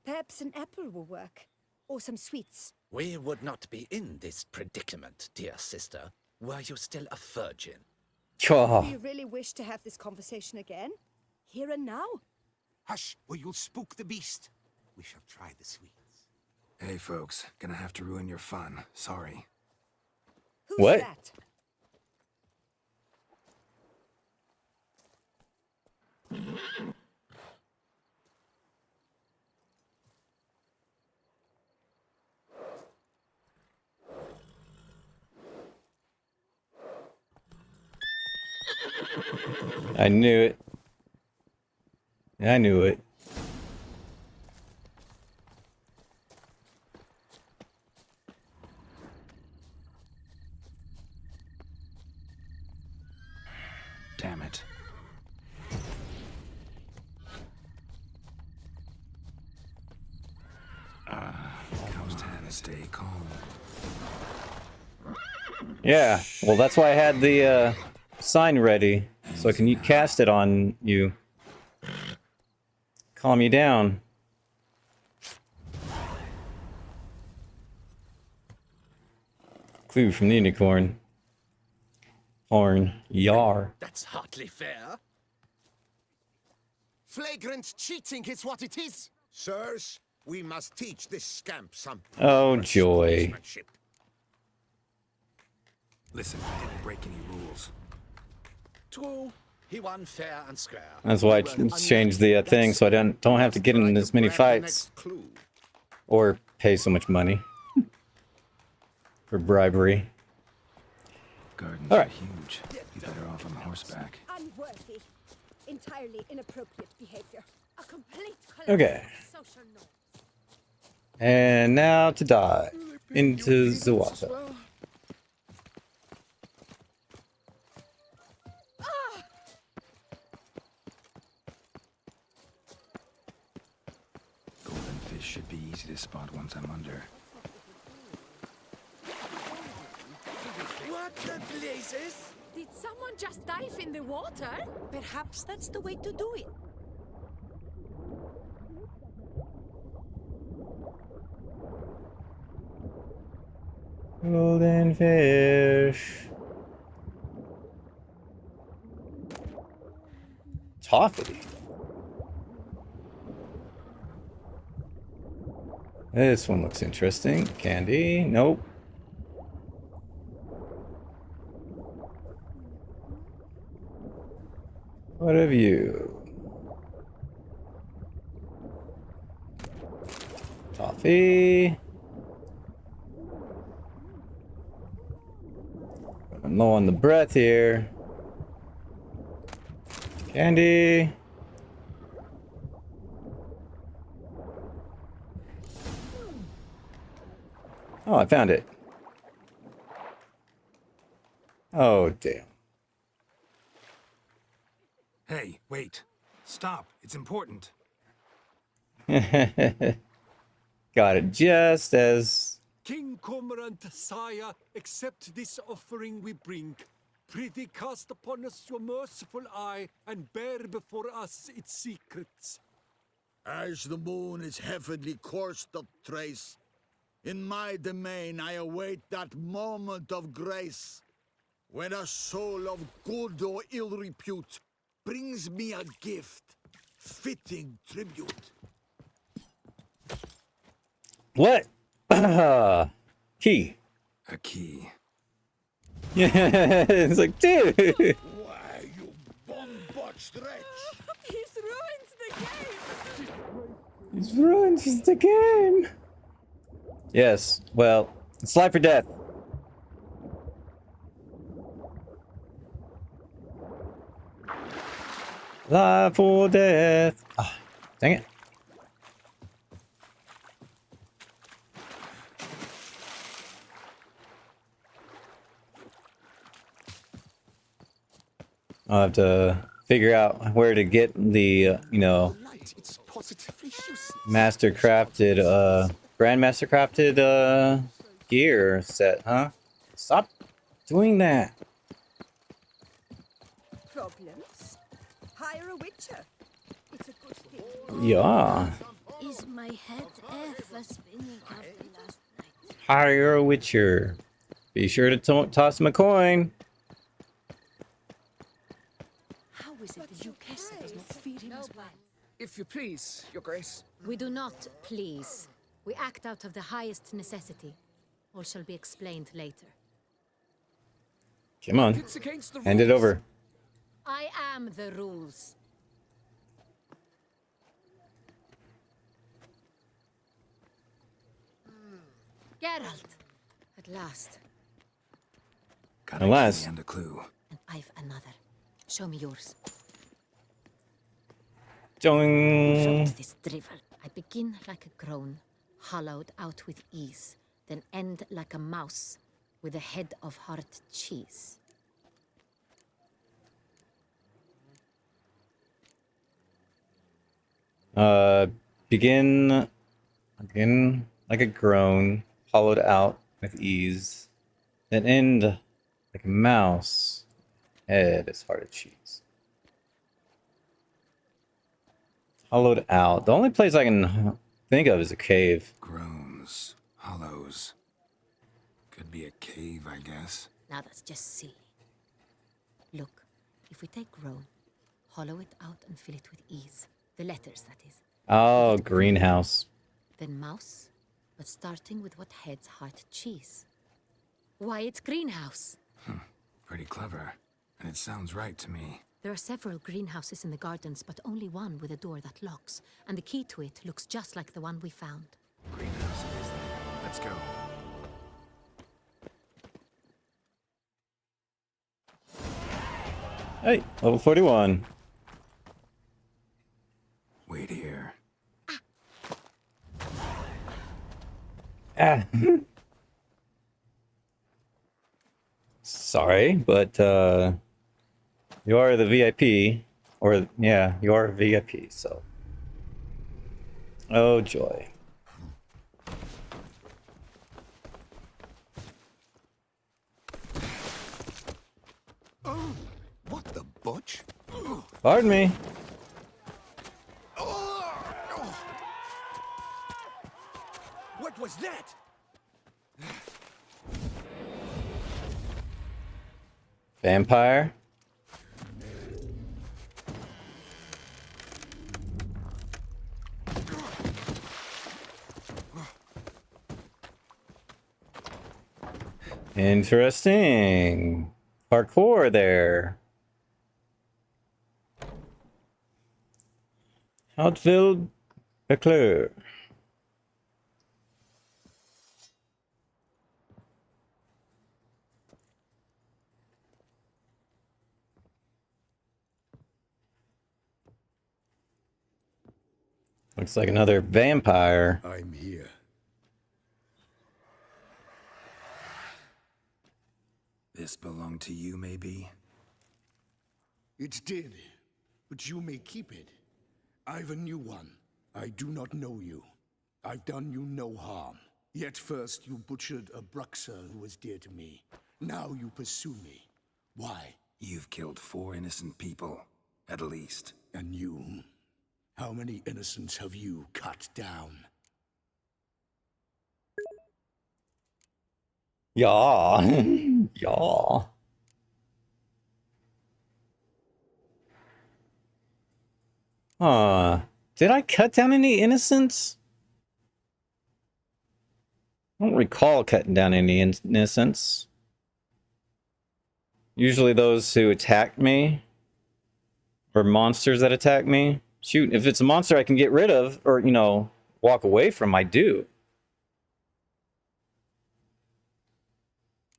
Perhaps an apple will work. Or some sweets. We would not be in this predicament, dear sister, were you still a virgin. Do you really wish to have this conversation again? Here and now? Hush, or you'll spook the beast. We shall try the sweets. Hey, folks. Gonna have to ruin your fun. Sorry. Who's what? That? I knew it. I knew it. Damn it. Ghost had to stay calm. Yeah, well that's why I had the sign ready, so I can cast it on you. Calm you down. Clue from the unicorn. Horn. Yar. That's hardly fair. Flagrant cheating is what it is. Sirs, we must teach this scamp some Oh joy. sportsmanship. Listen, I didn't break any rules. True. He won fair and square. That's why I changed the thing so I don't have to get in as many fights. Or pay so much money. For bribery. Gardens All are right. huge. Be better off on horseback. Unworthy. Entirely inappropriate behavior. A complete Okay. social norm. And now to dive into the water. Golden fish should be easy to spot once I'm under. What the blazes? Did someone just dive in the water? Perhaps that's the way to do it. Golden fish. Toffee. This one looks interesting. Candy. Nope. What of you? Toffee. I'm low on the breath here. Candy. Oh, I found it. Oh, damn. Hey, wait. Stop. It's important. Got it just as... King Cormorant, sire, accept this offering we bring. Prithee cast upon us your merciful eye, and bear before us its secrets. As the moon is heavenly coursed of trace, in my domain I await that moment of grace, when a soul of good or ill repute brings me a gift, Fitting tribute. What? Key. A key. Yeah, it's like, dude. Why, you bomb-botched wretch! He's ruined the game! He's ruined the game. Yes, well, it's life or death. Life or death. Ah, dang it. I'll have to figure out where to get the, you know, master crafted, grandmaster crafted, gear set, huh? Stop doing that. Problems? Hire a witcher. It's a good thing. Yeah. Is my head ever spinning after last night? Hire a witcher. Be sure to toss him a coin. How is it the Duchessa does not feed him as well? If you please, Your Grace. We do not please. We act out of the highest necessity. All shall be explained later. Come on. It's against the Hand it rules. over. I am the rules. Geralt! At last. Got At a last. key and a clue. And I've another. Show me yours. Doing. Rot this drivel. I begin like a groan, hollowed out with ease, then end like a mouse, with a head of hard cheese. Begin like a groan, hollowed out with ease, then end like a mouse, head as hard as cheese. Hollowed out. The only place I can think of is a cave. Groans. Hollows. Could be a cave, I guess. Now that's just silly. Look, if we take groan, hollow it out and fill it with ease. The letters, that is. Oh, greenhouse. Then mouse, but starting with what heads hard cheese. Why, it's greenhouse. Pretty clever. And it sounds right to me. There are several greenhouses in the gardens, but only one with a door that locks, and the key to it looks just like the one we found. Greenhouse it is then. Let's go. Hey, level 41. Wait here. Ah. Sorry, but you are the VIP, or yeah, you are a VIP, so. Oh joy. Oh, what the butch? Pardon me. What was that? Vampire. Interesting. Parkour there. Outfield Leclerc. Looks like another vampire. I'm here. This belonged to you, maybe? It did, but you may keep it. I've a new one. I do not know you. I've done you no harm. Yet first you butchered a Bruxer who was dear to me. Now you pursue me. Why? You've killed 4 innocent people, at least. And you? How many innocents have you cut down? Yeah. Yeah. Did I cut down any innocents? I don't recall cutting down any innocents. Usually those who attack me, or monsters that attack me. Shoot, if it's a monster I can get rid of, or, you know, walk away from, I do.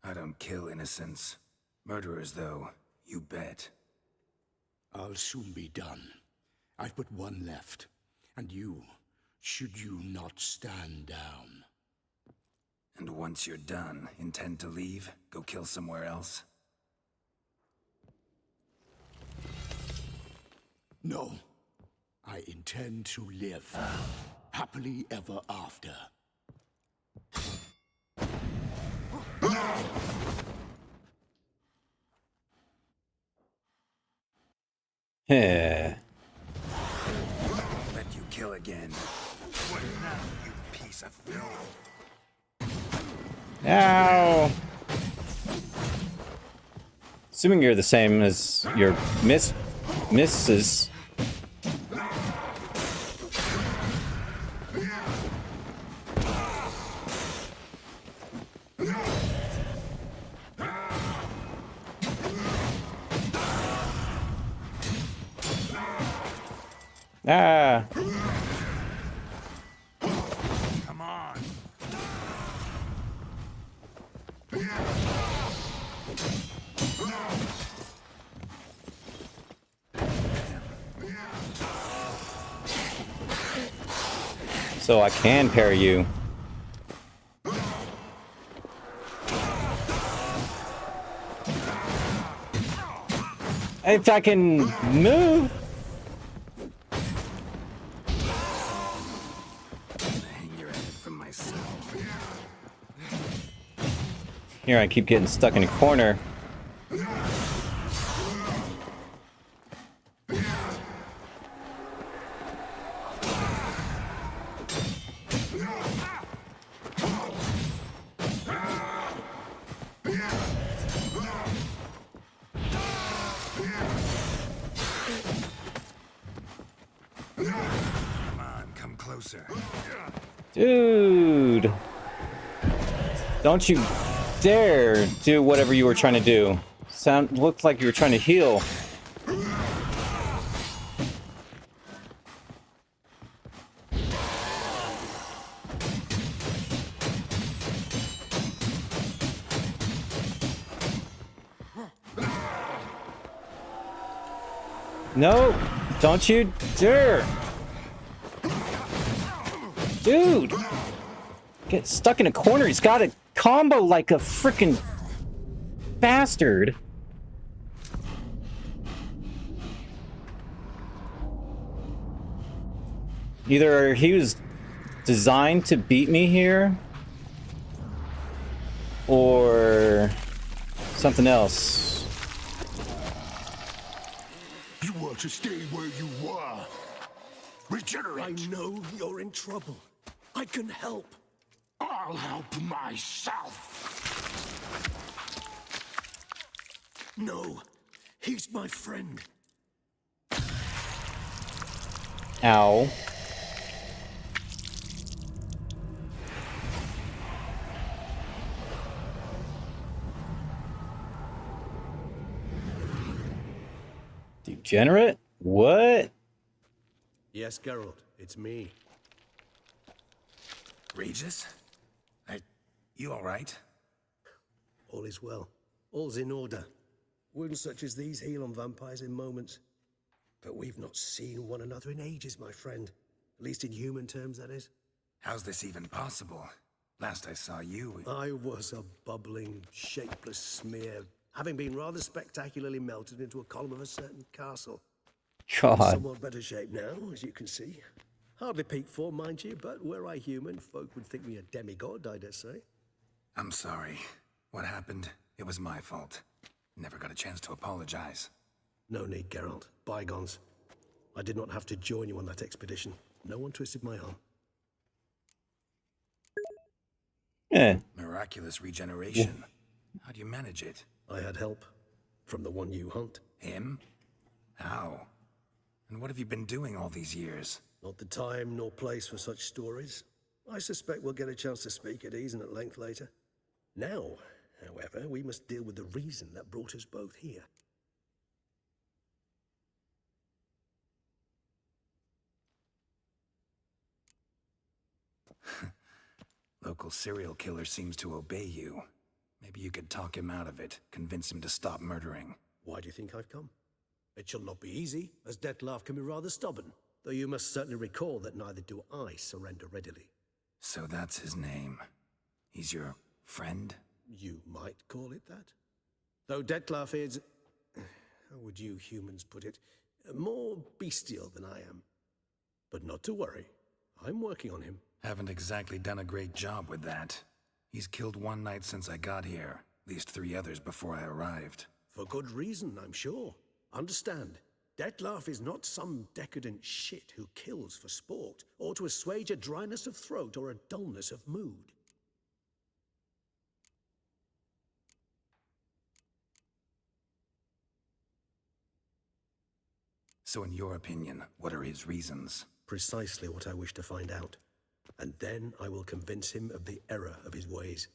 I don't kill innocents. Murderers, though, you bet. I'll soon be done. I've but one left. And you, should you not stand down. And once you're done, intend to leave? Go kill somewhere else? No. I intend to live. Happily ever after. Heh. Let you kill again. What now, you piece of filth? Ow! Assuming you're the same as your missus. Ah! Come on! So I can parry you. If I can move. Hang your head from myself. Here I keep getting stuck in a corner. Come on, come closer. Dude. Don't you dare do whatever you were trying to do. Looked like you were trying to heal. No, don't you dare. Dude. Get stuck in a corner. He's got a combo like a freaking bastard. Either he was designed to beat me here, or something else. You were to stay where you were. Regenerate. I know you're in trouble. I can help. I'll help myself. No, he's my friend. Ow. Degenerate? What? Yes, Geralt, it's me. Regis? You alright? All is well. All's in order. Wounds such as these heal on vampires in moments. But we've not seen one another in ages, my friend. At least in human terms, that is. How's this even possible? Last I saw you... I was a bubbling, shapeless smear, having been rather spectacularly melted into a column of a certain castle. God. Somewhat better shape now, as you can see. Hardly peak form, mind you, but were I human, folk would think me a demigod, I dare say. I'm sorry. What happened? It was my fault. Never got a chance to apologize. No need, Geralt. Bygones. I did not have to join you on that expedition. No one twisted my arm. Yeah. Miraculous regeneration. How do you manage it? I had help. From the one you hunt. Him? How? And what have you been doing all these years? Not the time nor place for such stories. I suspect we'll get a chance to speak at ease and at length later. Now, however, we must deal with the reason that brought us both here. Local serial killer seems to obey you. Maybe you could talk him out of it, convince him to stop murdering. Why do you think I've come? It shall not be easy, as Dettlaff can be rather stubborn, though you must certainly recall that neither do I surrender readily. So that's his name. He's your friend? You might call it that. Though Dettlaff is, how would you humans put it, more bestial than I am. But not to worry, I'm working on him. Haven't exactly done a great job with that. He's killed one knight since I got here, at least 3 others before I arrived. For good reason, I'm sure. Understand, Dettlaff is not some decadent shit who kills for sport, or to assuage a dryness of throat or a dullness of mood. So in your opinion, what are his reasons? Precisely what I wish to find out. And then I will convince him of the error of his ways.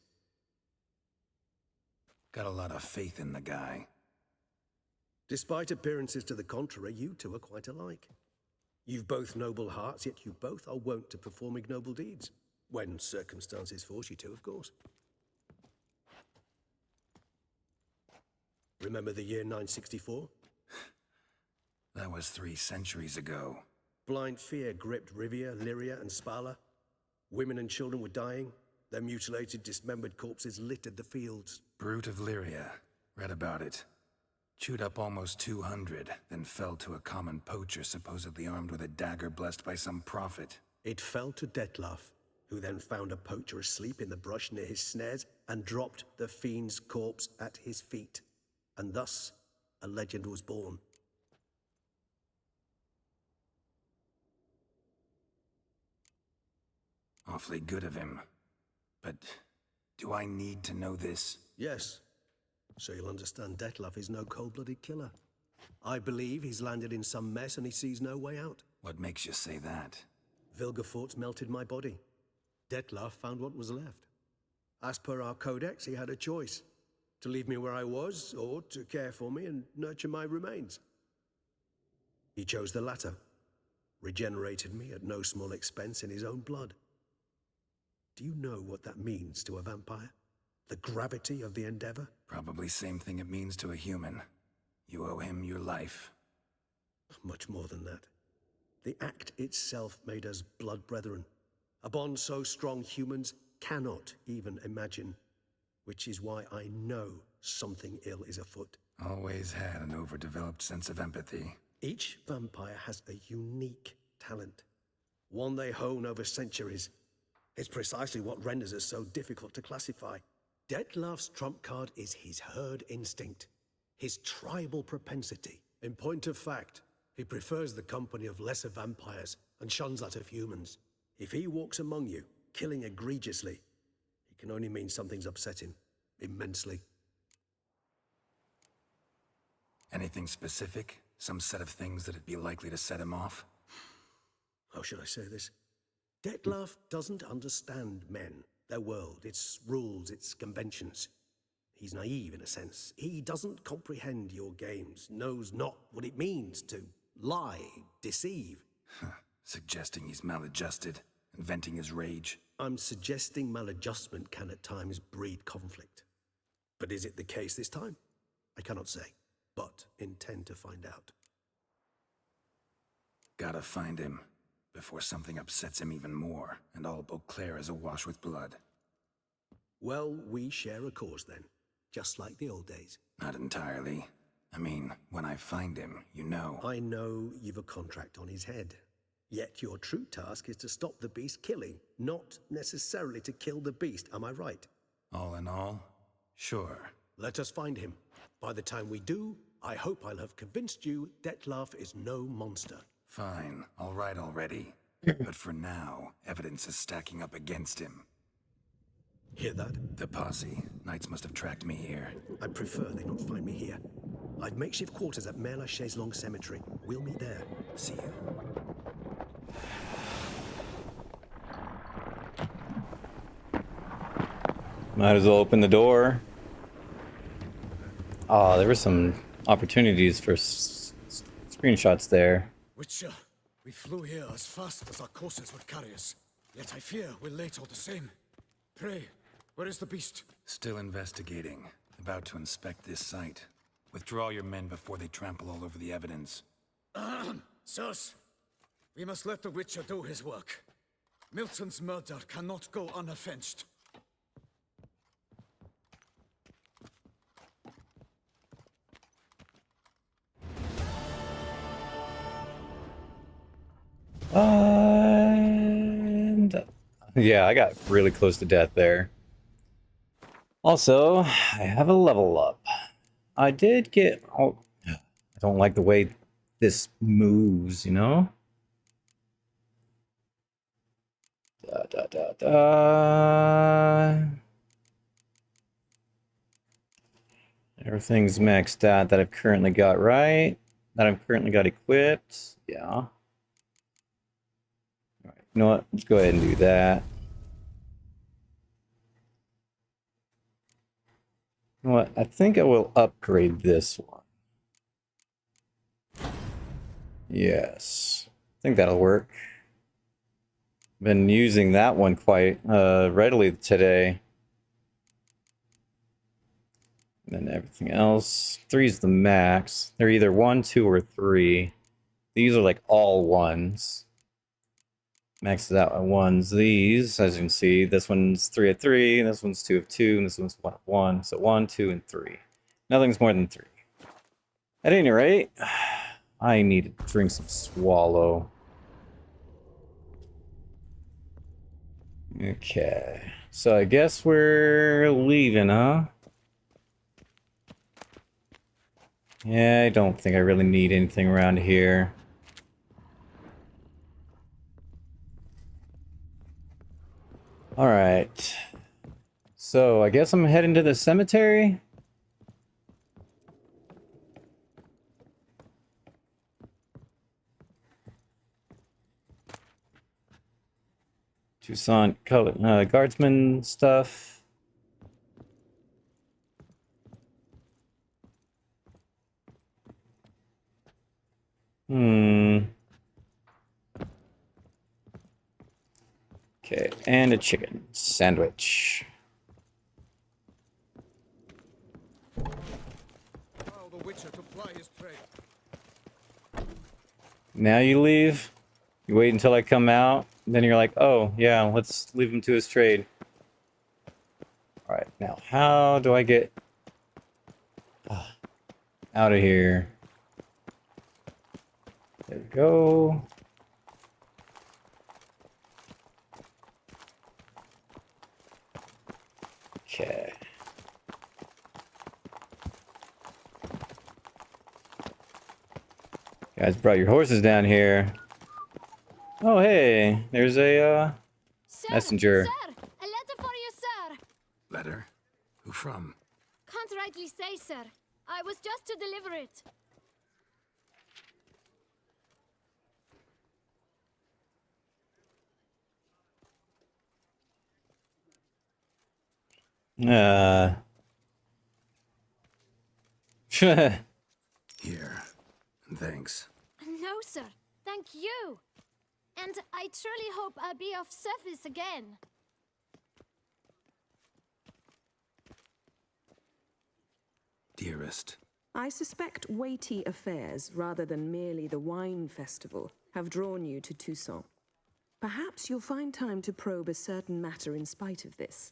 Got a lot of faith in the guy. Despite appearances to the contrary, you two are quite alike. You've both noble hearts, yet you both are wont to perform ignoble deeds. When circumstances force you to, of course. Remember the year 964? That was 3 centuries ago. Blind fear gripped Rivia, Lyria, and Spala. Women and children were dying. Their mutilated, dismembered corpses littered the fields. Brute of Lyria. Read about it. Chewed up almost 200, then fell to a common poacher supposedly armed with a dagger blessed by some prophet. It fell to Dettlaff, who then found a poacher asleep in the brush near his snares and dropped the fiend's corpse at his feet. And thus, a legend was born. Awfully good of him. But do I need to know this? Yes. So you'll understand Dettlaff is no cold-blooded killer. I believe he's landed in some mess and he sees no way out. What makes you say that? Vilgefortz melted my body. Dettlaff found what was left. As per our codex, he had a choice. To leave me where I was, or to care for me and nurture my remains. He chose the latter. Regenerated me at no small expense in his own blood. Do you know what that means to a vampire? The gravity of the endeavor? Probably same thing it means to a human. You owe him your life. Much more than that. The act itself made us blood brethren. A bond so strong humans cannot even imagine. Which is why I know something ill is afoot. Always had an overdeveloped sense of empathy. Each vampire has a unique talent. One they hone over centuries. It's precisely what renders us so difficult to classify. Dettlaff's trump card is his herd instinct, his tribal propensity. In point of fact, he prefers the company of lesser vampires and shuns that of humans. If he walks among you, killing egregiously, it can only mean something's upset him, immensely. Anything specific? Some set of things that'd be likely to set him off? How should I say this? Dettlaff doesn't understand men, their world, its rules, its conventions. He's naive in a sense. He doesn't comprehend your games, knows not what it means to lie, deceive. Suggesting he's maladjusted, and venting his rage. I'm suggesting maladjustment can at times breed conflict. But is it the case this time? I cannot say, but intend to find out. Gotta find him. Before something upsets him even more, and all Beauclair is awash with blood. Well, we share a cause then, just like the old days. Not entirely. I mean, when I find him, you know. I know you've a contract on his head. Yet your true task is to stop the beast killing, not necessarily to kill the beast, am I right? All in all, sure. Let us find him. By the time we do, I hope I'll have convinced you Dettlaff is no monster. Fine, all right already. But for now, evidence is stacking up against him. Hear that? The posse. Knights must have tracked me here. I prefer they not find me here. I've makeshift quarters at Mère Lachaise Long Cemetery. We'll meet there. See you. Might as well open the door. Oh, there were some opportunities for screenshots there. Witcher, we flew here as fast as our courses would carry us. Yet I fear we're late all the same. Pray, where is the beast? Still investigating. About to inspect this site. Withdraw your men before they trample all over the evidence. Sirs, we must let the Witcher do his work. Milton's murder cannot go unavenged. And yeah, I got really close to death there. Also, I have a level up. I did get... Oh, I don't like the way this moves, you know? Everything's maxed out that I've currently got right. That I've currently got equipped. Yeah. Alright, you know what? Let's go ahead and do that. You know what? I think I will upgrade this one. Yes. I think that'll work. Been using that one quite readily today. And then everything else. 3 is the max. They're either 1, 2, or 3. These are like all 1s. Maxes out at 1s. These, as you can see, this one's 3 of 3, this one's 2 of 2, and this one's 1 of 1. So 1, 2, and 3. Nothing's more than 3. At any rate, I need to drink some swallow. Okay. So I guess we're leaving, huh? Yeah, I don't think I really need anything around here. Alright. So, I guess I'm heading to the cemetery? Toussaint guardsman stuff. Okay, and a chicken sandwich. Now you leave? You wait until I come out, then you're like, oh, yeah, let's leave him to his trade. Alright, now how do I get out of here? There we go. Okay. Guys brought your horses down here. Oh, hey, there's a messenger. Sir, a letter for you, sir. Letter? Who from? Can't rightly say, sir. I was just to deliver it. Here. Thanks. No, sir. Thank you. And I truly hope I'll be of service again. Dearest. I suspect weighty affairs, rather than merely the wine festival, have drawn you to Toussaint. Perhaps you'll find time to probe a certain matter in spite of this.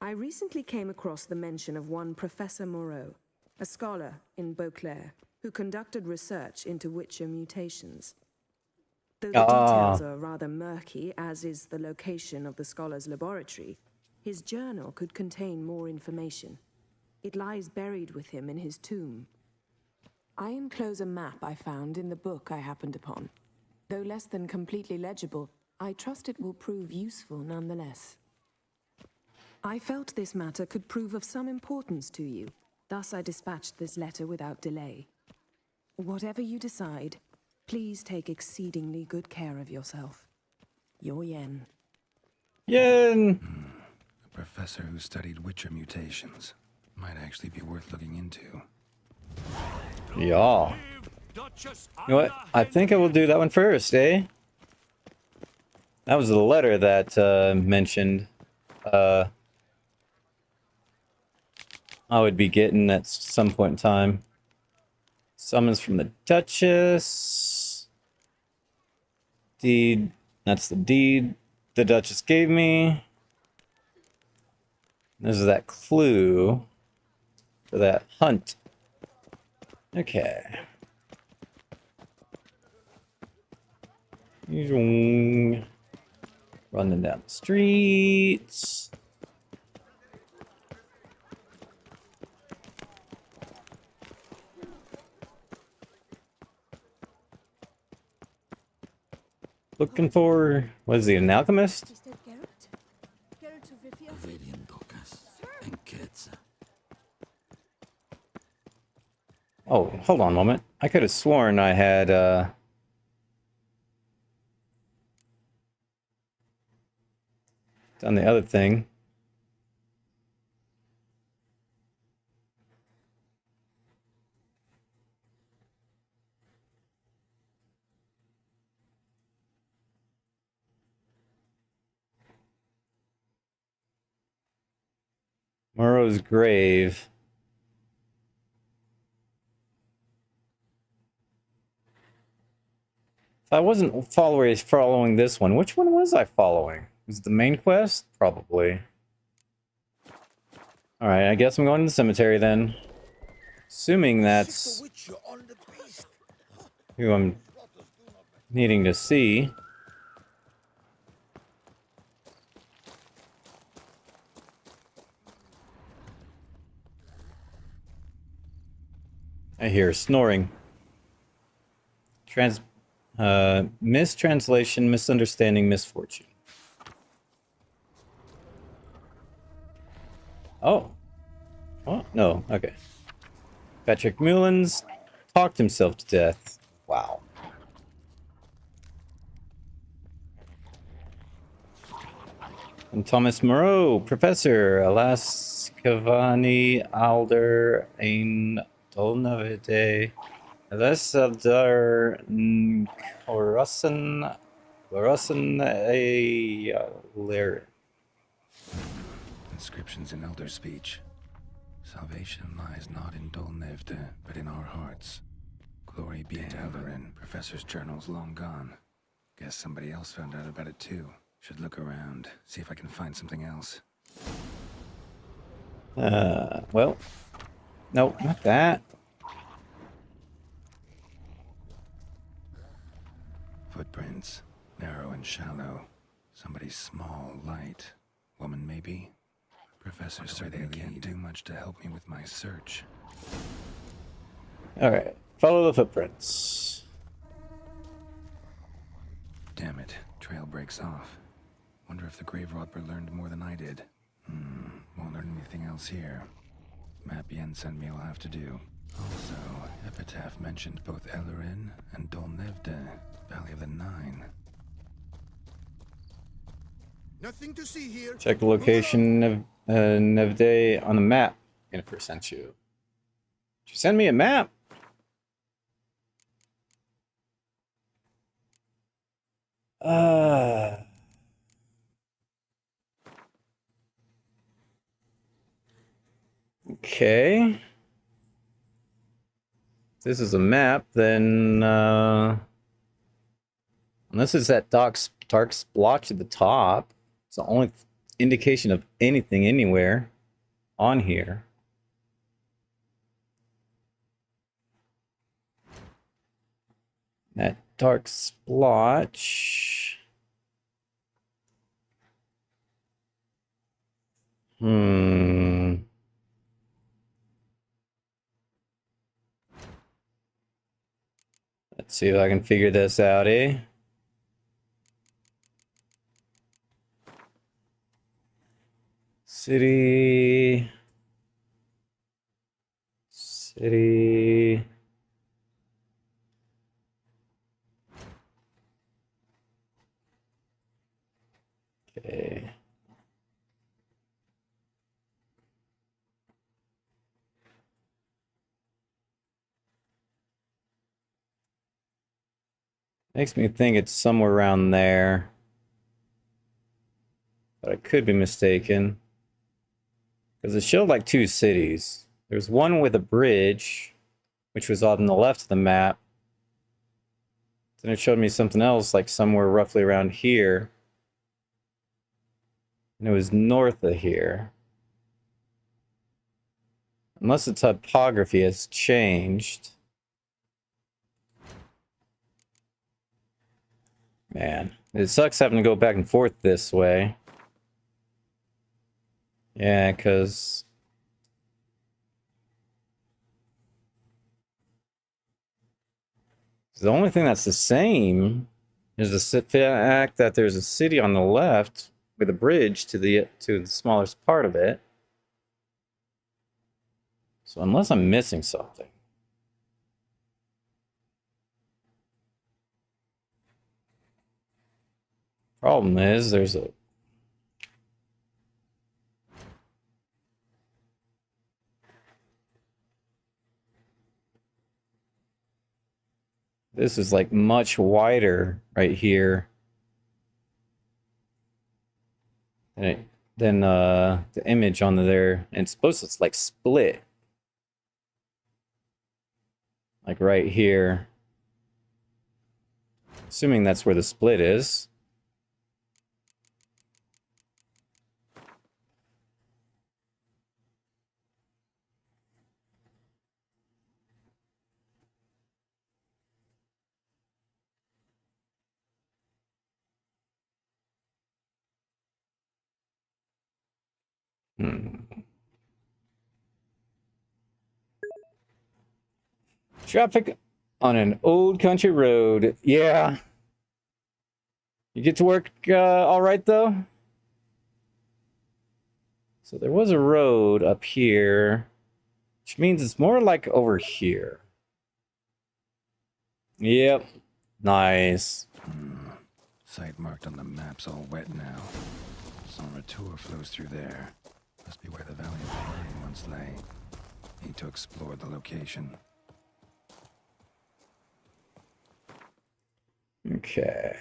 I recently came across the mention of one Professor Moreau, a scholar in Beauclair, who conducted research into Witcher mutations. Though the details are rather murky, as is the location of the scholar's laboratory, his journal could contain more information. It lies buried with him in his tomb. I enclose a map I found in the book I happened upon. Though less than completely legible, I trust it will prove useful nonetheless. I felt this matter could prove of some importance to you, Thus I dispatched this letter without delay. Whatever you decide, please take exceedingly good care of yourself. Your Yen. Yen! A professor who studied Witcher mutations. Might actually be worth looking into. Yeah. You know what? I think I will do that one first, eh? That was the letter that mentioned I would be getting at some point in time. Summons from the Duchess. Deed. That's the deed the Duchess gave me. This is that clue for that hunt. Okay. Running down the streets. Looking for, what is he, an alchemist? Oh, hold on a moment. I could have sworn I had, done the other thing. Moreau's grave. If I wasn't following this one, which one was I following? Was it the main quest? Probably. Alright, I guess I'm going to the cemetery then. Assuming that's who I'm needing to see. I hear snoring. Mistranslation, misunderstanding, misfortune. Oh. Oh, no. Okay. Patrick Mullins talked himself to death. Wow. And Thomas Moreau, Professor, Alaskavani Alder Ein Dolnavide, Alasadar Korasan Lir. Inscriptions in Elder speech. Salvation lies not in Dolnevde, but in our hearts. Glory be to Eldarin. Professor's journal's long gone. Guess somebody else found out about it too. Should look around, see if I can find something else. Well, no, not that. Footprints, narrow and shallow. Somebody small, light. Woman, maybe? Professor said they can't do much to help me with my search. Alright, follow the footprints. Damn it, trail breaks off. Wonder if the grave robber learned more than I did. Won't learn anything else here. Map Yen sent me will have to do. Also, Epitaph mentioned both Eldarin and Dolnevde, Valley of the Nine. Nothing to see here. Check the location of Nevde on the map. Jennifer sent you. Did you send me a map? Okay. If this is a map, then unless it's that dark splotch at the top, it's the only indication of anything anywhere on here. That dark splotch. Let's see if I can figure this out, eh? City. City. Okay. Makes me think it's somewhere around there. But I could be mistaken. Because it showed like 2 cities. There's one with a bridge, which was on the left of the map. Then it showed me something else, like somewhere roughly around here. And it was north of here. Unless the topography has changed. Man, it sucks having to go back and forth this way. Yeah, because the only thing that's the same is the fact that there's a city on the left with a bridge to the smallest part of it. So unless I'm missing something. Problem is, there's a... This is like much wider right here than the image on there. And it's supposed to like split. Like right here. Assuming that's where the split is. Traffic on an old country road. Yeah. You get to work all right, though? So there was a road up here, which means it's more like over here. Yep. Nice. Site marked on the map's all wet now. Summer tour flows through there. Must be where the Valley of Pain once lay. Need to explore the location. Okay.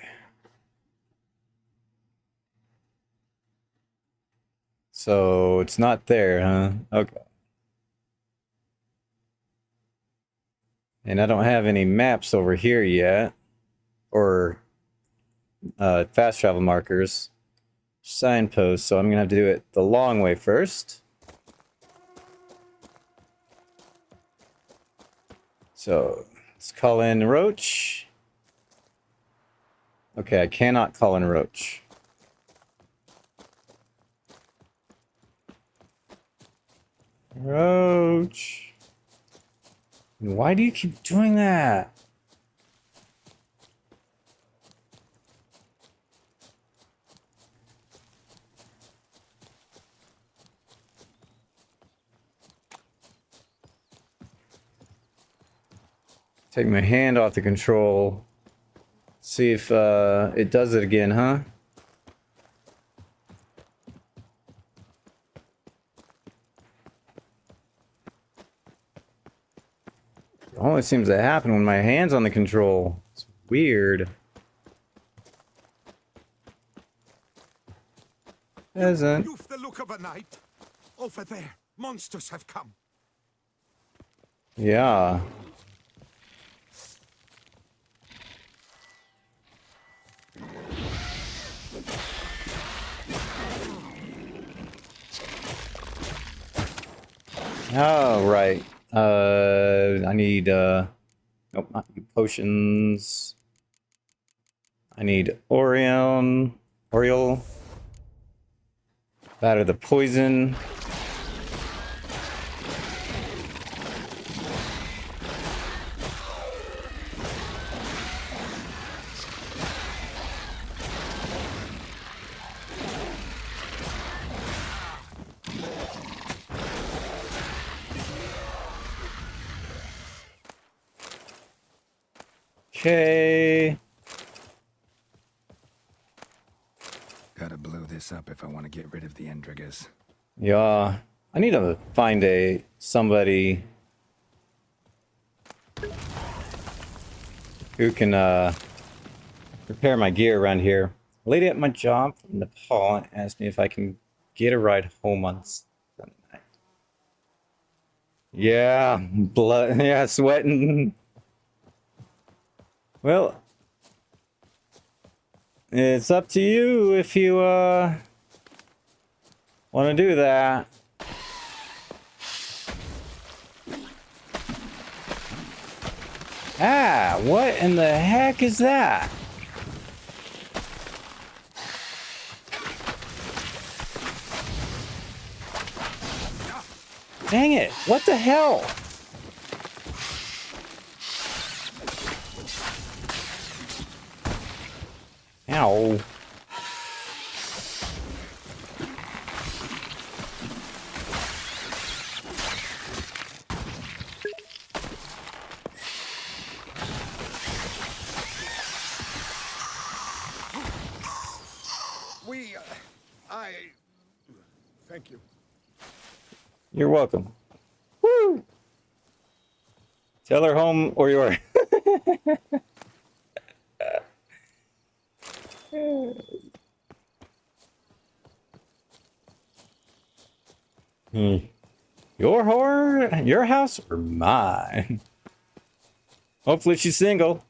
So it's not there, huh? Okay. And I don't have any maps over here yet. Or fast travel markers. Signposts, so I'm gonna have to do it the long way first. So let's call in Roach. Okay, I cannot call in Roach. Roach. Why do you keep doing that? Take my hand off the control. See if it does it again, huh? It only seems to happen when my hand's on the control. It's weird. Peasant. You've the look of a knight. Over there, monsters have come. Yeah. Oh, right. I need, nope, not potions. I need Oriole. Batter the poison. Okay. Gotta blow this up if I want to get rid of the Endrigas. Yeah. I need to find somebody who can repair my gear around here. A lady at my job from Nepal asked me if I can get a ride home on Sunday night. Yeah, blood. Yeah, sweating. Well, it's up to you if you want to do that. Ah, what in the heck is that? Dang it, what the hell? Ow. Thank you. You're welcome. Woo! Tell her home or you're... Your house or mine? Hopefully she's single.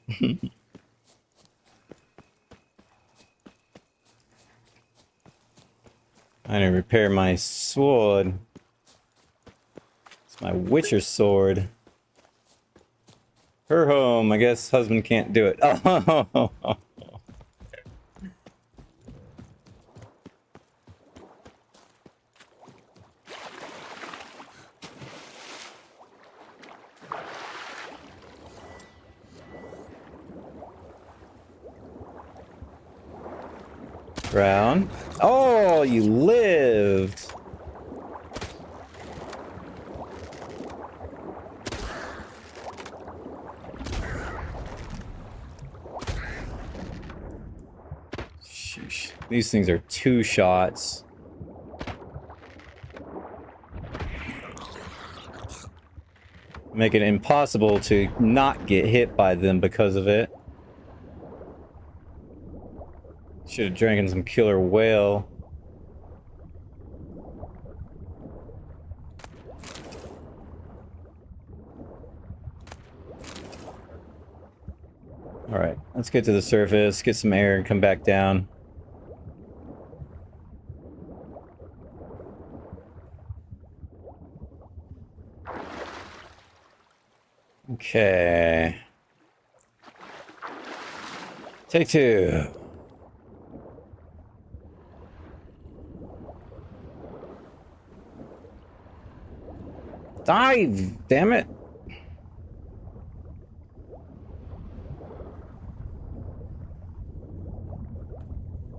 I need to repair my sword. It's my Witcher sword. Her home. I guess husband can't do it. Oh. Brown. Oh, you lived. Sheesh. These things are 2 shots. Make it impossible to not get hit by them because of it. Should have drank some killer whale. Alright, let's get to the surface, get some air, and come back down. Okay. Take 2. Dive! Damn it!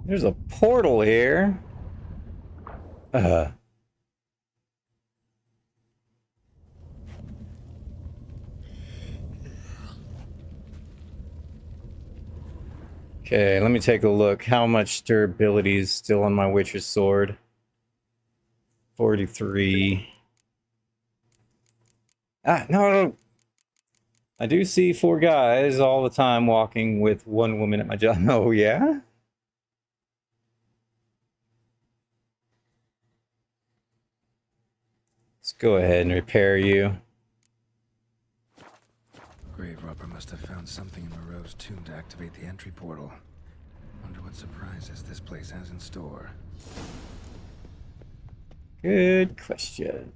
There's a portal here. Okay, let me take a look. How much durability is still on my Witcher sword? 43. Ah, no. I do see 4 guys all the time walking with 1 woman at my job. Oh, yeah? Let's go ahead and repair you. Grave robber must have found something in Moreau's tomb to activate the entry portal. Wonder what surprises this place has in store. Good question.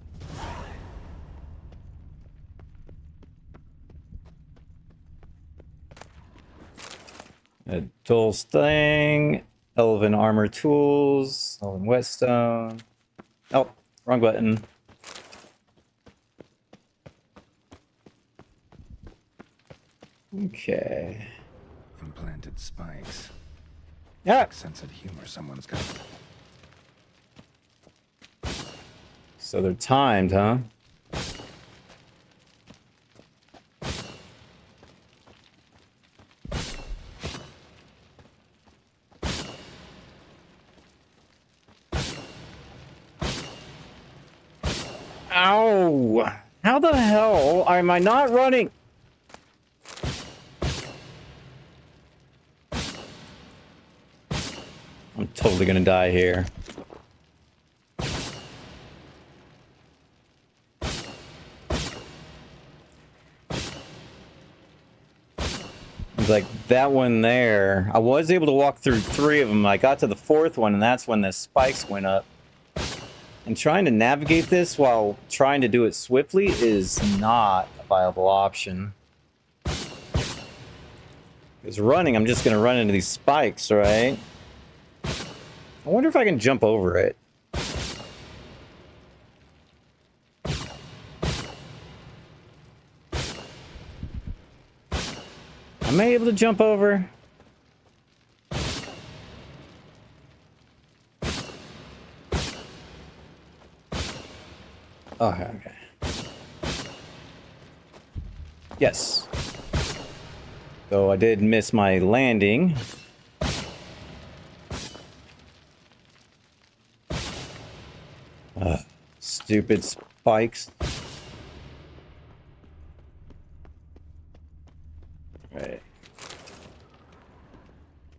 A Dole's thing. Elven armor tools. Elven whetstone. Oh, wrong button. Okay. Implanted spikes. Yeah. Sense of humor someone's got. So they're timed, huh? Ow! How the hell am I not running? I'm totally gonna die here. It's like that one there. I was able to walk through 3 of them. I got to the 4th one, and that's when the spikes went up. And trying to navigate this while trying to do it swiftly is not a viable option. Because running, I'm just going to run into these spikes, right? I wonder if I can jump over it. Am I able to jump over? Oh, okay. Yes. Though I did miss my landing. Stupid spikes. Right.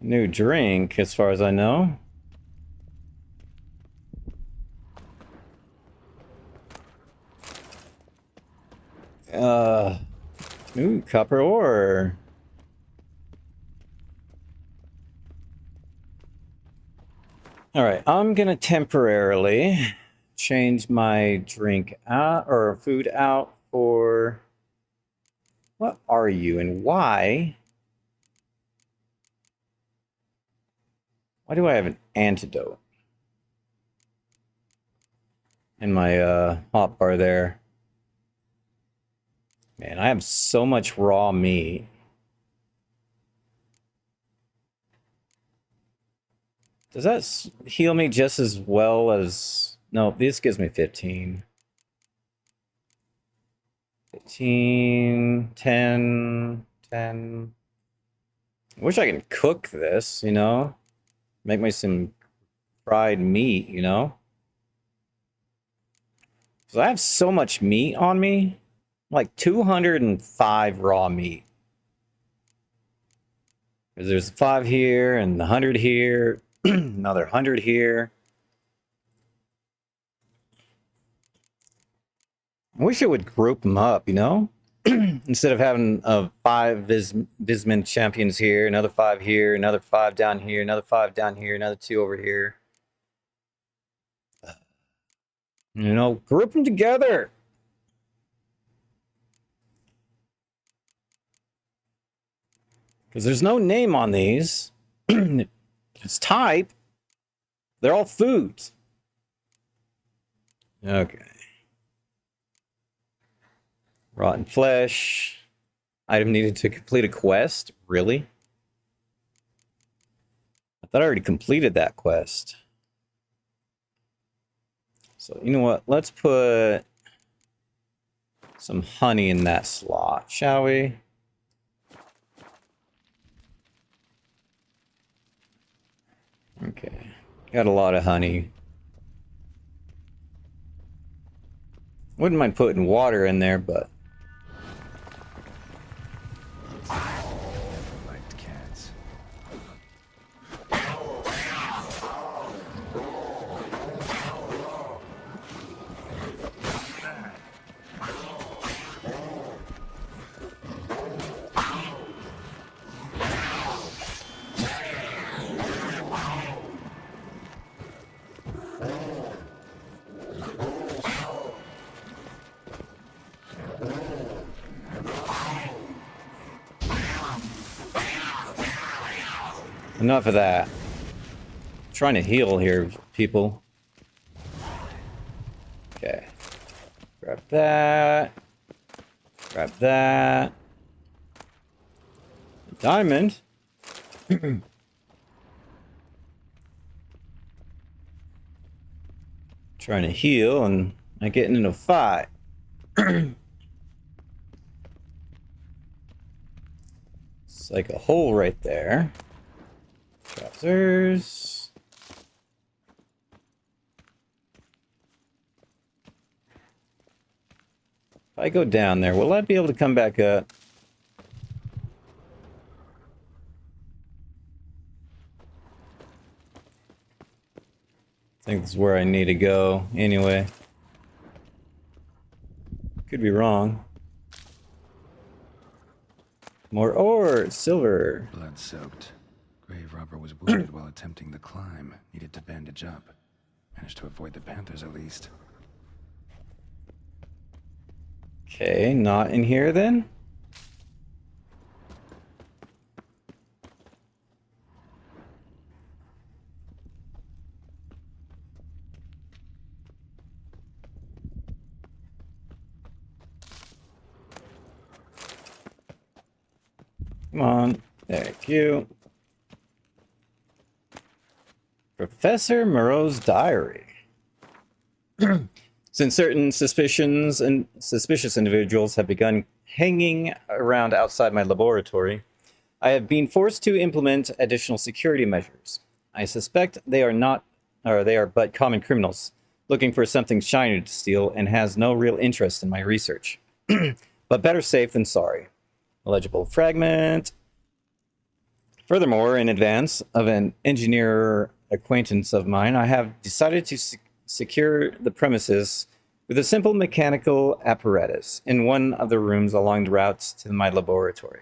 New drink, as far as I know. Ooh, copper ore. Alright, I'm gonna temporarily change my drink out, or food out for... What are you and why? Why do I have an antidote in my hot bar there? Man, I have so much raw meat. Does that heal me just as well as... No, this gives me 15. 15, 10, 10. I wish I could cook this, you know? Make me some fried meat, you know? So I have so much meat on me. Like 205 raw meat. Because there's 5 here and 100 here. Another 100 here. I wish it would group them up, you know? Instead of having 5 Vismint champions here, another 5 here, another 5 down here, another 5 down here, another 2 over here. You know, group them together. Because there's no name on these. It's type. They're all foods. Okay. Rotten flesh. Item needed to complete a quest? Really? I thought I already completed that quest. So, you know what? Let's put some honey in that slot, shall we? Okay. Got a lot of honey. Wouldn't mind putting water in there, but... Enough of that. I'm trying to heal here, people. Okay. Grab that. Grab that. Diamond. Trying to heal and not getting in a fight. It's like a hole right there. Trousers. If I go down there, will I be able to come back up? I think this is where I need to go anyway. Could be wrong. More ore, silver. Blood-soaked. Grave robber was wounded while attempting the climb. Needed to bandage up. Managed to avoid the panthers at least. Okay, not in here then. Come on. Thank you. Professor Moreau's diary. Since certain suspicious individuals have begun hanging around outside my laboratory, I have been forced to implement additional security measures. I suspect they are but common criminals, looking for something shiny to steal and has no real interest in my research. But better safe than sorry. Illegible fragment. Furthermore, in advance of an engineer acquaintance of mine, I have decided to secure the premises with a simple mechanical apparatus in one of the rooms along the routes to my laboratory.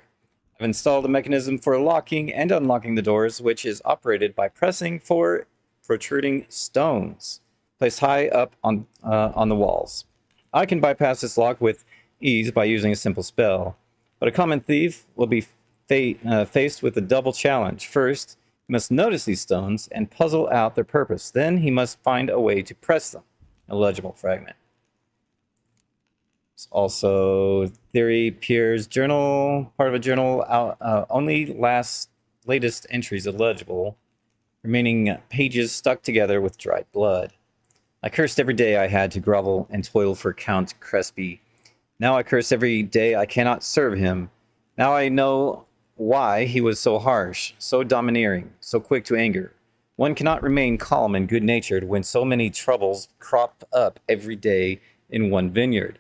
I've installed a mechanism for locking and unlocking the doors, which is operated by pressing 4 protruding stones placed high up on the walls. I can bypass this lock with ease by using a simple spell, but a common thief will be faced with a double challenge. First, he must notice these stones and puzzle out their purpose. Then he must find a way to press them. Illegible fragment. It's also Theory Pierre's journal, part of a journal. Only latest entries illegible, remaining pages stuck together with dried blood. I cursed every day I had to grovel and toil for Count Crespi. Now I curse every day I cannot serve him. Now I know why he was so harsh, so domineering, so quick to anger. One cannot remain calm and good-natured when so many troubles crop up every day in one vineyard.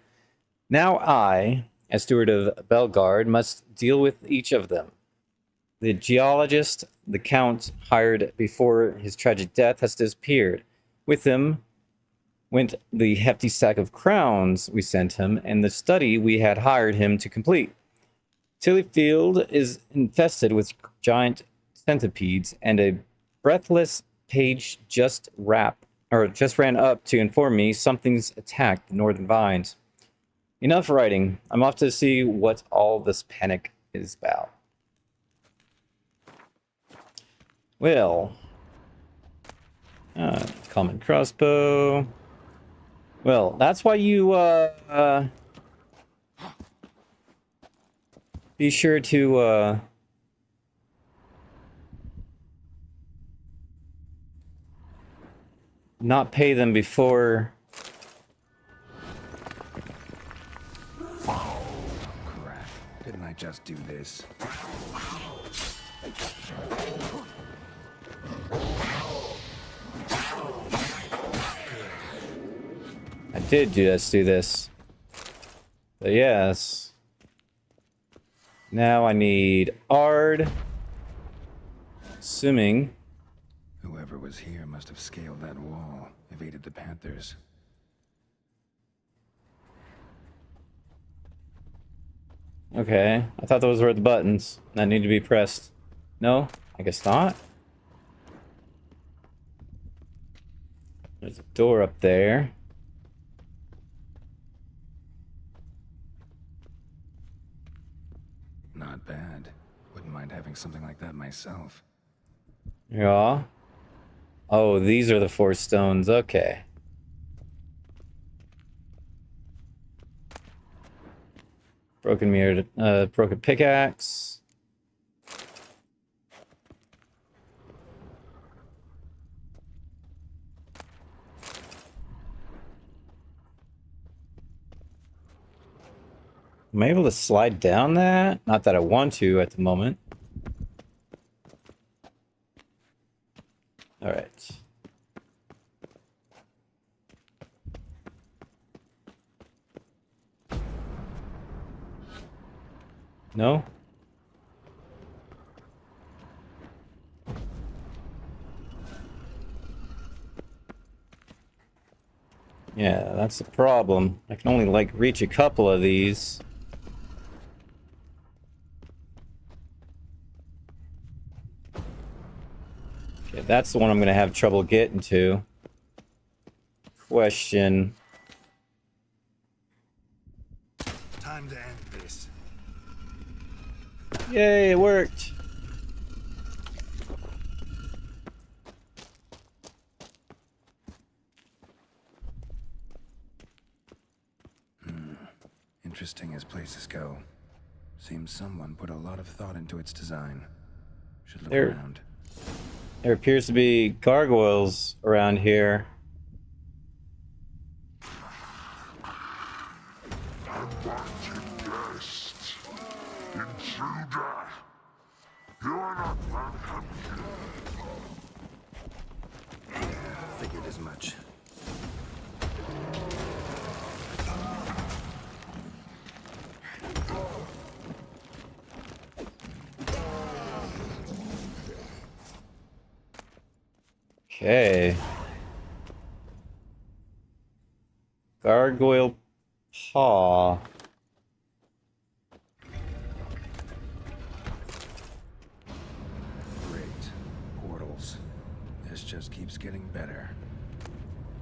Now I, as steward of Bellegarde, must deal with each of them. The geologist the Count hired before his tragic death has disappeared. With him went the hefty sack of crowns we sent him and the study we had hired him to complete. Tillyfield is infested with giant centipedes, and a breathless page just ran up to inform me something's attacked the northern vines. Enough writing. I'm off to see what all this panic is about. Well, common crossbow. Well, that's why you be sure to not pay them before. Oh, crap. Didn't I just do this? I did just do this. But yes. Now I need Ard. Assuming. Whoever was here must have scaled that wall, evaded the panthers. Okay, I thought those were the buttons that need to be pressed. No, I guess not. There's a door up there. Not bad. Wouldn't mind having something like that myself. Yeah. Oh, these are the 4 stones. Okay. Broken mirror, broken pickaxe. Am I able to slide down that? Not that I want to at the moment. All right. No? Yeah, that's the problem. I can only, like, reach a couple of these. Okay, that's the one I'm gonna have trouble getting to. Question. Time to end this. Yay, it worked! Interesting as places go. Seems someone put a lot of thought into its design. Should look around. There appears to be gargoyles around here. Figured as much. Okay. Gargoyle paw. Great. Portals. This just keeps getting better.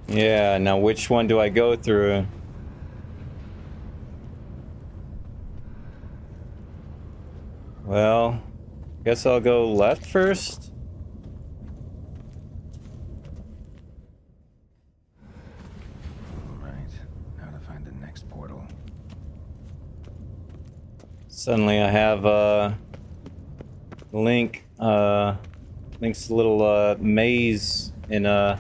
Yeah, now which one do I go through? Well, guess I'll go left first. Alright, now to find the next portal. Suddenly I have Link's little maze in oh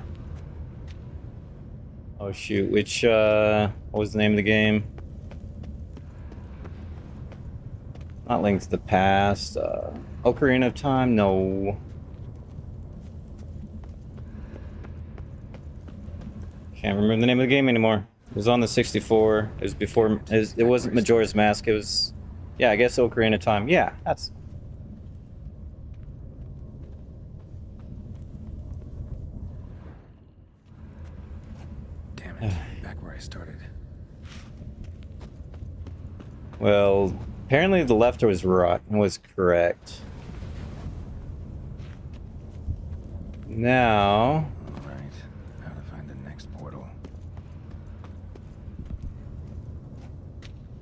shoot, which what was the name of the game? Not Link to the Past. Ocarina of Time? No. Can't remember the name of the game anymore. It was on the 64. It was before. It wasn't Majora's Mask. It was. Yeah, I guess Ocarina of Time. Yeah, that's. Damn it. Back where I started. Well, apparently the left was right. Was correct. Now. Alright, now to find the next portal.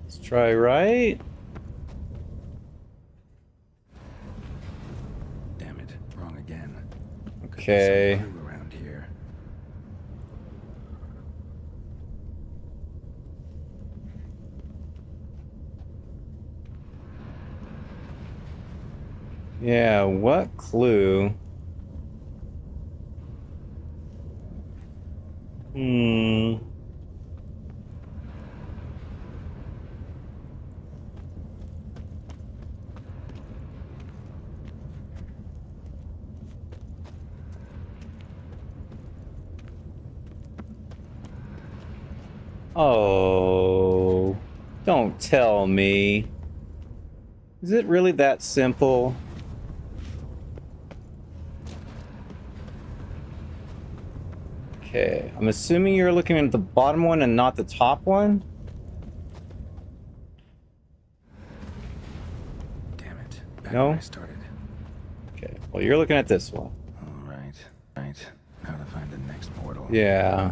Let's try right. Damn it, wrong again. Okay. Could be some clue around here. Yeah, what clue? Hmm. Oh, don't tell me. Is it really that simple? Okay, I'm assuming you're looking at the bottom one and not the top one? Damn it. Back No? where I started. Okay, well, you're looking at this one. Alright. Right. Now to find the next portal. Yeah.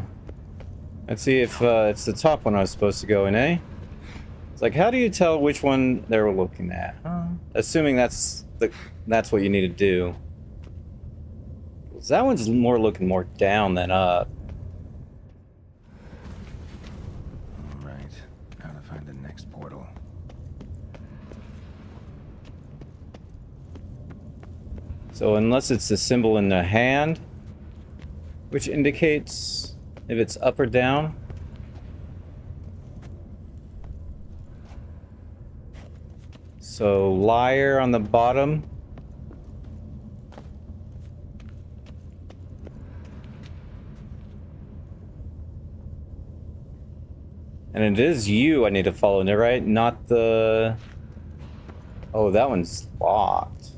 Let's see if it's the top one I was supposed to go in, eh? It's like, how do you tell which one they were looking at? Assuming that's what you need to do. 'Cause that one's looking more down than up. Alright. Now to find the next portal. So unless it's the symbol in the hand, which indicates if it's up or down. So liar on the bottom. And it is you I need to follow, right? Not the... Oh, that one's locked.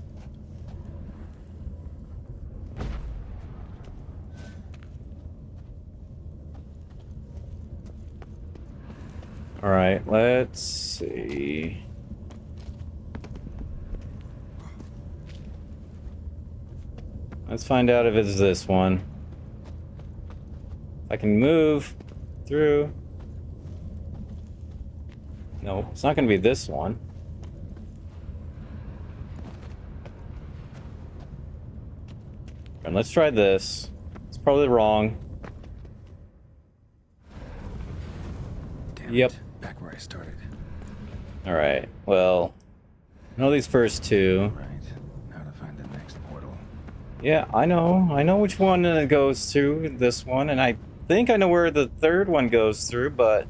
Alright, let's see. Let's find out if it's this one. If I can move through. No, it's not going to be this one. And let's try this. It's probably wrong. Damn yep. It. Back where I started. Alright, well, I know these first two. Right. Now to find the next portal. Yeah, I know which one it goes through, this one, and I think I know where the third one goes through, but...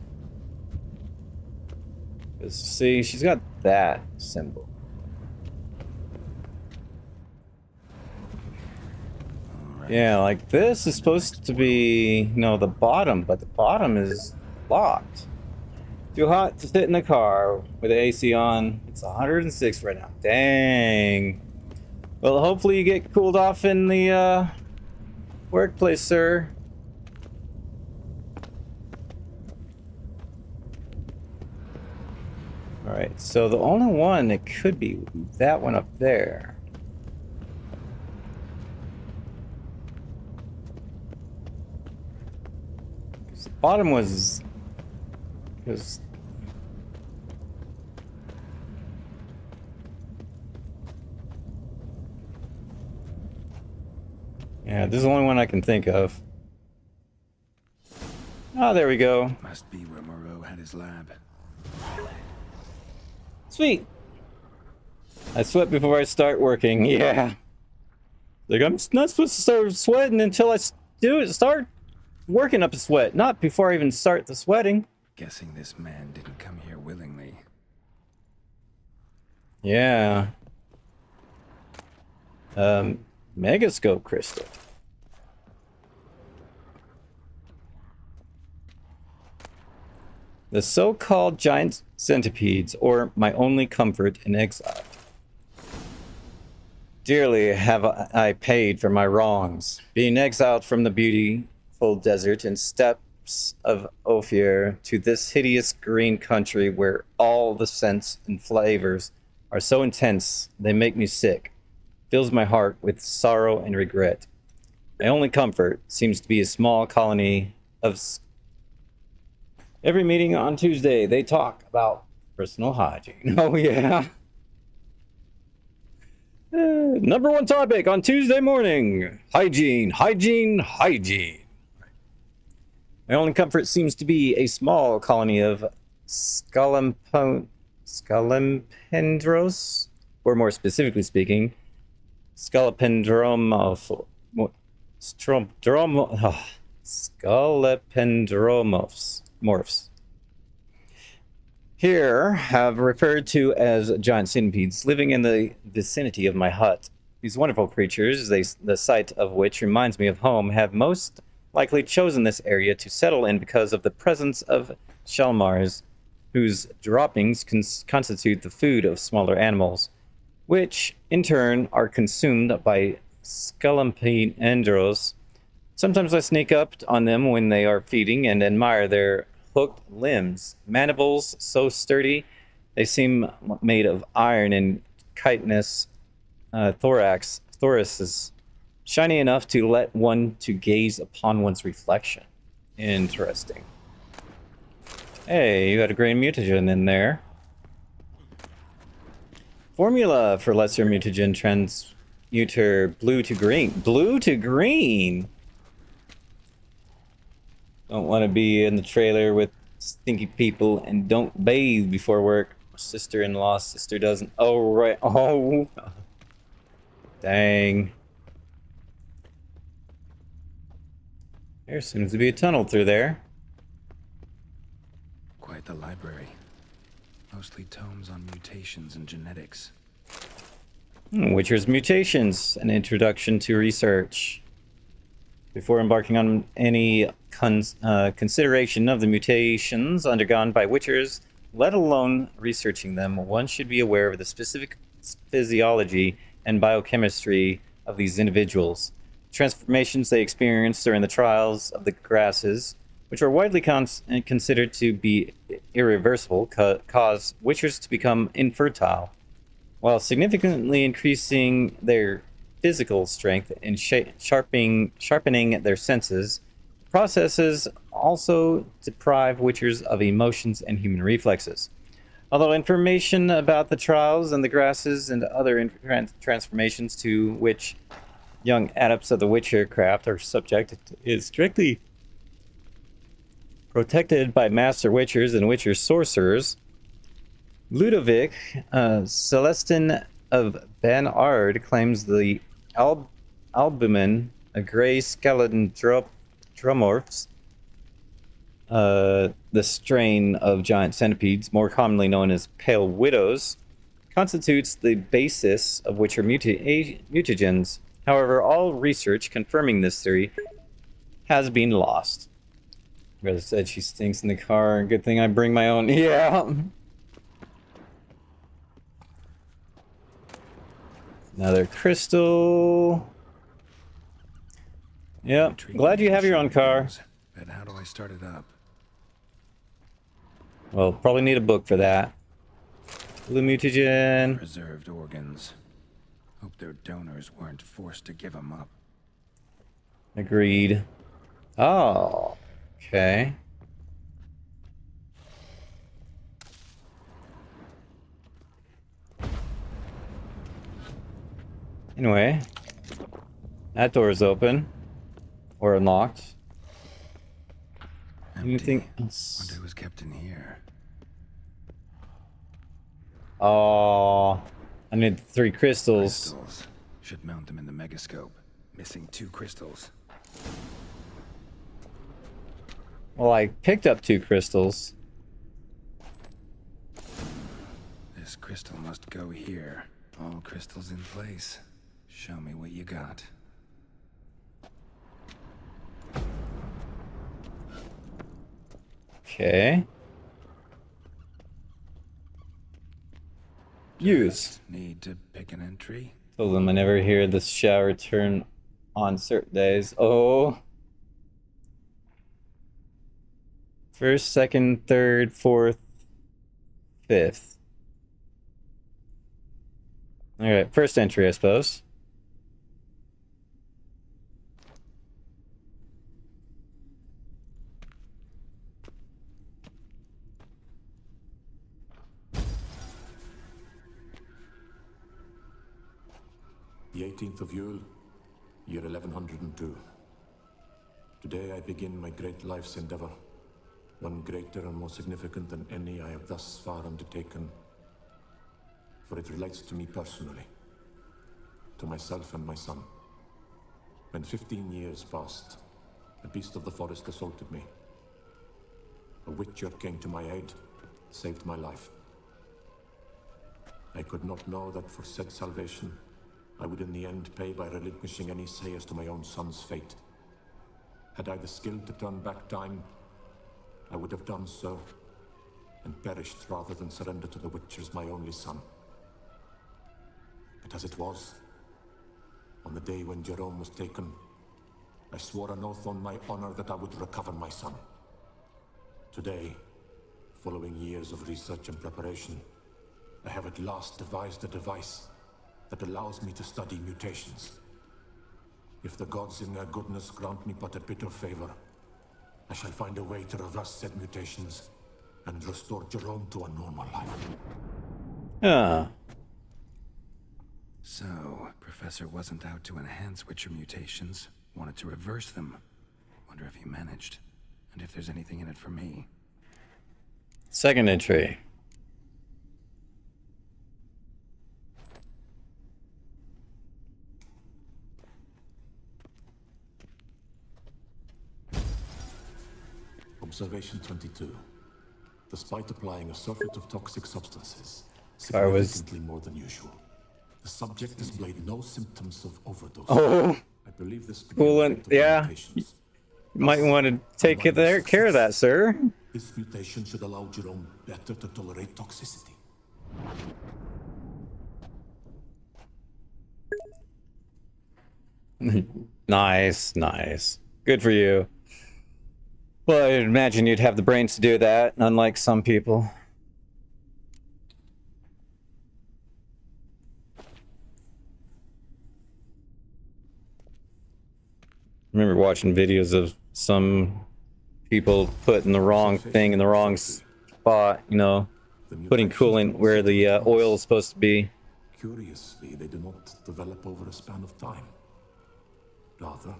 see, she's got that symbol. Right. Yeah, like this is supposed to be, no, the bottom, but the bottom is locked. Too hot to sit in the car with the AC on. It's 106 right now. Dang. Well, hopefully you get cooled off in the workplace, sir. Alright, so the only one that could be would be that one up there. The bottom was... because... yeah, this is the only one I can think of. Oh, there we go. Must be where Moreau had his lab. Sweet. I sweat before I start working. Yeah. Like, I'm not supposed to start sweating until I start working up a sweat. Not before I even start the sweating. Guessing this man didn't come here willingly. Yeah. Megascope crystal. The so-called giant centipedes, or my only comfort in exile. Dearly have I paid for my wrongs, being exiled from the beautiful desert and steppes of Ophir to this hideous green country where all the scents and flavors are so intense they make me sick, fills my heart with sorrow and regret. My only comfort seems to be a small colony of... every meeting on Tuesday, they talk about personal hygiene. Oh, yeah. Number one topic on Tuesday morning. Hygiene, hygiene, hygiene. My only comfort seems to be a small colony of Scolopendros, or more specifically speaking, Scolopendromorphs. Morphs. Here have referred to as giant centipedes living in the vicinity of my hut. These wonderful creatures, the sight of which reminds me of home, have most likely chosen this area to settle in because of the presence of shalmars, whose droppings constitute the food of smaller animals, which in turn are consumed by Scolopendros. Sometimes I sneak up on them when they are feeding and admire their hooked limbs, mandibles so sturdy they seem made of iron, and chitinous thoraces shiny enough to let one to gaze upon one's reflection. Interesting. Hey, you had a grain mutagen in there. Formula for lesser mutagen transmuter blue to green. Blue to green? Don't want to be in the trailer with stinky people and don't bathe before work. Sister-in-law, sister doesn't. Oh, right. Oh. Dang. There seems to be a tunnel through there. Quite the library. Mostly tomes on mutations and genetics. Witcher's Mutations, an introduction to research. Before embarking on any consideration of the mutations undergone by Witchers, let alone researching them, one should be aware of the specific physiology and biochemistry of these individuals. Transformations they experience during the trials of the grasses, which are widely considered to be irreversible, cause witchers to become infertile, while significantly increasing their physical strength and sharpening their senses. Processes also deprive witchers of emotions and human reflexes. Although information about the trials and the grasses and other transformations to which young adepts of the witcher craft are subject is strictly protected by master witchers and witcher sorcerers, Ludovic Celestin of Ben Ard claims the albumin, a gray skeleton dromorphs, the strain of giant centipedes, more commonly known as pale widows, constitutes the basis of witcher mutagens. However, all research confirming this theory has been lost. Brother said she stinks in the car. Good thing I bring my own. Yeah. Another crystal. Yep. Glad you have your own car. But how do I start it up? Well, probably need a book for that. Blue mutagen. Preserved organs. Hope their donors weren't forced to give them up. Agreed. Oh. Okay. Anyway, that door is open or unlocked. Anything else? Wonder who was kept in here. Oh, I need 3 crystals. Should mount them in the megascope. Missing 2 crystals. Well, I picked up 2 crystals. This crystal must go here. All crystals in place. Show me what you got. Okay. Use. Need to pick an entry. Told them I never hear the shower turn on certain days. Oh. First, second, third, fourth, fifth. Alright, first entry, I suppose. The 18th of Yule, year 1102. Today I begin my great life's endeavor, one greater and more significant than any I have thus far undertaken, for it relates to me personally, to myself and my son. When 15 years passed, a beast of the forest assaulted me. A witcher came to my aid, saved my life. I could not know that for said salvation, I would in the end pay by relinquishing any say as to my own son's fate. Had I the skill to turn back time, I would have done so, and perished rather than surrender to the Witchers my only son. But as it was, on the day when Jerome was taken, I swore an oath on my honor that I would recover my son. Today, following years of research and preparation, I have at last devised a device that allows me to study mutations. If the gods in their goodness grant me but a bit of favor, I shall find a way to reverse said mutations and restore Jerome to a normal life. Ah. So, Professor wasn't out to enhance Witcher mutations, wanted to reverse them. Wonder if he managed, and if there's anything in it for me. Second entry. Observation 22. Despite applying a surfeit of toxic substances, I was- significantly more than usual, the subject displayed no symptoms of overdose. Oh. I believe this to be Cool, an and effect of yeah. limitations. You might want to take care of that, sir. This mutation should allow Jerome better to tolerate toxicity. Nice, nice. Good for you. Well, I'd imagine you'd have the brains to do that, unlike some people. I remember watching videos of some people putting the wrong thing in the wrong spot, you know, putting coolant where the oil is supposed to be. Curiously, they do not develop over a span of time. Rather,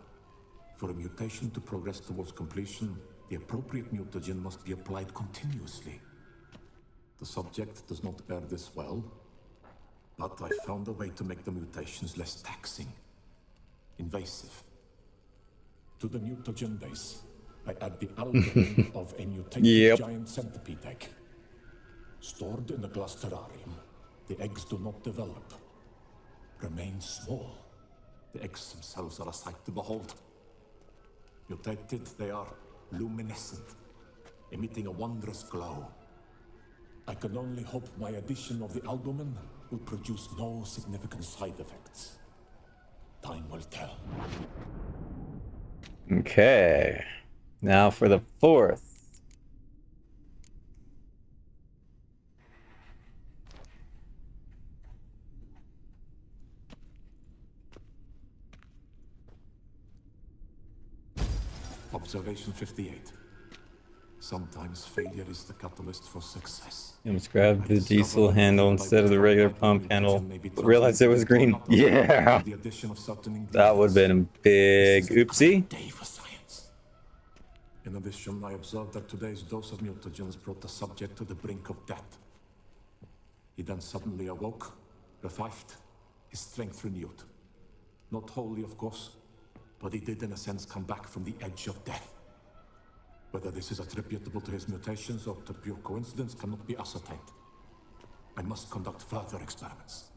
for a mutation to progress towards completion, the appropriate mutagen must be applied continuously. The subject does not bear this well, but I found a way to make the mutations less taxing, invasive. To the mutagen base, I add the albumin of a mutated giant centipede egg. Stored in a glass terrarium, the eggs do not develop, remain small. The eggs themselves are a sight to behold. Mutated, they are luminescent, emitting a wondrous glow. I can only hope my addition of the albumin will produce no significant side effects. Time will tell. Okay, now for the fourth. Observation 58. Sometimes failure is the catalyst for success. You must grab the diesel handle instead of the regular pump handle. But realized it was green. Yeah! That would have been a big oopsie. In addition, I observed that today's dose of mutagens brought the subject to the brink of death. He then suddenly awoke, revived, his strength renewed. Not wholly, of course, but he did in a sense come back from the edge of death. Whether this is attributable to his mutations or to pure coincidence cannot be ascertained. I must conduct further experiments.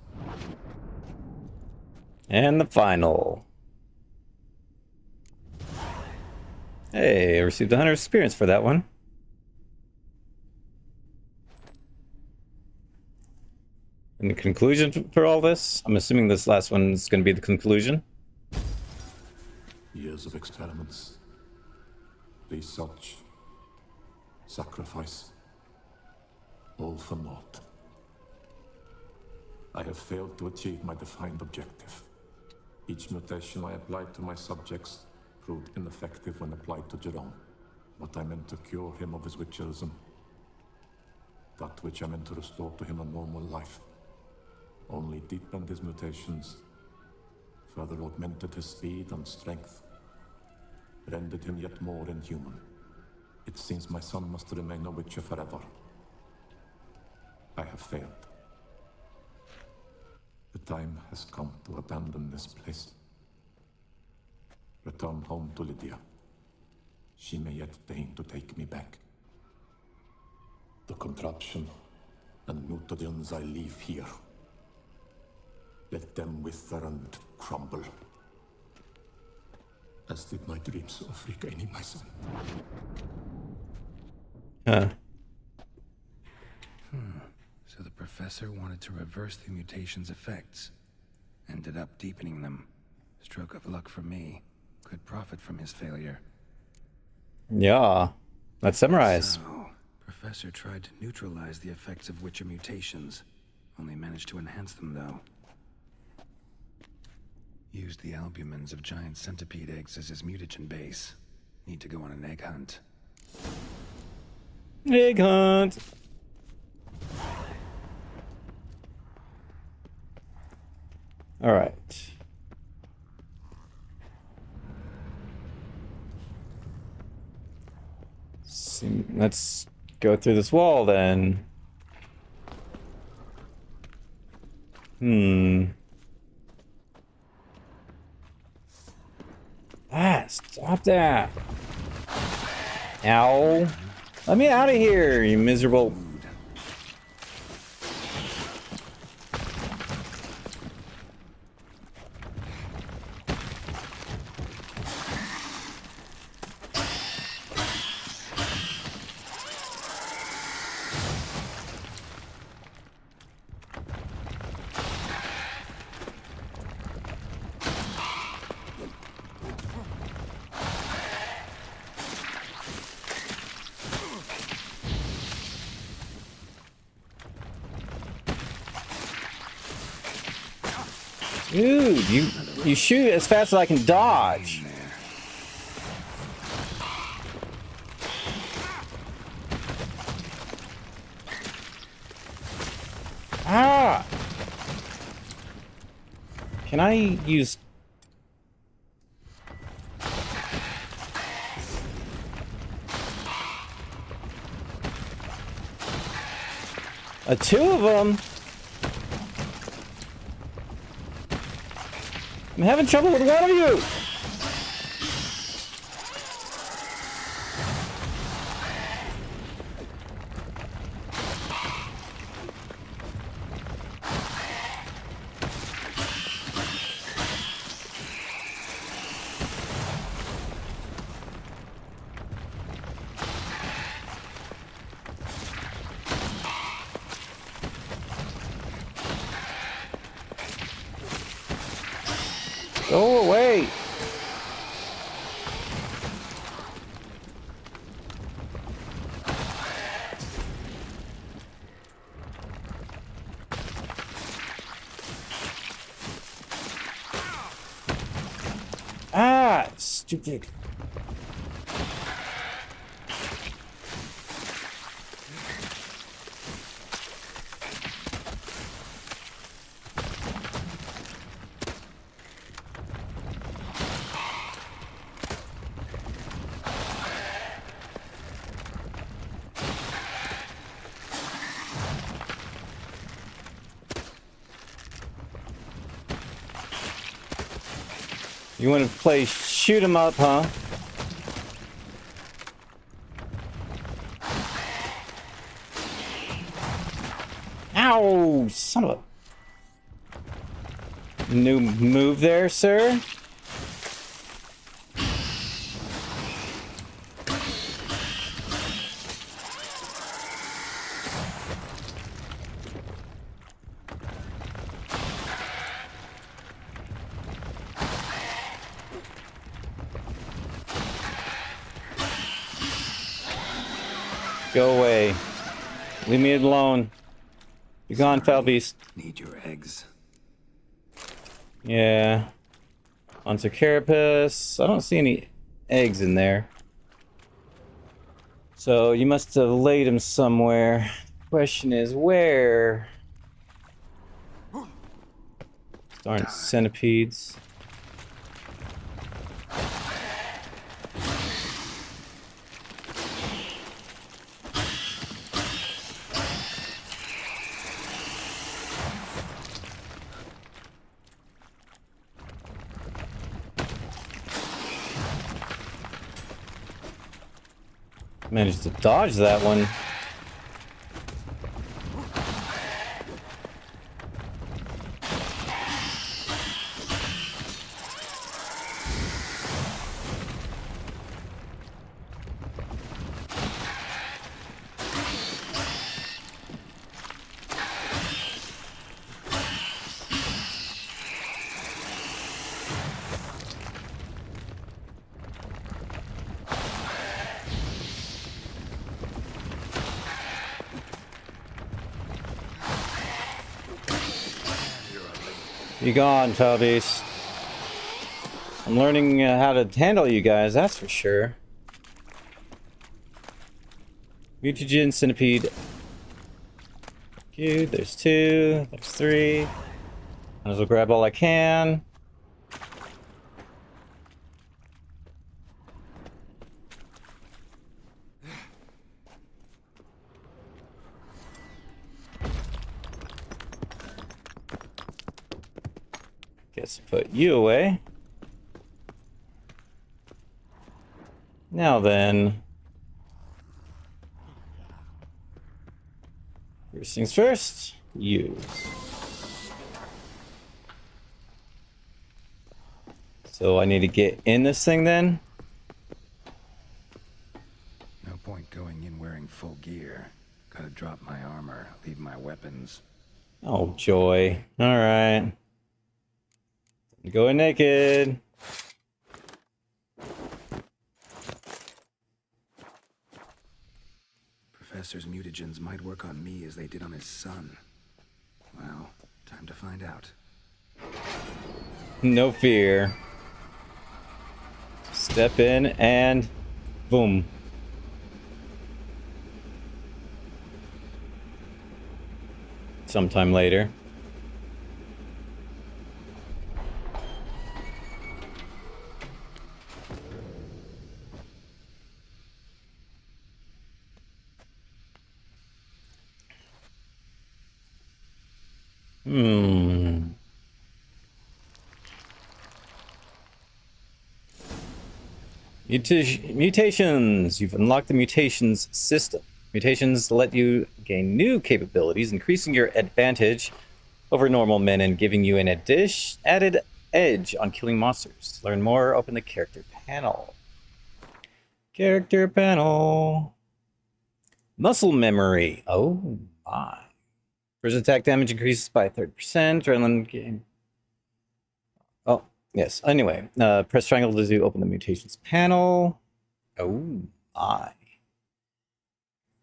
And the final. Hey, I received 100 experience for that one. And the conclusion for all this? I'm assuming this last one is going to be the conclusion. Years of experiments, research, sacrifice, all for naught. I have failed to achieve my defined objective. Each mutation I applied to my subjects proved ineffective when applied to Jerome. What I meant to cure him of his witcherism, that which I meant to restore to him a normal life, only deepened his mutations, further augmented his speed and strength, rendered him yet more inhuman. It seems my son must remain a witcher forever. I have failed. The time has come to abandon this place. Return home to Lydia. She may yet deign to take me back. The contraption and mutagens I leave here. Let them wither and crumble. As did my dreams of regaining my son. So the professor wanted to reverse the mutation's effects. Ended up deepening them. Stroke of luck for me. Could profit from his failure. Yeah. Let's summarize. So, Professor tried to neutralize the effects of witcher mutations. Only managed to enhance them, though. Used the albumins of giant centipede eggs as his mutagen base. Need to go on an egg hunt. Egg hunt! Alright. Let's go through this wall then. Ah, stop that. Ow. Let me out of here, you miserable. Dude, you shoot as fast as I can dodge. Ah! Can I use... two of them? I'm having trouble with one of you! Go away! Ah, stupid. You want to play shoot 'em up, huh? Ow! Son of a... New move there, sir? Go away. Leave me alone. Be gone, foul beast. Need your eggs. Yeah. Onto Carapace. I don't see any eggs in there. So you must have laid them somewhere. Question is, where? Darn centipedes. Managed to dodge that one. You gone, foul beast. I'm learning how to handle you guys, that's for sure. Mutagen centipede. Thank you. There's 2. There's 3. Might as well grab all I can. Guess put you away. Now then. First things first, use. So I need to get in this thing then? No point going in wearing full gear. Gotta drop my armor, leave my weapons. Oh, joy. Alright. Going naked. Professor's mutagens might work on me as they did on his son. Well, time to find out. No fear. Step in and boom. Sometime later. Mutations! You've unlocked the mutations system. Mutations let you gain new capabilities, increasing your advantage over normal men and giving you an added edge on killing monsters. Learn more, open the character panel. Character panel. Muscle memory. Oh my. First attack damage increases by 30%. Adrenaline gain. Oh, yes. Anyway, press triangle to open the mutations panel. Oh my.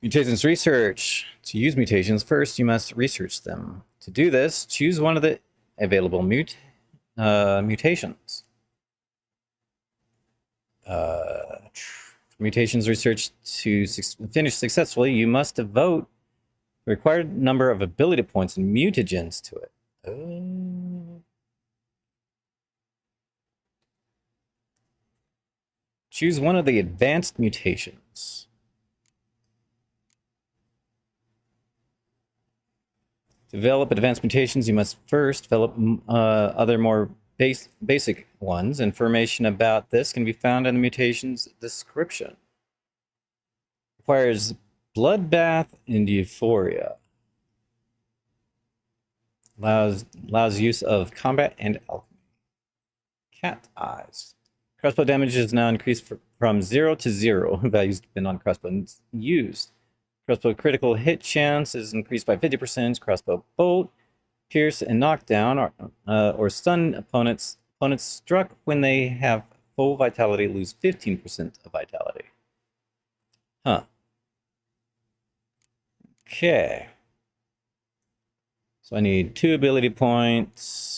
Mutations research. To use mutations, first you must research them. To do this, choose one of the available mutations. Mutations research to finish successfully, you must devote the required number of ability points and mutagens to it. Choose one of the advanced mutations. To develop advanced mutations, you must first develop other more basic ones. Information about this can be found in the mutation's description. Requires bloodbath and euphoria. Allows use of combat and alchemy. Cat eyes. Crossbow damage is now increased from 0 to 0. Values depend on crossbow used. Crossbow critical hit chance is increased by 50%. Crossbow bolt, pierce, and knockdown or stun opponents. Opponents struck when they have full vitality lose 15% of vitality. Huh. Okay. So I need 2 ability points.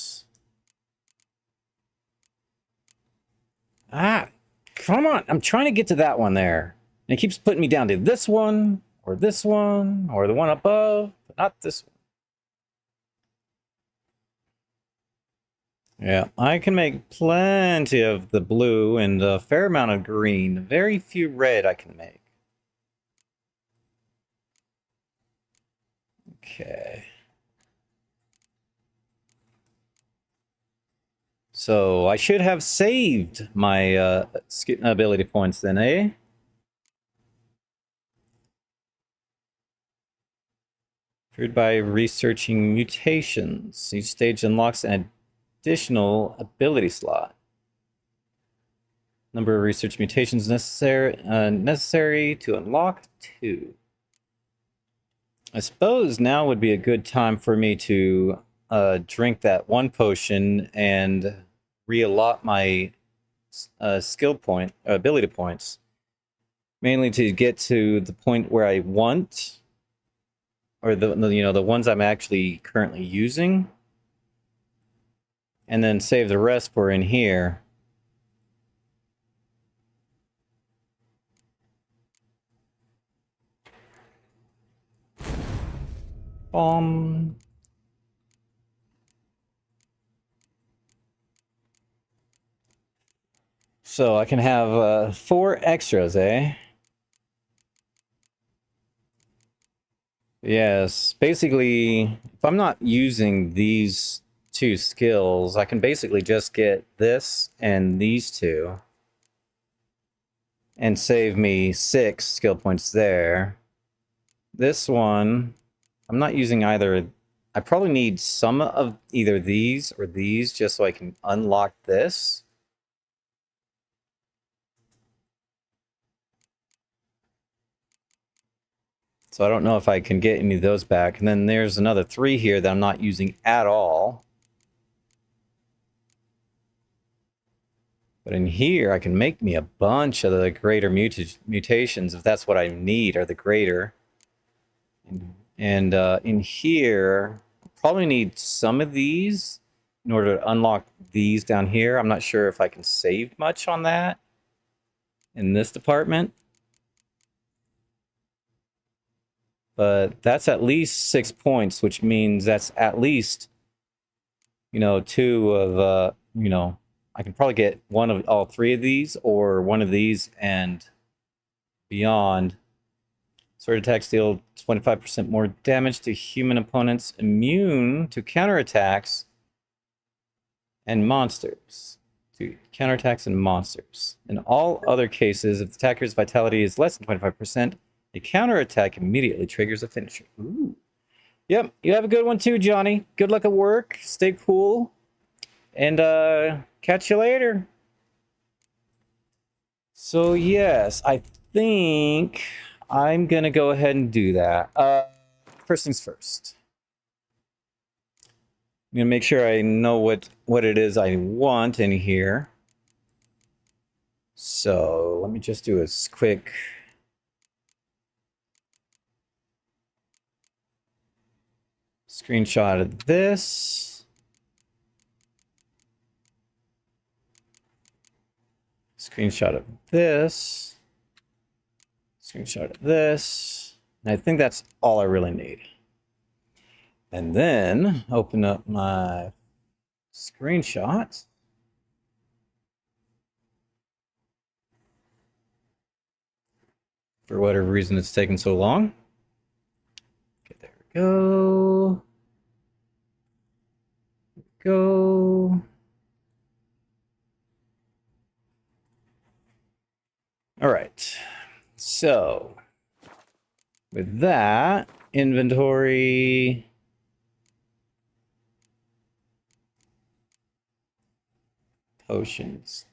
Ah, come on. I'm trying to get to that one there. And it keeps putting me down to this one, or this one, or the one above, but not this one. Yeah, I can make plenty of the blue and a fair amount of green. Very few red I can make. Okay. So I should have saved my ability points then, eh? Improved by researching mutations. Each stage unlocks an additional ability slot. Number of research mutations necessary to unlock 2. I suppose now would be a good time for me to drink that 1 potion and re-allot my ability points. Mainly to get to the point where I want, or the ones I'm actually currently using, and then save the rest for in here. So I can have 4 extras, eh? Yes, basically, if I'm not using these 2 skills, I can basically just get this and these 2. And save me 6 skill points there. This one, I'm not using either. I probably need some of either these or these just so I can unlock this. So I don't know if I can get any of those back. And then there's another 3 here that I'm not using at all. But in here, I can make me a bunch of the greater mutations if that's what I need, or the greater. And in here, I probably need some of these in order to unlock these down here. I'm not sure if I can save much on that in this department. But that's at least 6 points, which means that's at least, you know, 2 of, you know, I can probably get one of all 3 of these or one of these and beyond. Sword attacks deal 25% more damage to human opponents immune to counterattacks and monsters. To counterattacks and monsters. In all other cases, if the attacker's vitality is less than 25%, a counterattack immediately triggers a finisher. Ooh. Yep, you have a good one too, Johnny. Good luck at work. Stay cool. And catch you later. So yes, I think I'm gonna go ahead and do that. First things first. I'm gonna make sure I know what it is I want in here. So let me just do a quick screenshot of this. Screenshot of this. Screenshot of this. And I think that's all I really need. And then open up my screenshots. For whatever reason it's taking so long. Okay, there we go. Go. All right. So with that, inventory. Potions.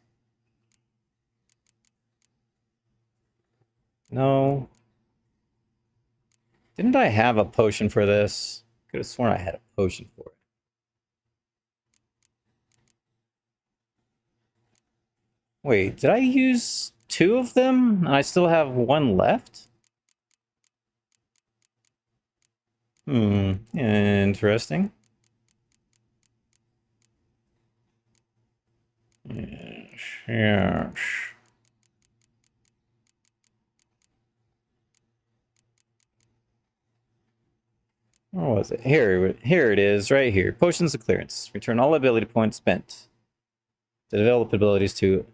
No. Didn't I have a potion for this? Could have sworn I had a potion for it. Wait, did I use 2 of them? And I still have 1 left? Interesting. Yes. Where was it? Here it is, right here. Potions of clearance. Return all ability points spent to develop abilities to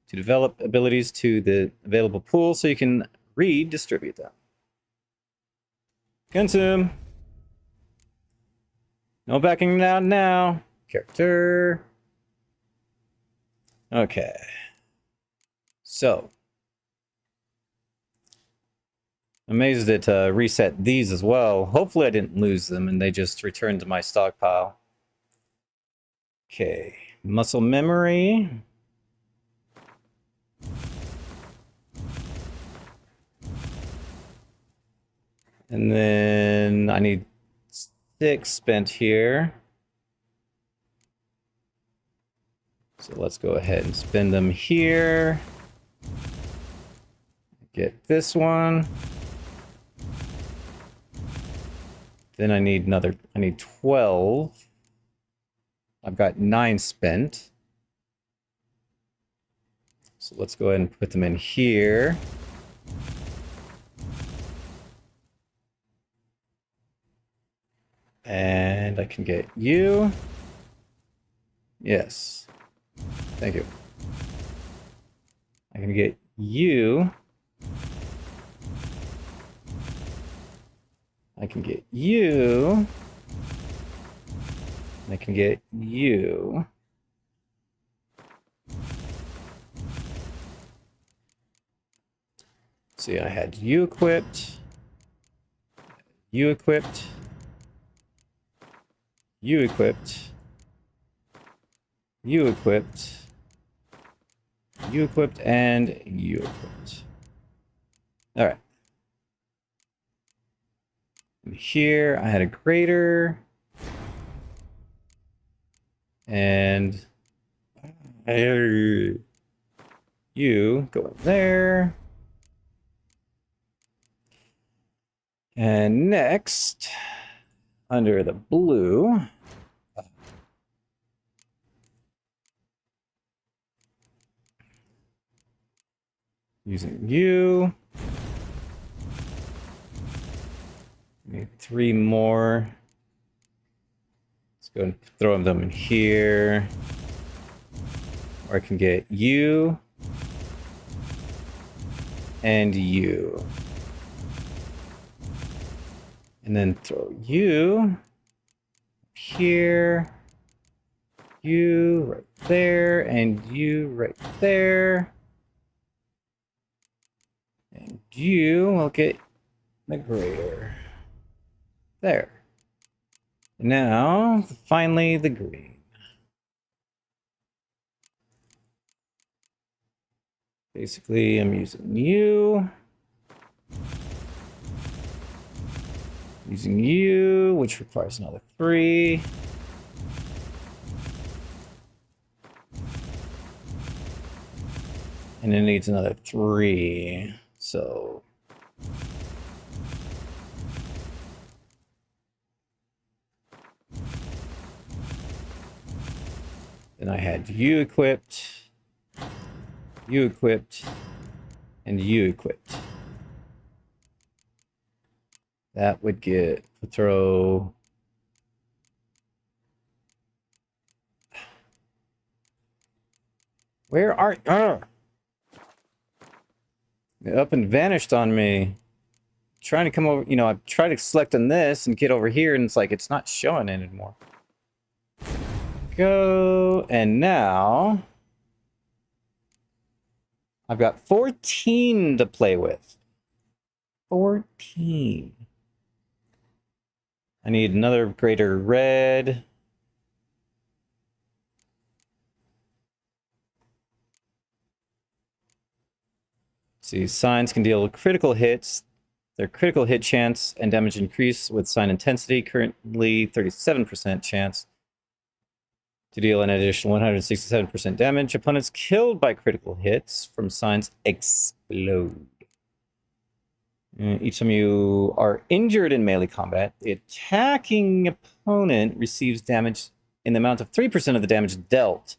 develop abilities to the available pool, so you can redistribute them. Consume. No backing down now. Character. Okay. So. Amazed it reset these as well. Hopefully I didn't lose them and they just returned to my stockpile. Okay. Muscle memory. And then I need 6 spent here. So let's go ahead and spend them here. Get this one. Then I need 12. I've got 9 spent. So let's go ahead and put them in here. And I can get you. Yes. Thank you. I can get you. I can get you. I can get you. See, I had you equipped. You equipped. You equipped. You equipped. You equipped and you equipped. All right. And here I had a greater. And you go in there. And next, under the blue, Using you. Need 3 more. Let's go and throw them in here. Or I can get you. And you. And then throw you here. You right there. And you right there. And you will get the greater. There. Now, finally, the green. Basically, I'm using you. Using you, which requires another 3. And it needs another 3. So... then I had you equipped, and you equipped. That would get throw. Where are it up and vanished on me. Trying to come over, you know, I've tried to select on this and get over here, and it's like it's not showing it anymore. Go, and now I've got 14 to play with. 14. I need another greater red. See, signs can deal critical hits. Their critical hit chance and damage increase with sign intensity. Currently 37% chance to deal an additional 167% damage. Opponents killed by critical hits from signs explode. Each time you are injured in melee combat, the attacking opponent receives damage in the amount of 3% of the damage dealt.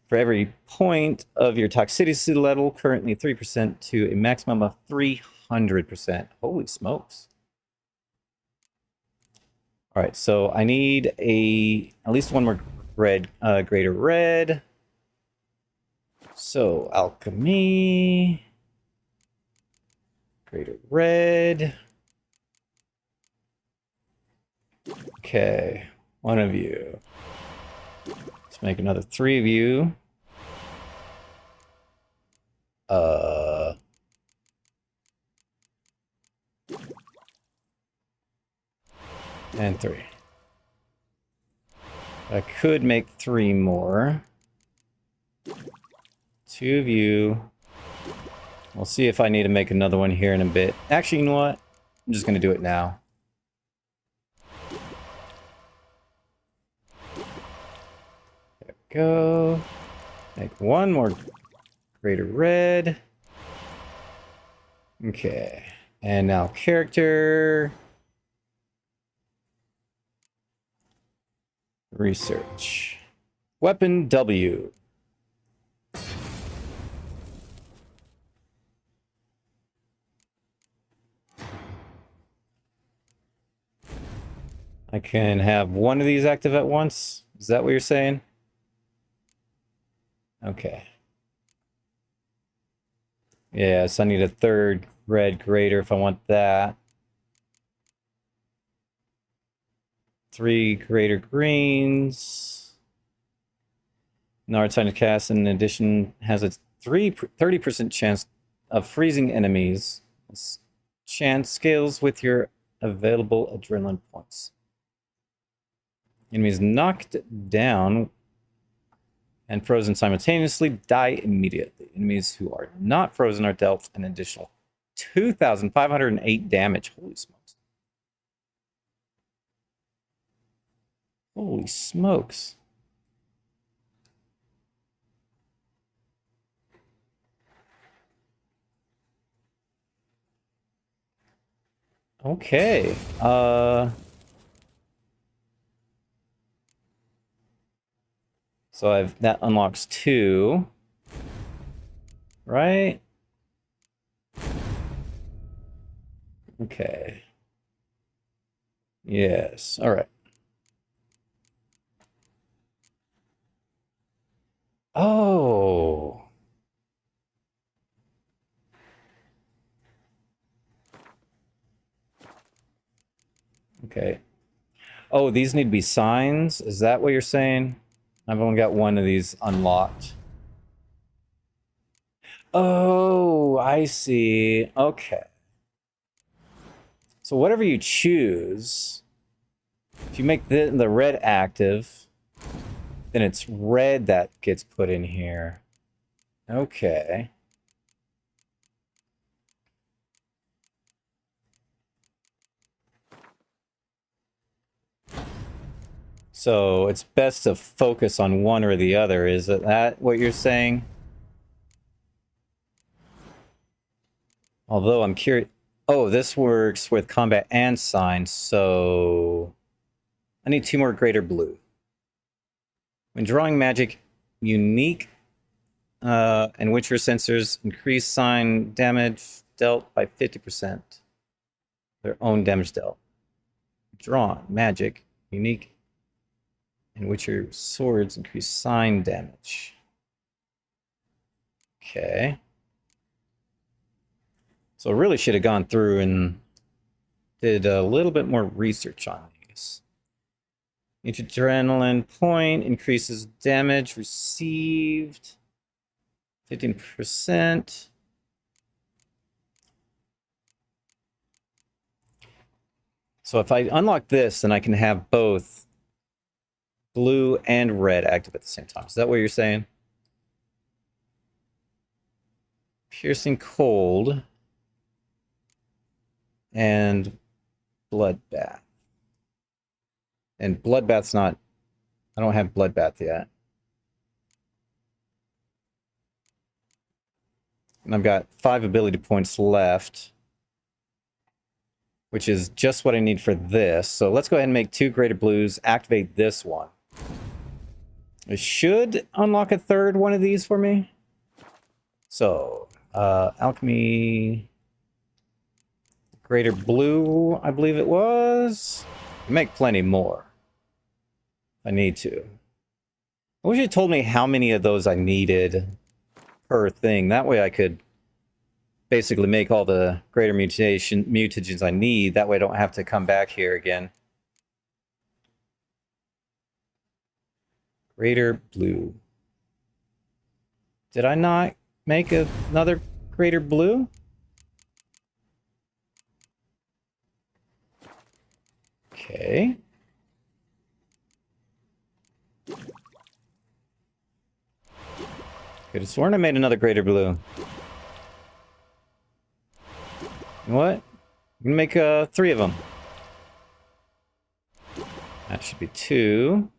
For every point of your toxicity level, currently 3% to a maximum of 300%. Holy smokes. All right, so I need at least one more red, greater red. So alchemy, greater red. Okay, one of you. Let's make another 3 of you. And 3. I could make 3 more. 2 of you. We'll see if I need to make another one here in a bit. Actually, you know what? I'm just going to do it now. There we go. Make 1 more greater red. Okay. And now character. Research. Weapon W. I can have one of these active at once. Is that what you're saying? Okay. Yeah, so I need a 3rd red greater if I want that. 3 greater greens. Nard sign to cast, in addition, has a 30% chance of freezing enemies. This chance scales with your available adrenaline points. Enemies knocked down and frozen simultaneously die immediately. Enemies who are not frozen are dealt an additional 2,508 damage. Holy smokes. Holy smokes. Okay. So that unlocks 2. Right? Okay. Yes. All right. Oh. Okay. Oh, these need to be signs? Is that what you're saying? I've only got one of these unlocked. Oh, I see. Okay. So whatever you choose, if you make the red active, then it's red that gets put in here. Okay. So it's best to focus on one or the other. Is that what you're saying? Although I'm curious. Oh, this works with combat and signs, so I need 2 more greater blue. When drawing magic, unique and Witcher sensors increase sign damage dealt by 50%. Their own damage dealt. Drawn magic, unique and Witcher swords increase sign damage. Okay. So I really should have gone through and did a little bit more research on these. Each adrenaline point increases damage received 15%. So if I unlock this, then I can have both blue and red active at the same time. Is that what you're saying? Piercing cold and bloodbath. And bloodbath's not... I don't have bloodbath yet. And I've got 5 ability points left, which is just what I need for this. So let's go ahead and make 2 greater blues, activate this one. It should unlock a third one of these for me. So, alchemy, greater blue, I believe it was. Make plenty more. I need to. I wish you told me how many of those I needed per thing. That way I could basically make all the greater mutagens I need. That way I don't have to come back here again. Greater blue. Did I not make another greater blue? Okay. Could have sworn I made another greater blue. You know what? I'm gonna make 3 of them. That should be 2.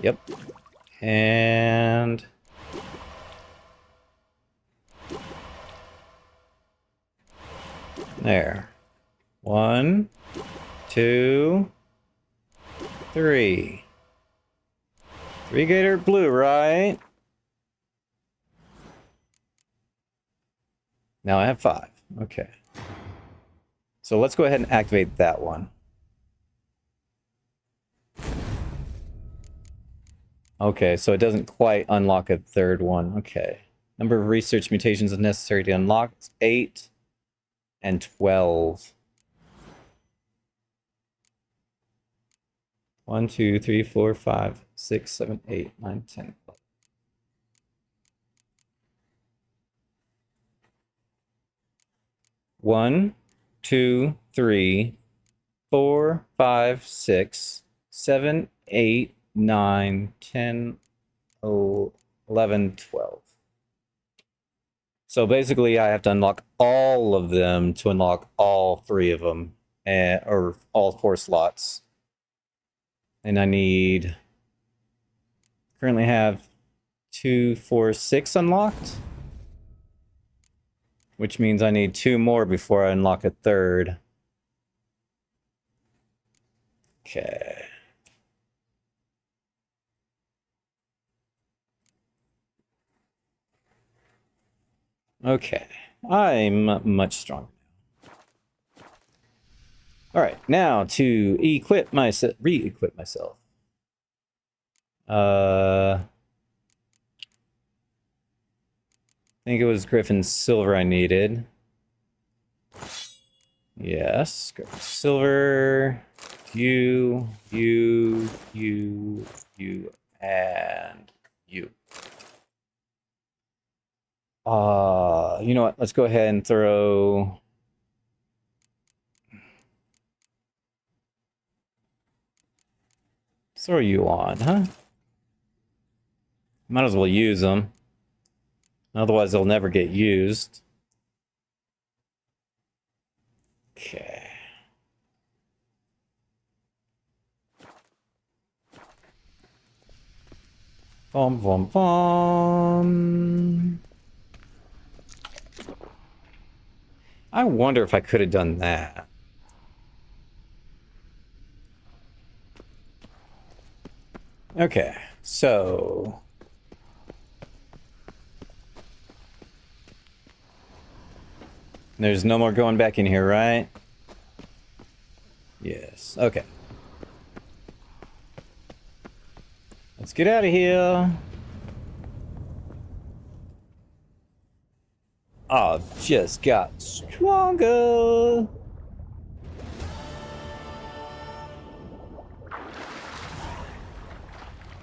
Yep. And... there. 1, 2, 3. 3 greater blue, right? Now I have 5. Okay. So let's go ahead and activate that one. Okay, so it doesn't quite unlock a third one. Okay. Number of research mutations is necessary to unlock. It's 8 and 12. 1, 2, 3, 4, 5, 6, 7, 8, 9, 10. 1, 2, 3, 4, 5, 6, 7, 8, 9, 10, 11, 12. So basically, I have to unlock all of them to unlock all 3 of them, or all 4 slots. And I need... currently have 2, 4, 6 unlocked. Which means I need 2 more before I unlock a third. Okay. Okay. I'm much stronger now. Alright, now to equip myself, re-equip myself. I think it was Griffin Silver I needed. Yes, Griffin Silver. You, and you. You know what? Let's go ahead and throw... throw you on, huh? Might as well use them. Otherwise, they'll never get used. Okay. Vom, vom, vom. I wonder if I could have done that. Okay, so... there's no more going back in here, right? Yes, okay. Let's get out of here. Oh, just got stronger.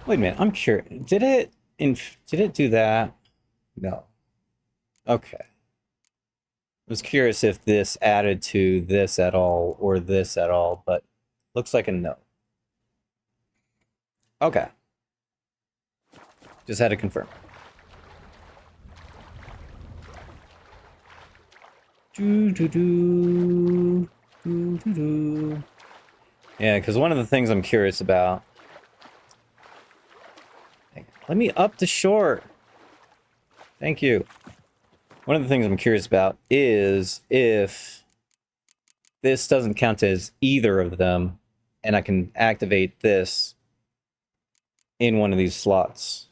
Wait a minute, I'm curious. Did it do that? No. Okay. I was curious if this added to this at all or this at all, but looks like a no. Okay. Just had to confirm. Yeah, because one of the things I'm curious about... let me up the shore. Thank you. One of the things I'm curious about is if this doesn't count as either of them, and I can activate this in one of these slots.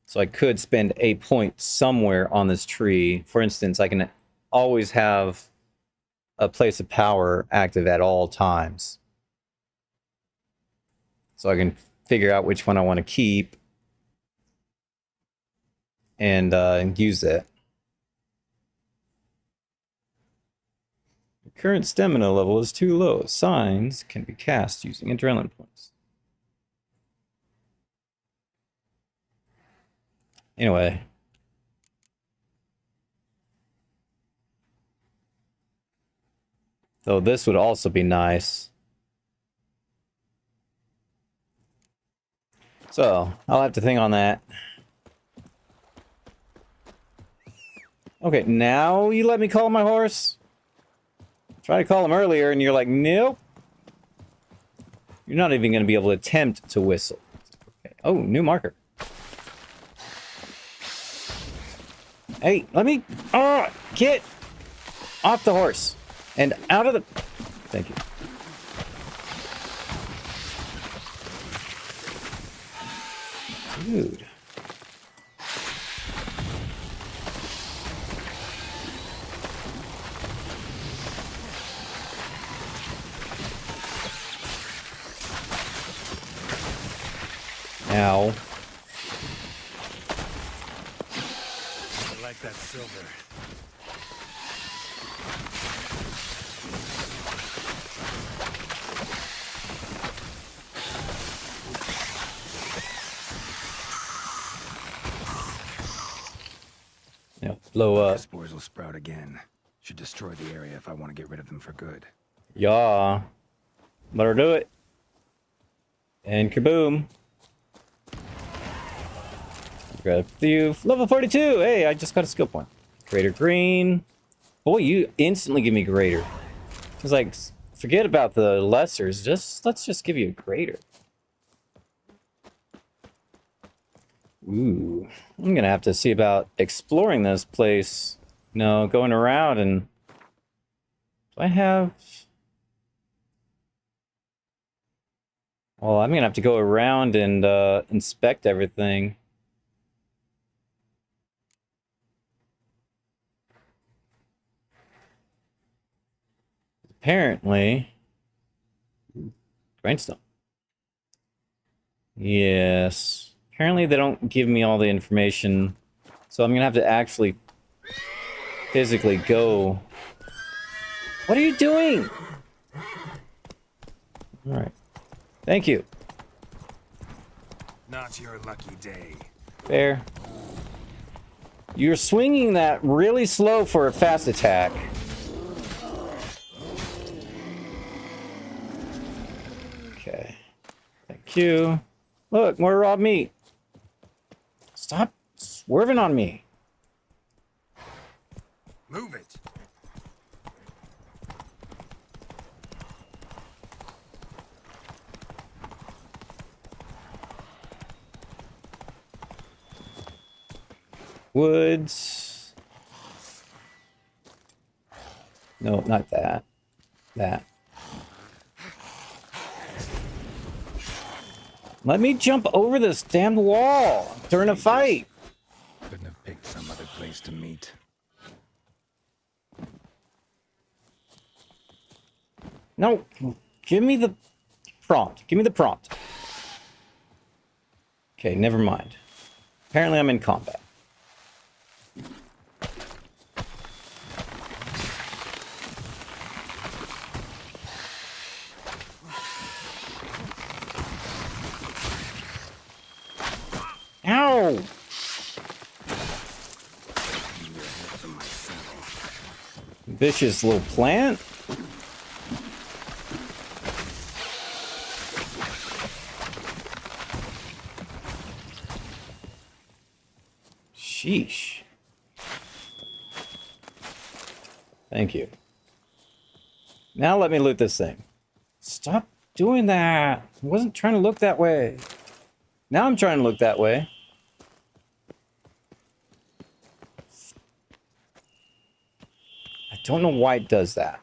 So I could spend a point somewhere on this tree. For instance, I can always have a place of power active at all times. So I can figure out which one I want to keep and use it. The current stamina level is too low. Signs can be cast using adrenaline points. Anyway. So this would also be nice. So, I'll have to think on that. Okay, now you let me call my horse? Try to call him earlier and you're like, nope. You're not even going to be able to attempt to whistle. Okay. Oh, new marker. Hey, let me... get off the horse. And out of the... thank you. Dude. Ow. I like that silver. Yeah, blow up. Spores will sprout again. Should destroy the area if I want to get rid of them for good. Yeah. Better do it. And kaboom. Grab you. Level 42. Hey, I just got a skill point. Greater green. Boy, you instantly give me greater. It's like, forget about the lessers. Let's just give you a greater. Ooh. I'm gonna have to see about exploring this place. No, going around and... do I have... well, I'm gonna have to go around and inspect everything. apparently... Grindstone. Yes. Apparently they don't give me all the information. So I'm gonna have to actually physically go. What are you doing? Alright. Thank you. Not your lucky day. Fair. You're swinging that really slow for a fast attack. Okay. Thank you. Look, more raw meat. Stop swerving on me. Move it. Woods. No, not that. That. Let me jump over this damn wall during a fight. Couldn't have picked some other place to meet. No, give me the prompt. Give me the prompt. Okay, never mind. Apparently I'm in combat. Ow! Vicious little plant. Sheesh. Thank you. Now let me loot this thing. Stop doing that. I wasn't trying to look that way. Now I'm trying to look that way. I don't know why it does that.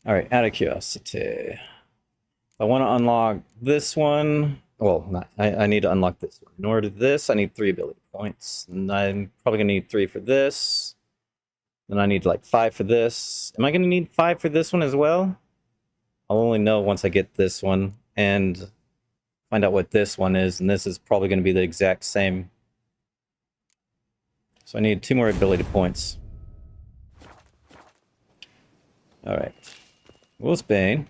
Alright, out of curiosity. If I want to unlock this one... Well, not, I need to unlock this one. In order to do this, I need 3 ability points. And I'm probably going to need 3 for this. Then I need like 5 for this. Am I going to need 5 for this one as well? I'll only know once I get this one and find out what this one is. And this is probably going to be the exact same. So I need 2 more ability points. Alright. Wolfsbane.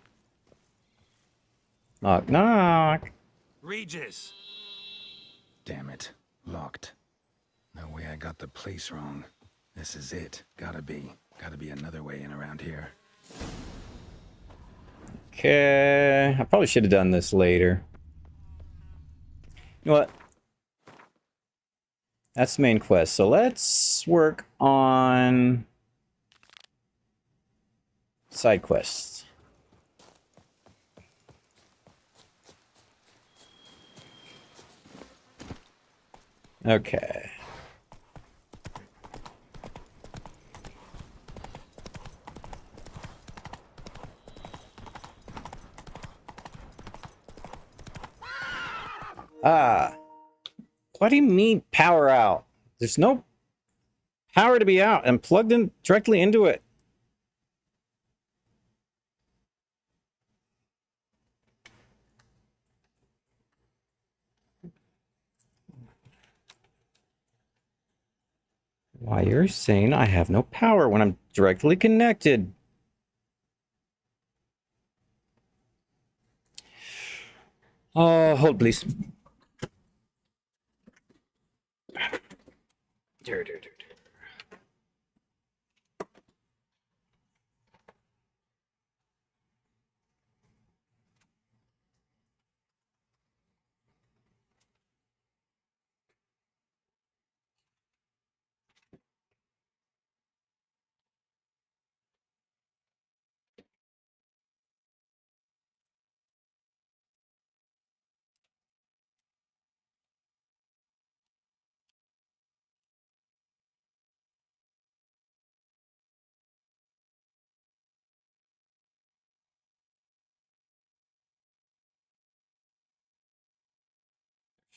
Knock, knock. Regis! Damn it. Locked. No way I got the place wrong. This is it. Gotta be. Gotta be another way in around here. Okay. I probably should have done this later. You know what? That's the main quest. So let's work on side quests. Okay. Ah. What do you mean power out? There's no power to be out. I'm plugged in directly into it. Why you're saying I have no power when I'm directly connected? Oh, hold please.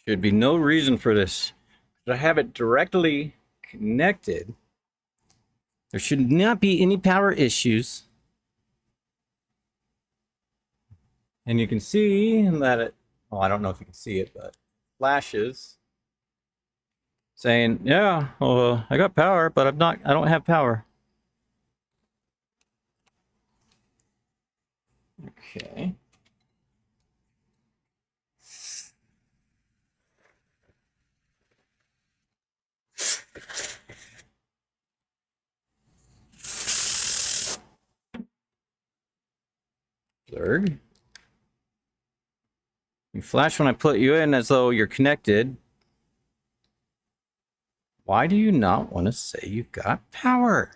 Should be no reason for this. I have it directly connected. There should not be any power issues. And you can see that it, well, I don't know if you can see it, but flashes saying, yeah, well, I got power, but I don't have power. Okay. Blurg. You flash when I put you in as though you're connected. Why do you not want to say you've got power?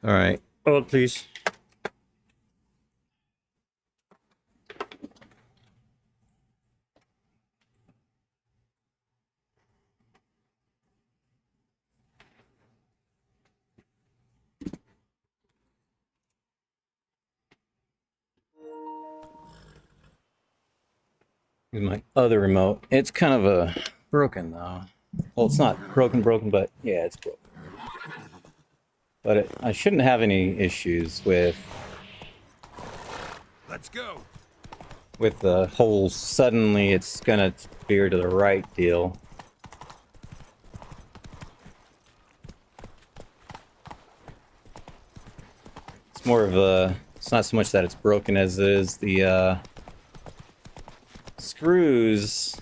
All right. Hold, please. Here's my other remote. It's kind of broken though. Well, it's not broken, but yeah, it's broken. But I shouldn't have any issues with. Let's go. With the whole suddenly it's gonna veer to the right deal. It's more of a. It's not so much that it's broken as it is the screws.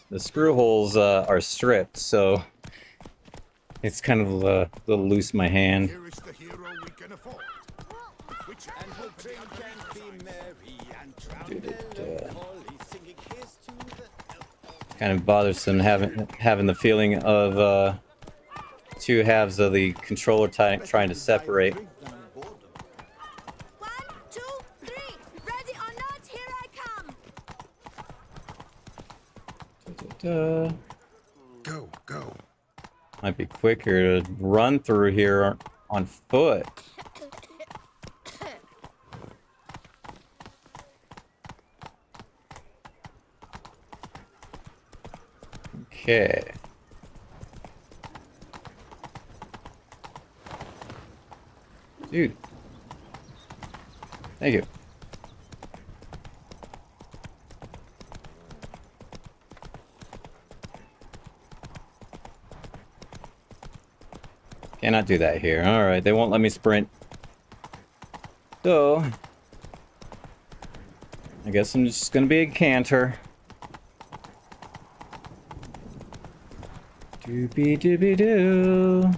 The screw holes are stripped, so it's kind of a little loose in my hand. Here is the hero we can afford. Which and we'll drink and be merry and drown singing his to the Kind of bothersome having the feeling of two halves of the controller trying to separate. 1, 2, 3. Ready or not, here I come. Go. Might be quicker to run through here on foot. Okay. Dude. Thank you. Cannot do that here. Alright, they won't let me sprint. So, I guess I'm just gonna be a canter. Doobie doobie doo.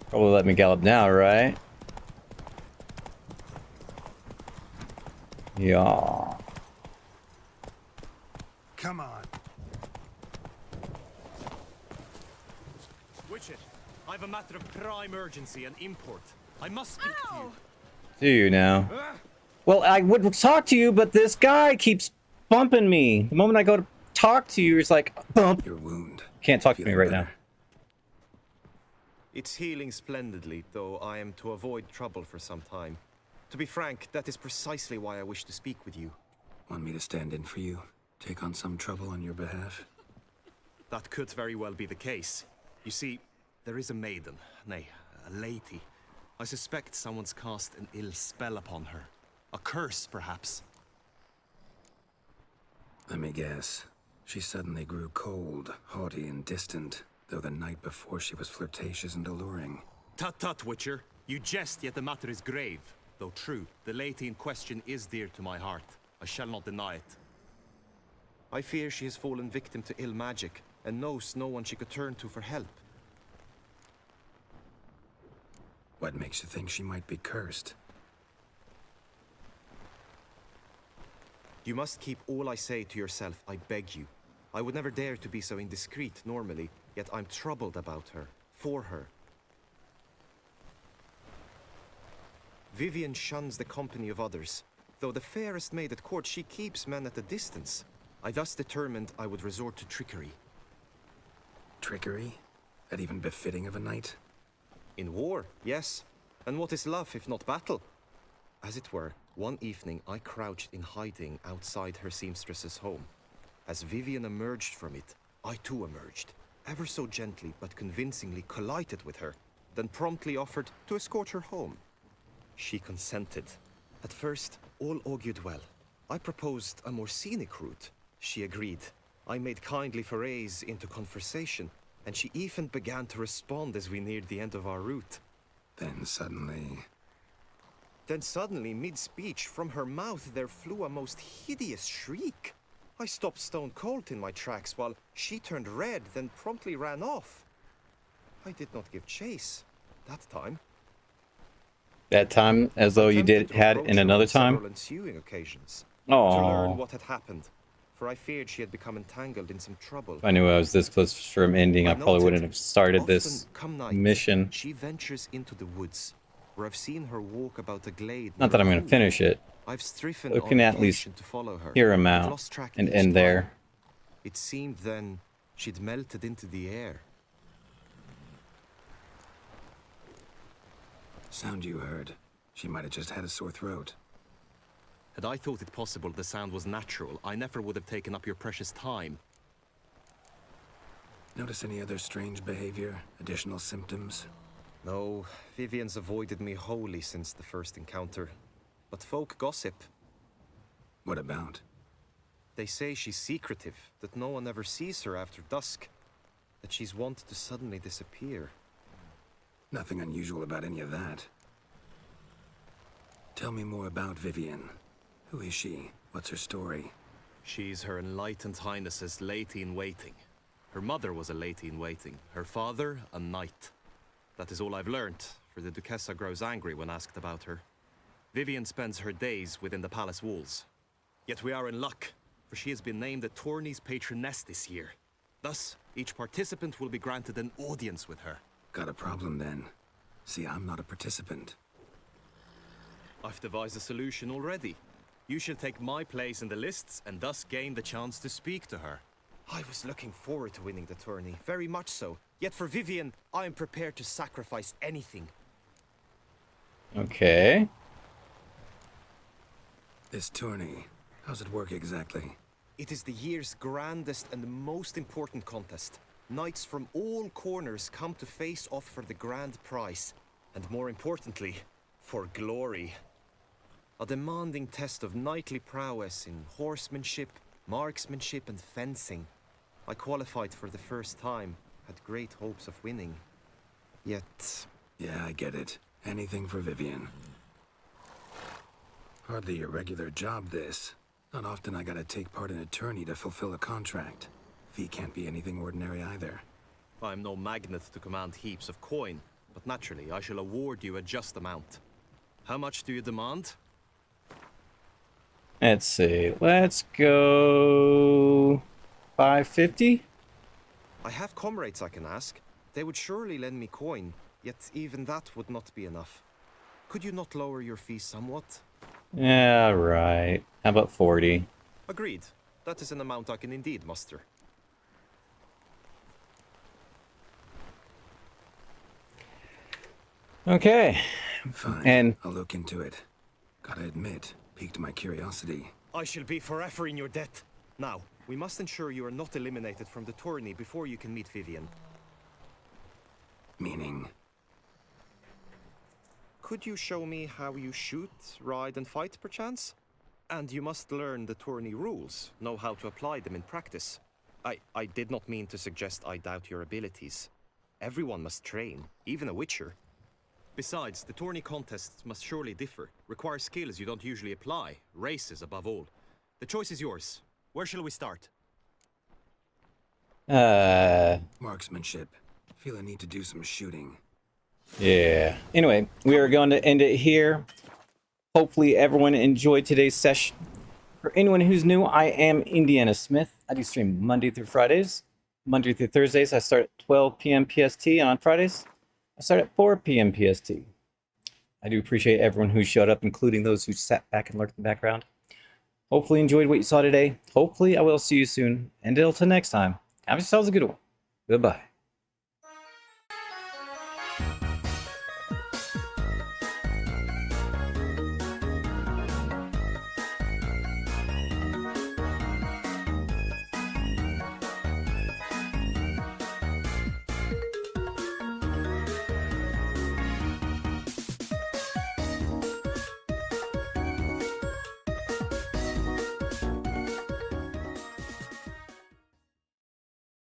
Probably let me gallop now, right? Yeah. Come on. Witcher, I have a matter of prime urgency and import. I must speak to you. Do you now? Well, I would talk to you, but this guy keeps bumping me. The moment I go to talk to you, he's like, bump. Your wound. Can't talk to me right now. It's healing splendidly, though I am to avoid trouble for some time. To be frank, that is precisely why I wish to speak with you. Want me to stand in for you? Take on some trouble on your behalf? That could very well be the case. You see, there is a maiden, nay, a lady. I suspect someone's cast an ill spell upon her. A curse, perhaps. Let me guess. She suddenly grew cold, haughty, and distant, though the night before she was flirtatious and alluring. Tut tut, Witcher. You jest, yet the matter is grave. Though true, the lady in question is dear to my heart. I shall not deny it. I fear she has fallen victim to ill magic, and knows no one she could turn to for help. What makes you think she might be cursed? You must keep all I say to yourself, I beg you. I would never dare to be so indiscreet normally, yet I'm troubled about her, for her. Vivian shuns the company of others. Though the fairest maid at court, she keeps men at a distance. I thus determined I would resort to trickery. Trickery? That even befitting of a knight? In war, yes. And what is love if not battle? As it were, one evening I crouched in hiding outside her seamstress's home. As Vivian emerged from it, I too emerged, ever so gently but convincingly collided with her, then promptly offered to escort her home. She consented. At first, all augured well. I proposed a more scenic route. She agreed. I made kindly forays into conversation, and she even began to respond as we neared the end of our route. Then suddenly, mid-speech, from her mouth there flew a most hideous shriek. I stopped stone cold in my tracks while she turned red, then promptly ran off. I did not give chase that time. That time, as though you had in another time? Several ensuing occasions. Aww. To learn what had happened, for I feared she had become entangled in some trouble. If I knew I was this close from ending, I probably wouldn't have started this mission. She ventures into the woods, where I've seen her walk about a glade. Not that I'm going to finish it. I've striven We can at least to follow her, hear him out and end there. It seemed then she'd melted into the air. sound you heard. She might have just had a sore throat. Had I thought it possible the sound was natural, I never would have taken up your precious time. Notice any other strange behavior? Additional symptoms? No, Vivian's avoided me wholly since the first encounter. But folk gossip. What about? They say she's secretive, that no one ever sees her after dusk. That she's wont to suddenly disappear. Nothing unusual about any of that. Tell me more about Vivian. Who is she? What's her story? She's Her Enlightened Highness's lady-in-waiting. Her mother was a lady-in-waiting. Her father, a knight. That is all I've learnt, for the Duchessa grows angry when asked about her. Vivian spends her days within the palace walls. Yet we are in luck, for she has been named the tourney's patroness this year. Thus, each participant will be granted an audience with her. Got a problem then. See, I'm not a participant. I've devised a solution already. You shall take my place in the lists and thus gain the chance to speak to her. I was looking forward to winning the tourney, very much so. Yet for Vivian, I am prepared to sacrifice anything. Okay. This tourney, how's it work exactly? It is the year's grandest and most important contest. Knights from all corners come to face off for the grand prize. And more importantly, for glory. A demanding test of knightly prowess in horsemanship, marksmanship and fencing. I qualified for the first time, had great hopes of winning. Yet... Yeah, I get it. Anything for Vivian. Hardly your regular job, this. Not often I gotta take part in a tourney to fulfill a contract. Fee can't be anything ordinary either. I'm no magnet to command heaps of coin, but naturally I shall award you a just amount. How much do you demand? Let's see. Let's go 550. I have comrades I can ask. They would surely lend me coin, yet even that would not be enough. Could you not lower your fee somewhat? Yeah, right. How about 40? Agreed. That is an amount I can indeed muster. Okay. Fine. And I'll look into it. Gotta admit, piqued my curiosity. I shall be forever in your debt. Now, we must ensure you are not eliminated from the tourney before you can meet Vivian. Meaning? Could you show me how you shoot, ride and fight, perchance? And you must learn the tourney rules, know how to apply them in practice. I did not mean to suggest I doubt your abilities. Everyone must train, even a witcher. Besides, the tourney contests must surely differ, require skills you don't usually apply, races above all. The choice is yours. Where shall we start? Marksmanship. Feel I need to do some shooting. Yeah. Anyway, we are going to end it here. Hopefully everyone enjoyed today's session. For anyone who's new, I am Indiana Smith. I do stream Monday through Fridays. Monday through Thursdays, I start at 12 p.m. PST, and on Fridays, I start at 4 p.m. PST. I do appreciate everyone who showed up, including those who sat back and lurked in the background. Hopefully you enjoyed what you saw today. Hopefully I will see you soon. And until next time, have yourselves a good one. Goodbye.